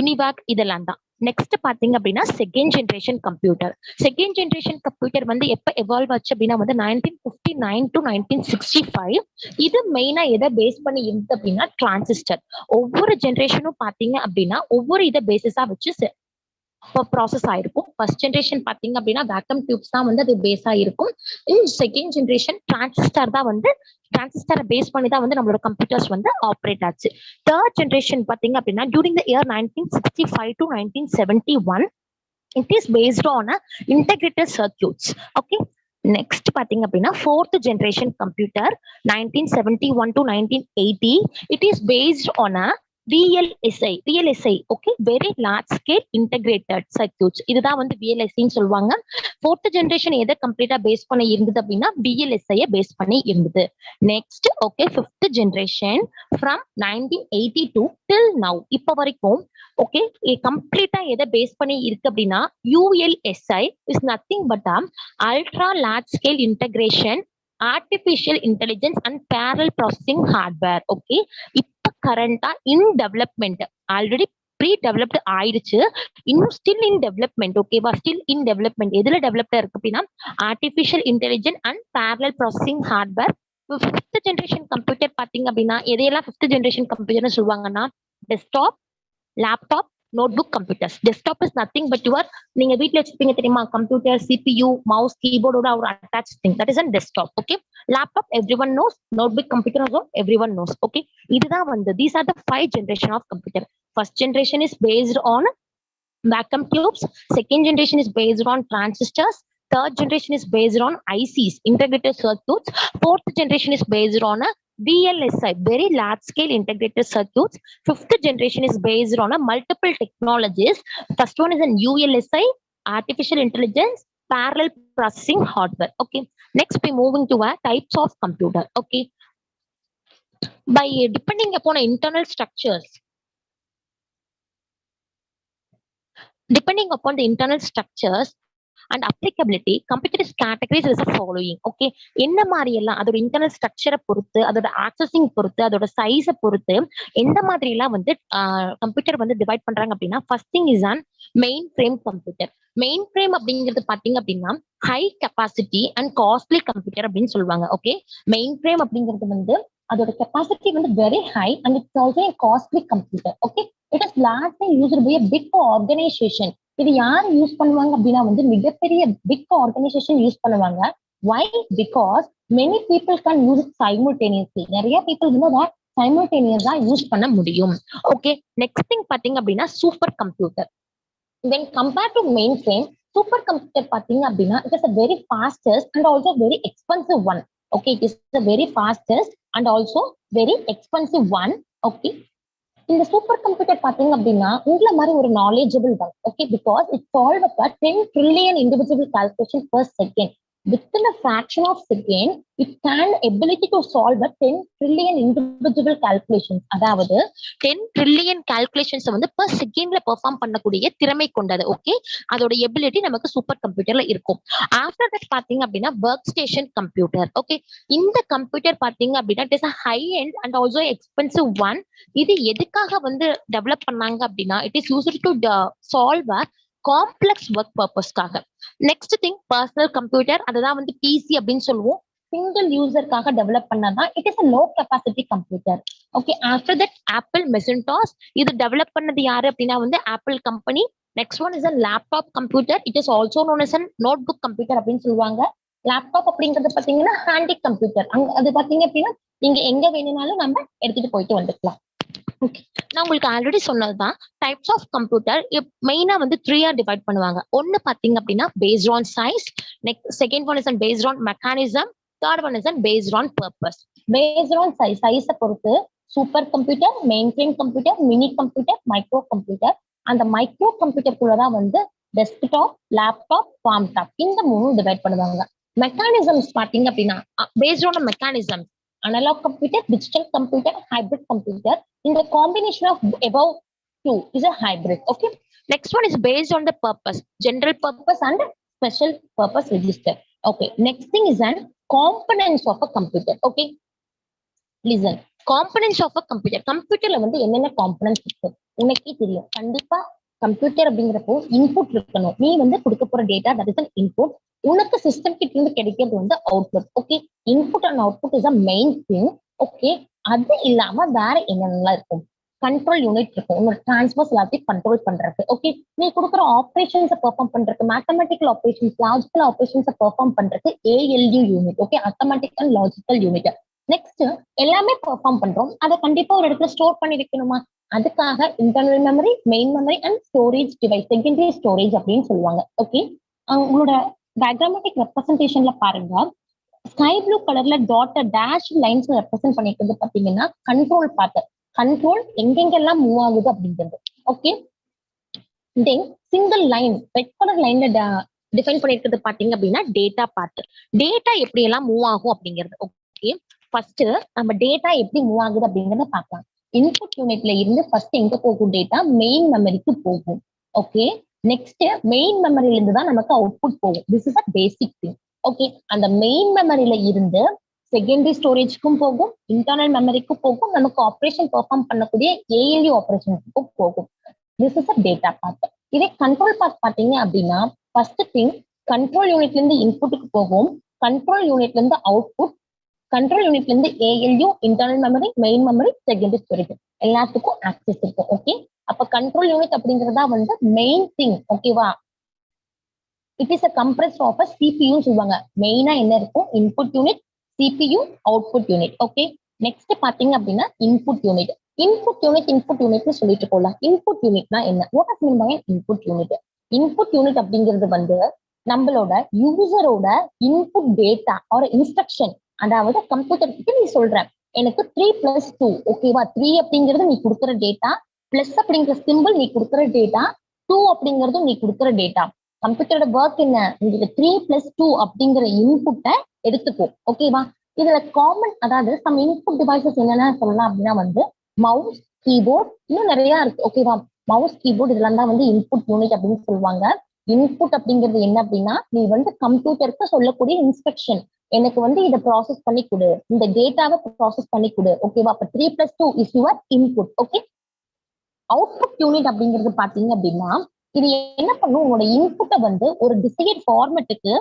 UNIVAC இதெல்லாம் தான். நெக்ஸ்ட் பாத்தீங்க அப்படின்னா second generation computer. Second generation computer வந்து எப்ப எவால்வ் ஆச்சு அப்படின்னா வந்து 1959 to 1965. இது மெயினா எதை பேஸ் பண்ணி இருக்கு அப்படின்னா டிரான்சிஸ்டர். ஒவ்வொரு ஜென்ரேஷனும் பாத்தீங்க அப்படின்னா ஒவ்வொரு இதை பேசிஸா வச்சு ப்ராசஸ் ஆயிருக்கும். ஃபர்ஸ்ட் ஜென்ரேஷன் பாத்தீங்க அப்படின்னா வேக்கம் டியூப்ஸ் தான் வந்து அது பேஸா இருக்கும். செகண்ட் ஜென்ரேஷன் டிரான்சிஸ்டர் தான் வந்து டிரான்சிஸ்டரை பேஸ் பண்ணி தான் வந்து நம்மளோட கம்ப்யூட்டர்ஸ் வந்து ஆப்ரேட் ஆச்சு. தேர்ட் ஜென்ரேஷன் பாத்தீங்க அப்படின்னா during the year 1965 to 1971 it is based on a integrated circuits. Okay, next பாத்தீங்க அப்படின்னா fourth generation computer 1971 to 1980 it is based on a VLSI okay, very large scale integrated circuits. இதுதான் வந்து VLSIன்னு சொல்லுவாங்க. 4th generation எதை கம்ப்ளீட்டா base பண்ணி இருந்தது அப்படின்னா VLSI பேஸ் பண்ணி இருந்தது. Next okay 5th generation from 1982 till now இப்ப வரைக்கும் ஓகே கம்ப்ளீட்டா எதை பேஸ் பண்ணி இருக்கு அப்படின்னா ULSI is nothing but ultra large scale integration artificial intelligence and parallel processing hardware. Okay, இப்ப கரண்டா in development, already pre developed ஆயிடுச்சு, இன்னும் ஸ்டில் இன் டெவலப்மெண்ட். ஓகேவா, ஸ்டில் இன் டெவலப்மெண்ட். எதுல டெவலப்டா இருக்கு அப்படின்னா artificial intelligence and parallel processing hardware. 5th generation computer பாத்தீங்க அப்படின்னா எதையெல்லாம் 5th ஜெனரேஷன் கம்ப்யூட்டர்னு சொல்லுவாங்கன்னா desktop, laptop, notebook computers. Desktop is nothing but your நீங்க வீட்ல வச்சிருப்பீங்க தெரியுமா, கம்ப்யூட்டர், CPU, மவுஸ், கீபோர்டோட ஒரு attach thing, that is a desktop. Okay, laptop everyone knows, notebook computer also everyone knows. Okay, இதுதான் வந்து these are the 5 generation of computer. First generation is based on vacuum tubes, second generation is based on transistors, third generation is based on ICs, integrated circuits, fourth generation is based on a VLSI, very large scale integrated circuits, fifth generation is based on a multiple technologies. First one is an ULSI, artificial intelligence, parallel processing hardware. Okay, next we moving to a types of computer. Okay, by depending upon internal structures, depending upon the internal structures and applicability, computer is categorized as the following. Okay, என்ன மாதிரி எல்லாம் அதோட internal ஸ்ட்ரக்சரை பொறுத்து, அதோட accessing பொறுத்து, அதோட சைஸை பொறுத்து எந்த மாதிரி எல்லாம் வந்து கம்ப்யூட்டர் வந்து டிவைட் பண்றாங்க அப்படின்னா first thing is on main frame computer. Main frame அப்படிங்கிறது பாத்தீங்க அப்படின்னா high capacity and costly computer அப்படின்னு சொல்லுவாங்க. ஓகே, மெயின் ஃப்ரேம் அப்படிங்கிறது வந்து அதோட கெப்பாசிட்டி வந்து very high and it's also costly computer. Okay, it is largely used by a big organization. இது யார் யூஸ் பண்ணுவாங்க அப்படின்னா வந்து மிகப்பெரிய பிக் ஆர்கனைசேஷன் யூஸ் பண்ணுவாங்க. Why? Because many people can use it simultaneously. நிறைய பீப்புள் வந்து அதை சைமல்டேனியஸா யூஸ் பண்ண முடியும். ஓகே, நெக்ஸ்ட் திங் பாத்தீங்க அப்படின்னா super computer. when compared to mainframe, super computer பாத்தீங்க அப்படின்னா it is a very fastest and also very expensive one. Okay, it is the very fastest and also very expensive one. Okay, இந்த super computer பாத்தீங்க அப்படின்னா உங்களை மாதிரி ஒரு knowledgeable தான். Okay, because it solve up 10 trillion individual calculation per second. Within a fraction of second, it can ability to solve a 10 trillion individual calculations. அதாவது 10 trillion calculations வந்து per secondல perform பண்ணக்கூடிய திறமை கொண்டது. ஓகே, அதோட எபிலிட்டி நமக்கு super கம்ப்யூட்டர்ல இருக்கும். After that பாத்தீங்க அப்படின்னா ஒர்க் ஸ்டேஷன் கம்ப்யூட்டர். ஓகே, இந்த கம்ப்யூட்டர் பாத்தீங்க அப்படின்னா it is a high end and also expensive one. இது எதுக்காக வந்து டெவலப் பண்ணாங்க அப்படின்னா it is used to solve a complex work பர்பஸ்க்காக. நெக்ஸ்ட் திங் பர்சனல் கம்ப்யூட்டர், அதுதான் வந்து பிசி அப்படின்னு சொல்லுவோம். சிங்கிள் யூசருக்காக டெவலப் பண்ணதான் it is a low capacity computer. Okay, after that Apple Macintosh, இது டெவலப் பண்ணது யாரு அப்படின்னா வந்து Apple company. Next one is a laptop computer. It is also known as a notebook computer அப்படின்னு சொல்லுவாங்க. லேப்டாப் அப்படிங்கிறது பாத்தீங்கன்னா ஹேண்டி கம்ப்யூட்டர். அது பாத்தீங்க அப்படின்னா நீங்க எங்க வேணும்னாலும் நம்ம எடுத்துட்டு போயிட்டு வந்துக்கலாம். ஓகே, நான் உங்களுக்கு ஆல்ரெடி சொன்னதுதான் டைப்ஸ் ஆஃப் கம்ப்யூட்டர் மெயினா வந்து 3 டிவைட் பண்ணுவாங்க. ஒன்னு பாத்தீங்க அப்படின்னா based on size, next second one is based on mechanism, third one is based on purpose. Based on size, சைஸை பொறுத்து super computer, main frame computer, mini computer, micro computer. அந்த micro கம்ப்யூட்டருக்குள்ளதான் வந்து டெஸ்க்டாப், லேப்டாப், ஃபார்ம் டாப், இந்த 3 divide பண்ணுவாங்க. Mechanisms பாத்தீங்க அப்படின்னா paste on mechanism analog computer, digital computer, hybrid computer. In the combination of above two is a hybrid. Okay, next one is based on the purpose, general purpose and special purpose register. Okay, next thing is an components of a computer. Okay, listen, components of a computer. கம்ப்யூட்டர்ல வந்து என்னென்ன components இருக்கு உனக்கே தெரியும். கண்டிப்பா computer அப்படிங்கிறப்போ input இருக்கணும். நீ வந்து கொடுக்க போற data that is an input. உனக்கு சிஸ்டம் கிட்ட இருந்து கிடைக்கிறது வந்து output. Okay, input and output is a main thing. Okay, அது இல்லாம வேற என்னென்னலாம் இருக்கும்? கண்ட்ரோல் யூனிட் இருக்கும், உன்னோட டிரான்ஸ்ஃபர்ஸ் எல்லாத்தையும் கண்ட்ரோல் பண்றதுக்கு. ஓகே, நீ கொடுக்குற ஆப்ரேஷன்ஸை பெர்ஃபார்ம் பண்றதுக்கு, மேத்தமெட்டிக்கல் ஆப்ரேஷன்ஸ், லாஜிக்கல் ஆப்ரேஷன்ஸை பெர்ஃபார்ம் பண்றதுக்கு ALU unit. Okay, arithmetic and logical unit. Next எல்லாமே பெர்ஃபார்ம் பண்றோம், அதை கண்டிப்பா ஒரு இடத்துல ஸ்டோர் பண்ணி வைக்கணுமா? அதுக்காக internal memory, main memory and storage device, secondary storage அப்படின்னு சொல்லுவாங்க. ஓகே, உங்களோட டயக்ராமேட்டிக் ரெப்ரசன்டேஷன்ல பாருங்க, ஸ்கை ப்ளூ கலர்ல டாட் டேஷ் லைன்ஸ் ரெப்ரசென்ட் பண்ணிக்கிறது பாத்தீங்கன்னா கண்ட்ரோல் பார்ட். கண்ட்ரோல் எங்கெங்கெல்லாம் மூவ் ஆகுது அப்படிங்கிறது. Okay, then single line red colour லைன்ல டிஃபைன் பண்ணிருக்கிறது பாத்தீங்க அப்படின்னா டேட்டா பார்ட். டேட்டா எப்படி எல்லாம் மூவ் ஆகும் அப்படிங்கிறது. ஓகே, ஃபர்ஸ்ட் நம்ம டேட்டா எப்படி மூவ் ஆகுது அப்படிங்கறத பார்க்கலாம். இன்புட் யூனிட்ல இருந்து ஃபர்ஸ்ட் எங்க போகும் டேட்டா? மெயின் மெமரிக்கு போகும். ஓகே, நெக்ஸ்ட் மெயின் மெமரியில இருந்து தான் நமக்கு அவுட்புட் போகும். This is a basic thing. Okay, அந்த மெயின் மெமரியில இருந்து செகண்டரி ஸ்டோரேஜ்க்கும் போகும், இன்டர்னல் மெமரிக்கும் போகும், நமக்கு ஆப்ரேஷன் பெர்ஃபார்ம் பண்ணக்கூடிய ஏஎல்யூ ஆப்ரேஷனுக்கும் போகும். This is a data part. இதே கண்ட்ரோல் பார்ட் பாத்தீங்க அப்படின்னா ஃபர்ஸ்ட் திங் கண்ட்ரோல் யூனிட்ல இருந்து இன்புட்டுக்கு போகும், கண்ட்ரோல் யூனிட்ல இருந்து அவுட்புட், கண்ட்ரோல் யூனிட்ல இருந்து ALU internal memory, main memory, secondary storage எல்லாத்துக்கும் ஆக்சஸ் இருக்கும். ஓகே, அப்ப கண்ட்ரோல் யூனிட் அப்படிங்கறதா வந்து மெயின் திங். ஓகேவா, it is a compressed of a சிபியூன்னு சொல்லுவாங்க. மெயினா என்ன இருக்கும்? Input unit, CPU, output unit. Okay, next பாத்தீங்க அப்படின்னா இன்புட் யூனிட். இன்புட் யூனிட்னு சொல்லிட்டு போகலாம். இன்புட் யூனிட்னா என்ன? What is mean by input unit? Input unit அப்படிங்கிறது வந்து நம்மளோட யூசரோட இன்புட் டேட்டா ஒரு இன்ஸ்ட்ரக்ஷன். அதாவது கம்ப்யூட்டர் கிட்ட நீ சொல்ற எனக்கு 3+2, ஓகேவா, 3 அப்படிங்கிறது நீ கொடுக்குற டேட்டா, பிளஸ் அப்படிங்கிற சிம்பிள் நீ கொடுக்குற டேட்டா, 2 அப்படிங்கிறதும் நீ கொடுக்குற டேட்டா. கம்ப்யூட்டரோட ஒர்க் என்ன? உங்களுக்கு 3+2 அப்படிங்கிற இன்புட்டை எடுத்துக்கும். ஓகேவா, இதுல காமன் அதாவது சம் இன்புட் டிவைசஸ் என்னென்ன சொல்லலாம் அப்படின்னா வந்து மவுஸ், கீபோர்ட், இன்னும் நிறைய இருக்கு. ஓகேவா, மவுஸ், கீபோர்ட் இதெல்லாம் தான் வந்து இன்புட் யூனிட் அப்படின்னு சொல்லுவாங்க. இன்புட் அப்படிங்கிறது என்ன அப்படின்னா நீ வந்து கம்ப்யூட்டருக்கு சொல்லக்கூடிய இன்ஸ்ட்ரக்ஷன். எனக்கு வந்து இதை ப்ராசஸ் பண்ணி கொடு, இந்த டேட்டாவை ப்ராசஸ் பண்ணி கொடு. ஓகேவா, அப்ப 3+2 is your input. Okay, output unit அப்படிங்கிறது பாத்தீங்க அப்படின்னா இது என்ன பண்ணும்? உங்களோட இன்புட்டை வந்து ஒரு டிசைட் ஃபார்மேட்டுக்கு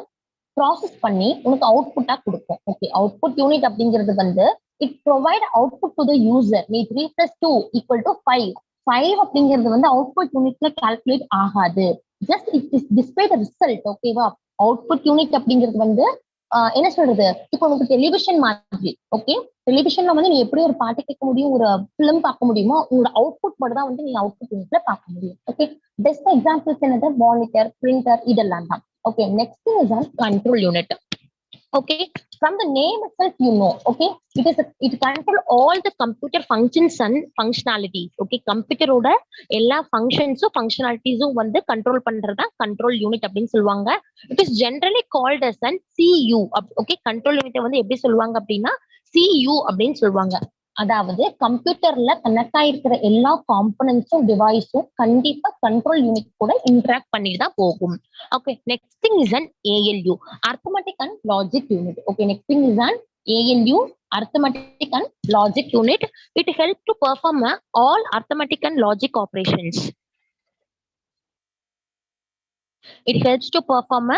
ப்ராசஸ் பண்ணி உனக்கு அவுட்புட்டா கொடுக்கும். ஓகே, அவுட்புட் யூனிட் அப்படிங்கிறது வந்து it provide output to the user. நீ 3+2 = 5. 5 அப்படிங்கிறது வந்து அவுட்புட் யூனிட்ல கால்குலேட் ஆகாது. Just it is display the result. ஓகேவா, அவுட்புட் யூனிட் அப்படிங்கிறது வந்து என்ன சொல்றது, இப்போ உனக்கு டெலிவிஷன் மாதிரி. ஓகே, டெலிவிஷன்ல வந்து நீ எப்படி ஒரு பாட்டு கேட்க முடியும், ஒரு பிலிம் பார்க்க முடியுமோ, உங்களோட அவுட்புட் மட்டும் தான் வந்து நீங்க அவுட்புட் யூனிட்ல பார்க்க முடியும். ஓகே, பெஸ்ட் எக்ஸாம்பிள்ஸ் என்னது? மானிட்டர், பிரிண்டர், இதெல்லாம் தான். Okay, next thing is a control unit. Okay, from the name itself you know. Okay, it control all the computer functions and functionalities. Okay, computer ஓட எல்லா functions functionalities வந்து control பண்றதா control unit அப்படின்னு சொல்லுவாங்க. It is generally called as an CU. Okay, control unit வந்து எப்படி சொல்லுவாங்க அப்படின்னா CU அப்படின்னு சொல்லுவாங்க. அதாவது கம்ப்யூட்டர்ல கனெக்ட் ஆயிருக்கிற எல்லா காம்பனன்ட்ஸும் டிவைஸும் கண்டிப்பா கண்ட்ரோல் யூனிட் கூட இன்டராக்ட் பண்ணிட்டு தான் போகும். Okay, next thing is an ALU, arithmetic and logic unit. Okay, next thing is an ALU, arithmetic and logic unit. It helps to perform all arithmetic and logic operations. It helps to perform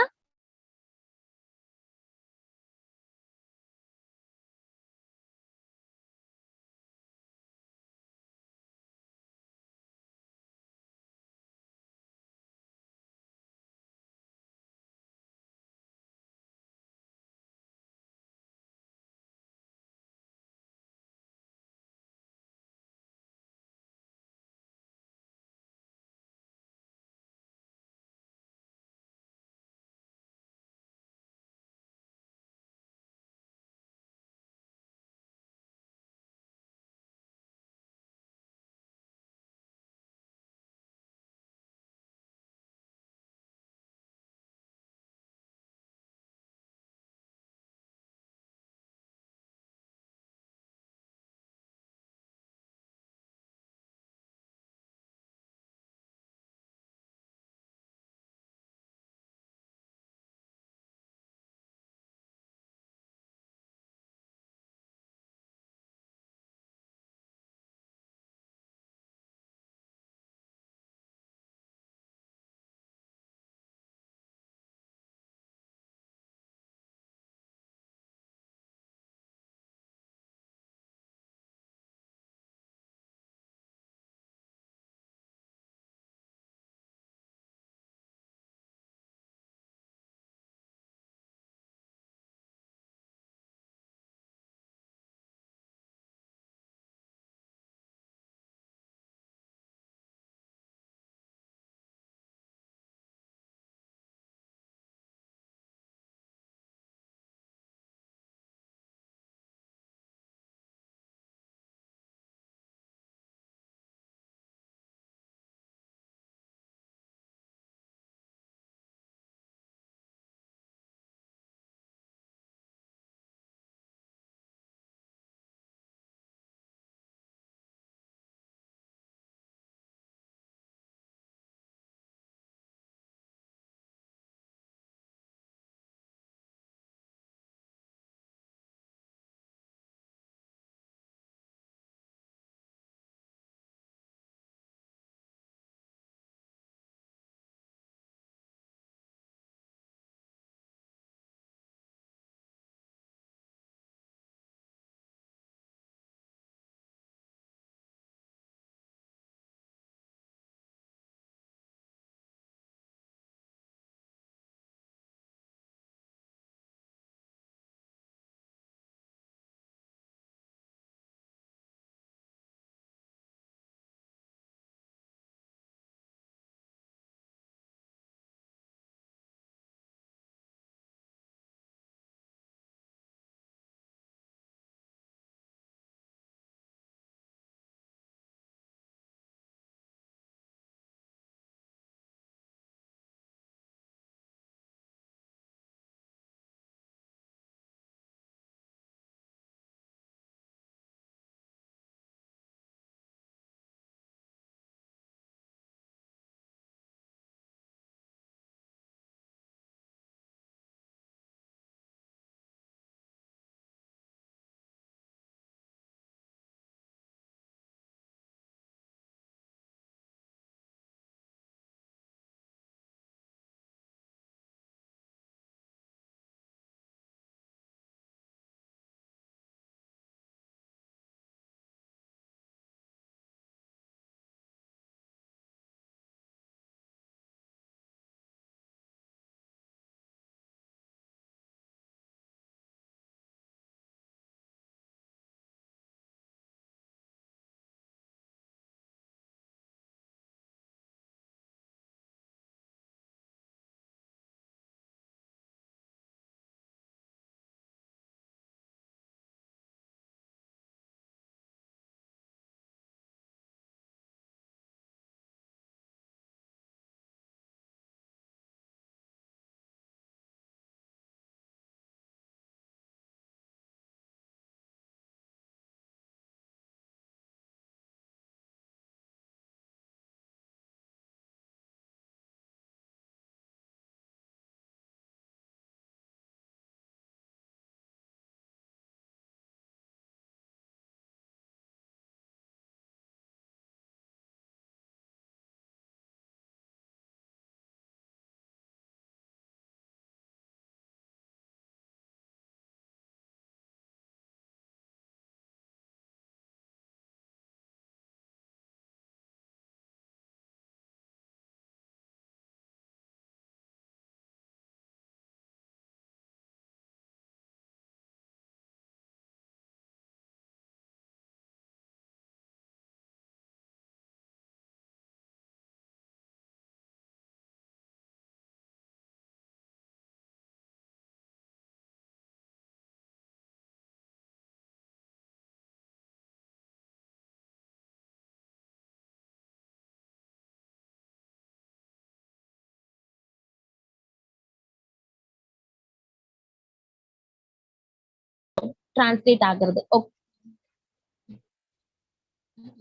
translate ஆகுறது.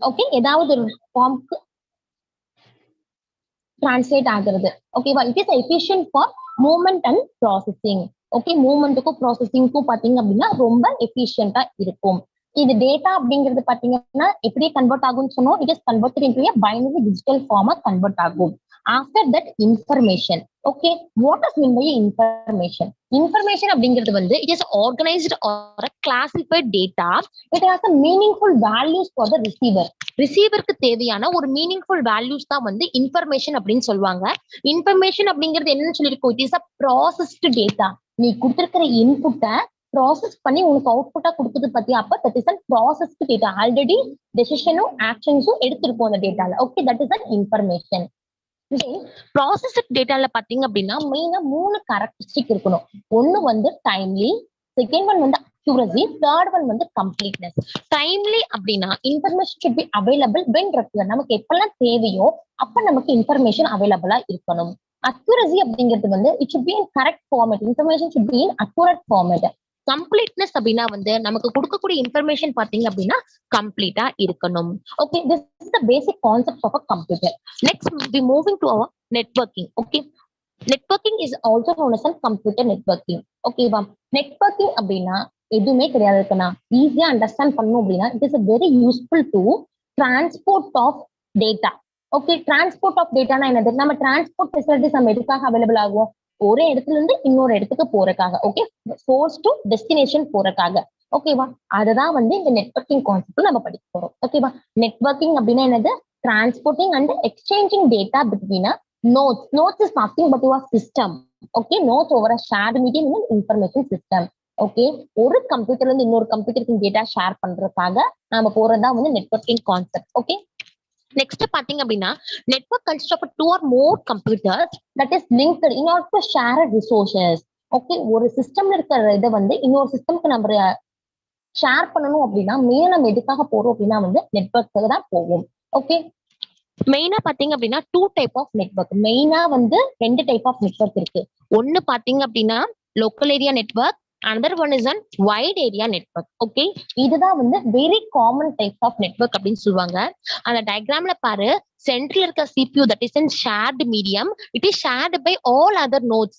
Okay, ஏதாவது ஒரு ஃபார்முக்கு translate ஆகுறது. ஓகேவா? It is efficient for movement and processing. Okay, மூவ்மெண்ட்டுக்கும் ப்ராசஸிங்க்கும் பாத்தீங்க அப்படின்னா ரொம்ப எஃபிஷியன்டா இருக்கும். இது டேட்டா அப்படிங்கிறது பாத்தீங்கன்னா எப்படி கன்வெர்ட் ஆகும்னு சொன்னோம். It is converted into a binary digital ஃபார்மா கன்வெர்ட் ஆகும். After that information. Okay, what is mean by information? Information அப்படிங்கிறது வந்து it is organised or classified data. It has a meaningful values for the receiver. ரிசீவருக்கு தேவையான ஒரு meaningful values தான் வந்து information அப்படின்னு சொல்லுவாங்க. இன்ஃபர்மேஷன் அப்படிங்கிறது என்னன்னு சொல்லியிருக்கோம், it is a processed data. நீ கொடுத்திருக்கிற இன்புட்டை ப்ராசஸ் பண்ணி உனக்கு அவுட்புட்டா கொடுக்குது பத்தி, அப்ப that is an processed data. Already டெசிஷனும் ஆக்ஷன்ஸும் எடுத்திருப்போம் அந்த டேட்டால. Okay, that is an information. Processed டேட்டால பாத்தீங்க அப்படின்னா மெயினா 3 கேரக்டரிஸ்டிக் இருக்கணும். ஒன்னு வந்து டைம்லி, செகண்ட் ஒன் வந்து அக்யூரசி, தேர்ட் ஒன் வந்து கம்ப்ளீட்னஸ். டைம்லி அப்படின்னா information should be available when required. நமக்கு எப்பெல்லாம் தேவையோ அப்ப நமக்கு இன்ஃபர்மேஷன் அவைலபிளா இருக்கணும். அக்யூரசி அப்படிங்கிறது வந்து it should be in correct format. Information should be in accurate format. Completeness அப்படின்னா வந்து நமக்கு கொடுக்கக்கூடிய இன்ஃபர்மேஷன் பாத்தீங்க அப்படின்னா கம்ப்ளீட்டா இருக்கணும். Okay, this is the basic concept of a computer. Next, we moving to our networking. Okay, networking is also known as computer networking. Okay வா, networking அப்படின்னா எதுவுமே கிடையாது இருக்குன்னா ஈஸியா அண்டர்ஸ்டாண்ட் பண்ணணும் அப்படின்னா it is a very useful to transport of data. Okay, transport of டேட்டானா என்னது? நம்ம டிரான்ஸ்போர்ட் ஃபெசிலிட்டிஸ் நம்ம எதுக்காக அவைலபிள் ஆகும்? ஒரு இடத்துல இருந்து இன்னொரு இடத்துக்கு போறதுக்காக. ஓகே, சோர்ஸ் டு டெஸ்டினேஷன் போறதுக்காக. ஓகேவா, அததான் வந்து இந்த நெட்வொர்க்கிங் கான்செப்ட் நம்ம படிக்க போறோம். ஓகேவா, நெட்வொர்க்கிங் அப்படின்னா என்னது? Transporting and exchanging data between a nodes. Nodes is nothing but your system. Okay, nodes over a shared medium in an information system. Okay, ஒரு கம்ப்யூட்டர்ல இருந்து இன்னொரு கம்ப்யூட்டருக்கு டேட்டா ஷேர் பண்றதுக்காக நாம போறதா வந்து நெட்வொர்க்கிங் கான்செப்ட். ஓகே, நெக்ஸ்ட் பாத்தீங்க அப்படின்னா network consist of 2 or more computers that is linked in order to share resources. Okay, ஒரு சிஸ்டம்ல இருக்கிற இதை வந்து இன்னொரு சிஸ்டம்க்கு நம்ம ஷேர் பண்ணணும் அப்படின்னா மெயினா நம்ம எதுக்காக போறோம் அப்படின்னா வந்து நெட்வொர்க்கு தான் போவோம். ஓகே, மெயினா பாத்தீங்க அப்படின்னா 2 டைப் ஆஃப் நெட்வொர்க். மெயினா வந்து 2 டைப் ஆஃப் நெட்வொர்க் இருக்கு. ஒன்னு பாத்தீங்க அப்படின்னா local area network, another one is an wide area network. Okay, இதுதான் வந்து very common type of network அப்படின்னு சொல்லுவாங்க. அந்த டயக்ராம்ல பாரு, சென்ட்ரல் இருக்க CPU that is in shared medium, it is shared by all other nodes.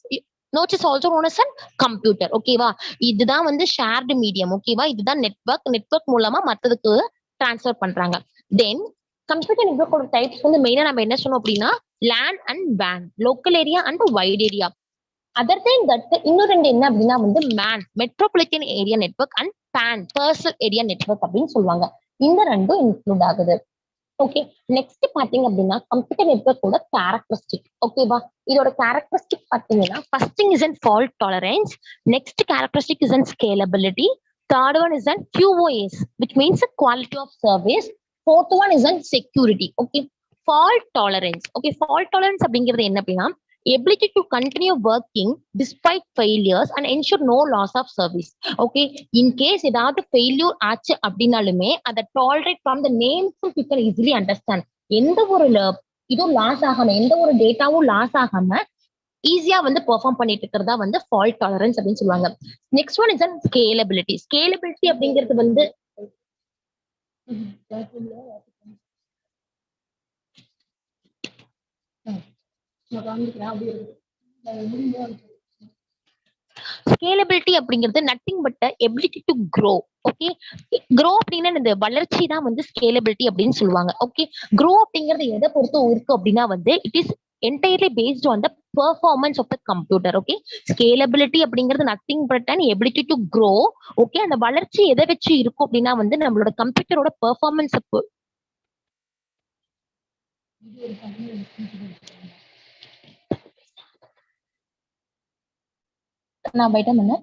Nodes is also known as a computer. ஓகேவா, இதுதான் வந்து ஷேர்டு மீடியம். ஓகேவா, இதுதான் நெட்வொர்க். நெட்வொர்க் மூலமா மத்ததுக்கு டிரான்ஸ்ஃபர் பண்றாங்க. தென் கம்ப்யூட்டர் நெட்வொர்க்கோட டைப்ஸ் வந்து மெயினா நம்ம என்ன சொன்னோம் அப்படின்னா லேன் அண்ட் வேன், local area and wide area. Other than that இன்னும் 2 என்ன அப்படின்னா வந்து MAN, metropolitan area network, and PAN, personal area network அப்படின்னு சொல்லுவாங்க. இந்த 2ம் இன்க்ளூட் ஆகுது. ஓகே, நெக்ஸ்ட் பாத்தீங்க அப்படின்னா கம்ப்யூட்டர் நெட்வொர்க்கோட கேரக்டரிஸ்டிக். ஓகேவா, இதோட கேரக்டரிஸ்டிக் பாத்தீங்கன்னா first thing is an fault tolerance, next characteristic is an scalability, third one is an QoS, which means a quality of service. Fourth one is an security. Okay, fault tolerance. Okay, fault tolerance அப்படிங்கிறது என்ன அப்படின்னா ability to continue working despite failures and ensure no loss of service. Okay, in case ஏதாவது failure ஆச்சு அப்படின்னாலுமே அதை tolerate from the names you can easily understand. எந்த ஒரு இதுவும் லாஸ் ஆகாம, எந்த ஒரு டேட்டாவும் லாஸ் ஆகாம ஈஸியா வந்து பெர்ஃபார்ம் பண்ணிட்டு இருக்கிறதா வந்து ஃபால்ட் டாலரன்ஸ் அப்படின்னு சொல்லுவாங்க. Next one is an scalability. Scalability அப்படிங்கிறது வந்து ஸ்கேலபிலிட்டி அப்படிங்கிறது nothing but ability to grow. Okay, grow அப்படின்னா இந்த வளர்ச்சி தான் வந்து ஸ்கேலபிலிட்டி அப்படின்னு சொல்லுவாங்க. ஓகே, க்ரோ அப்படிங்கிறது எதை பொறுத்து இருக்கு அப்படின்னா வந்து it is entirely based on the performance of the computer. Okay, scalability அப்படிங்கிறது nothing but an ability to grow. Okay, அந்த வளர்ச்சி எதை வச்சு இருக்கும் அப்படின்னா வந்து நம்மளோட கம்ப்யூட்டரோட பெர்ஃபார்மன்ஸ். நான் பைட்ட பண்ண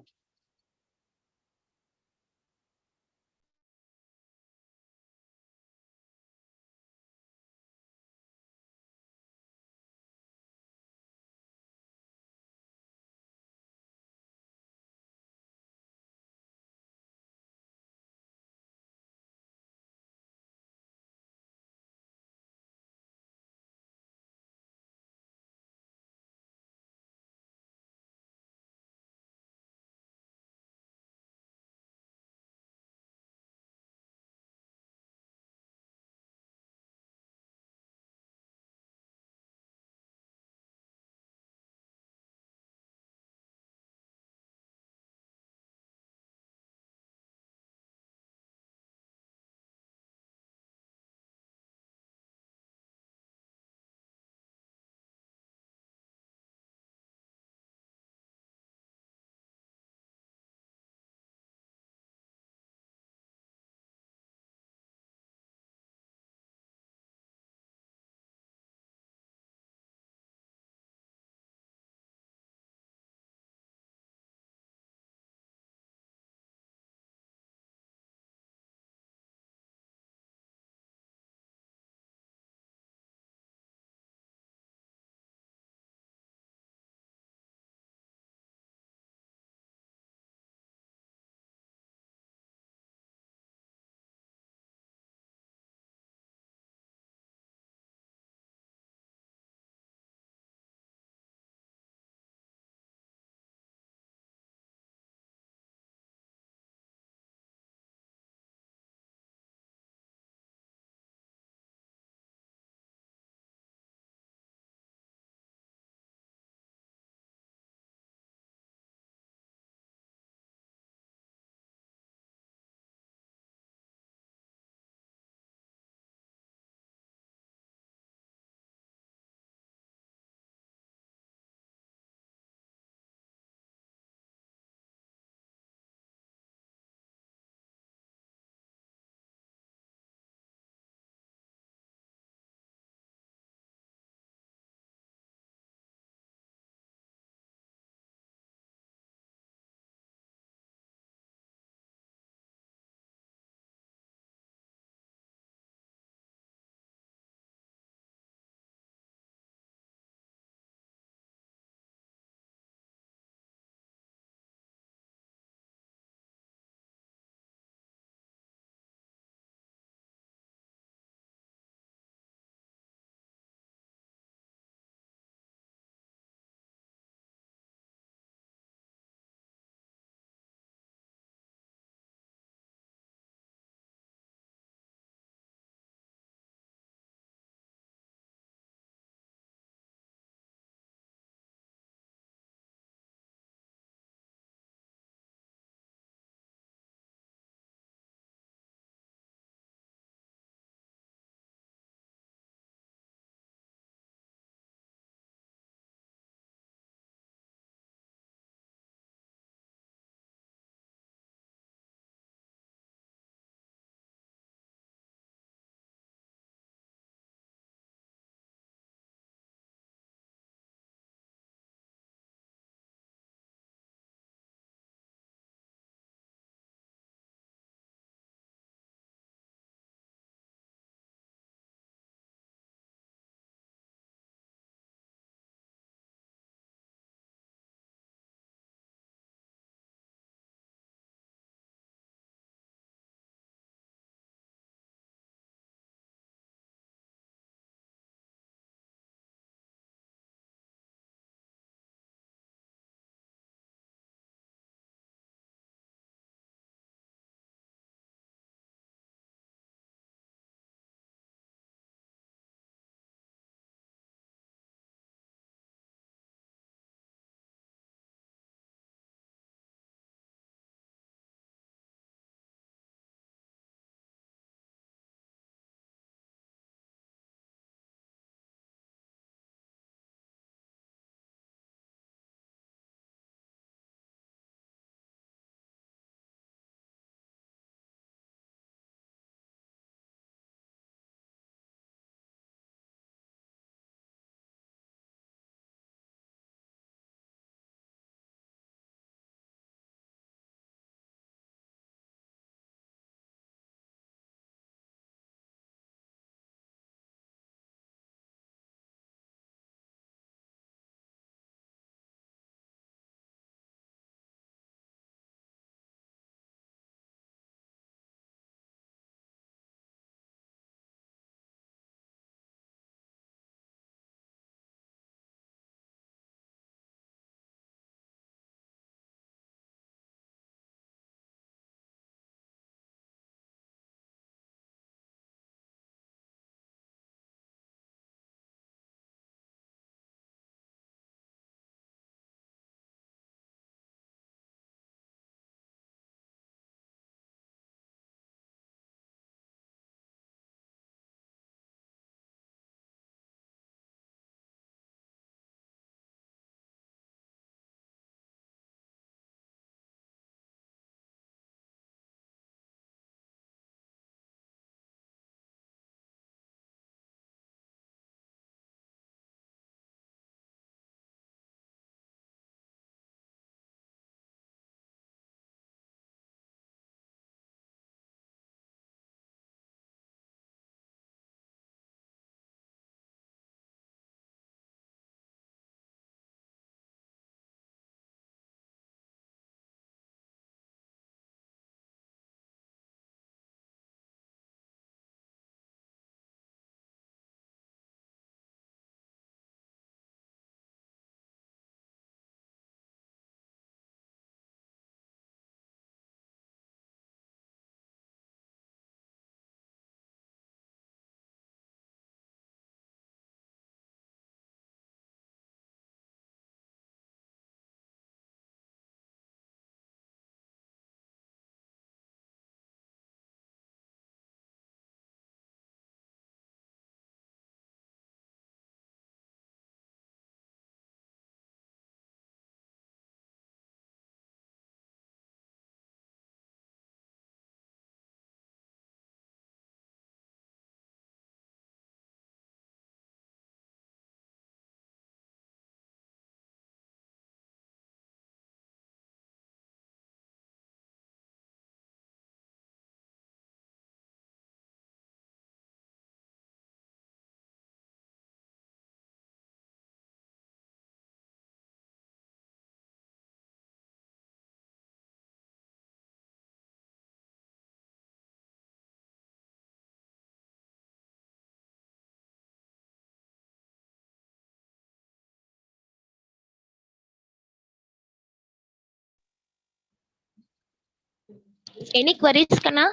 Any queries, Kana?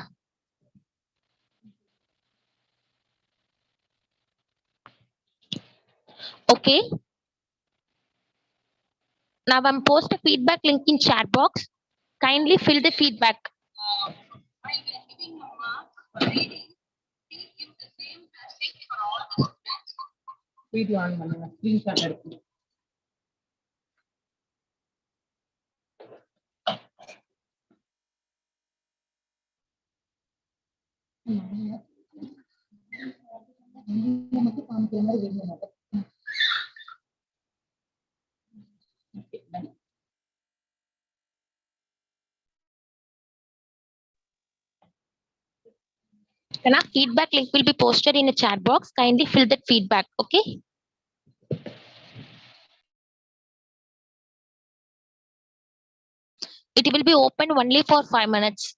Okay. Now I'm post a feedback link in chat box. Kindly fill the feedback. Video on பண்ணுங்க ஸ்கிரீன்ஷாட் எடுத்து மட்டும் காமிக்கிற மாதிரி வெளியே மட்டும் Kana, feedback link will be posted in the chat box. Kindly fill that feedback. Okay. It will be open only for 5 minutes.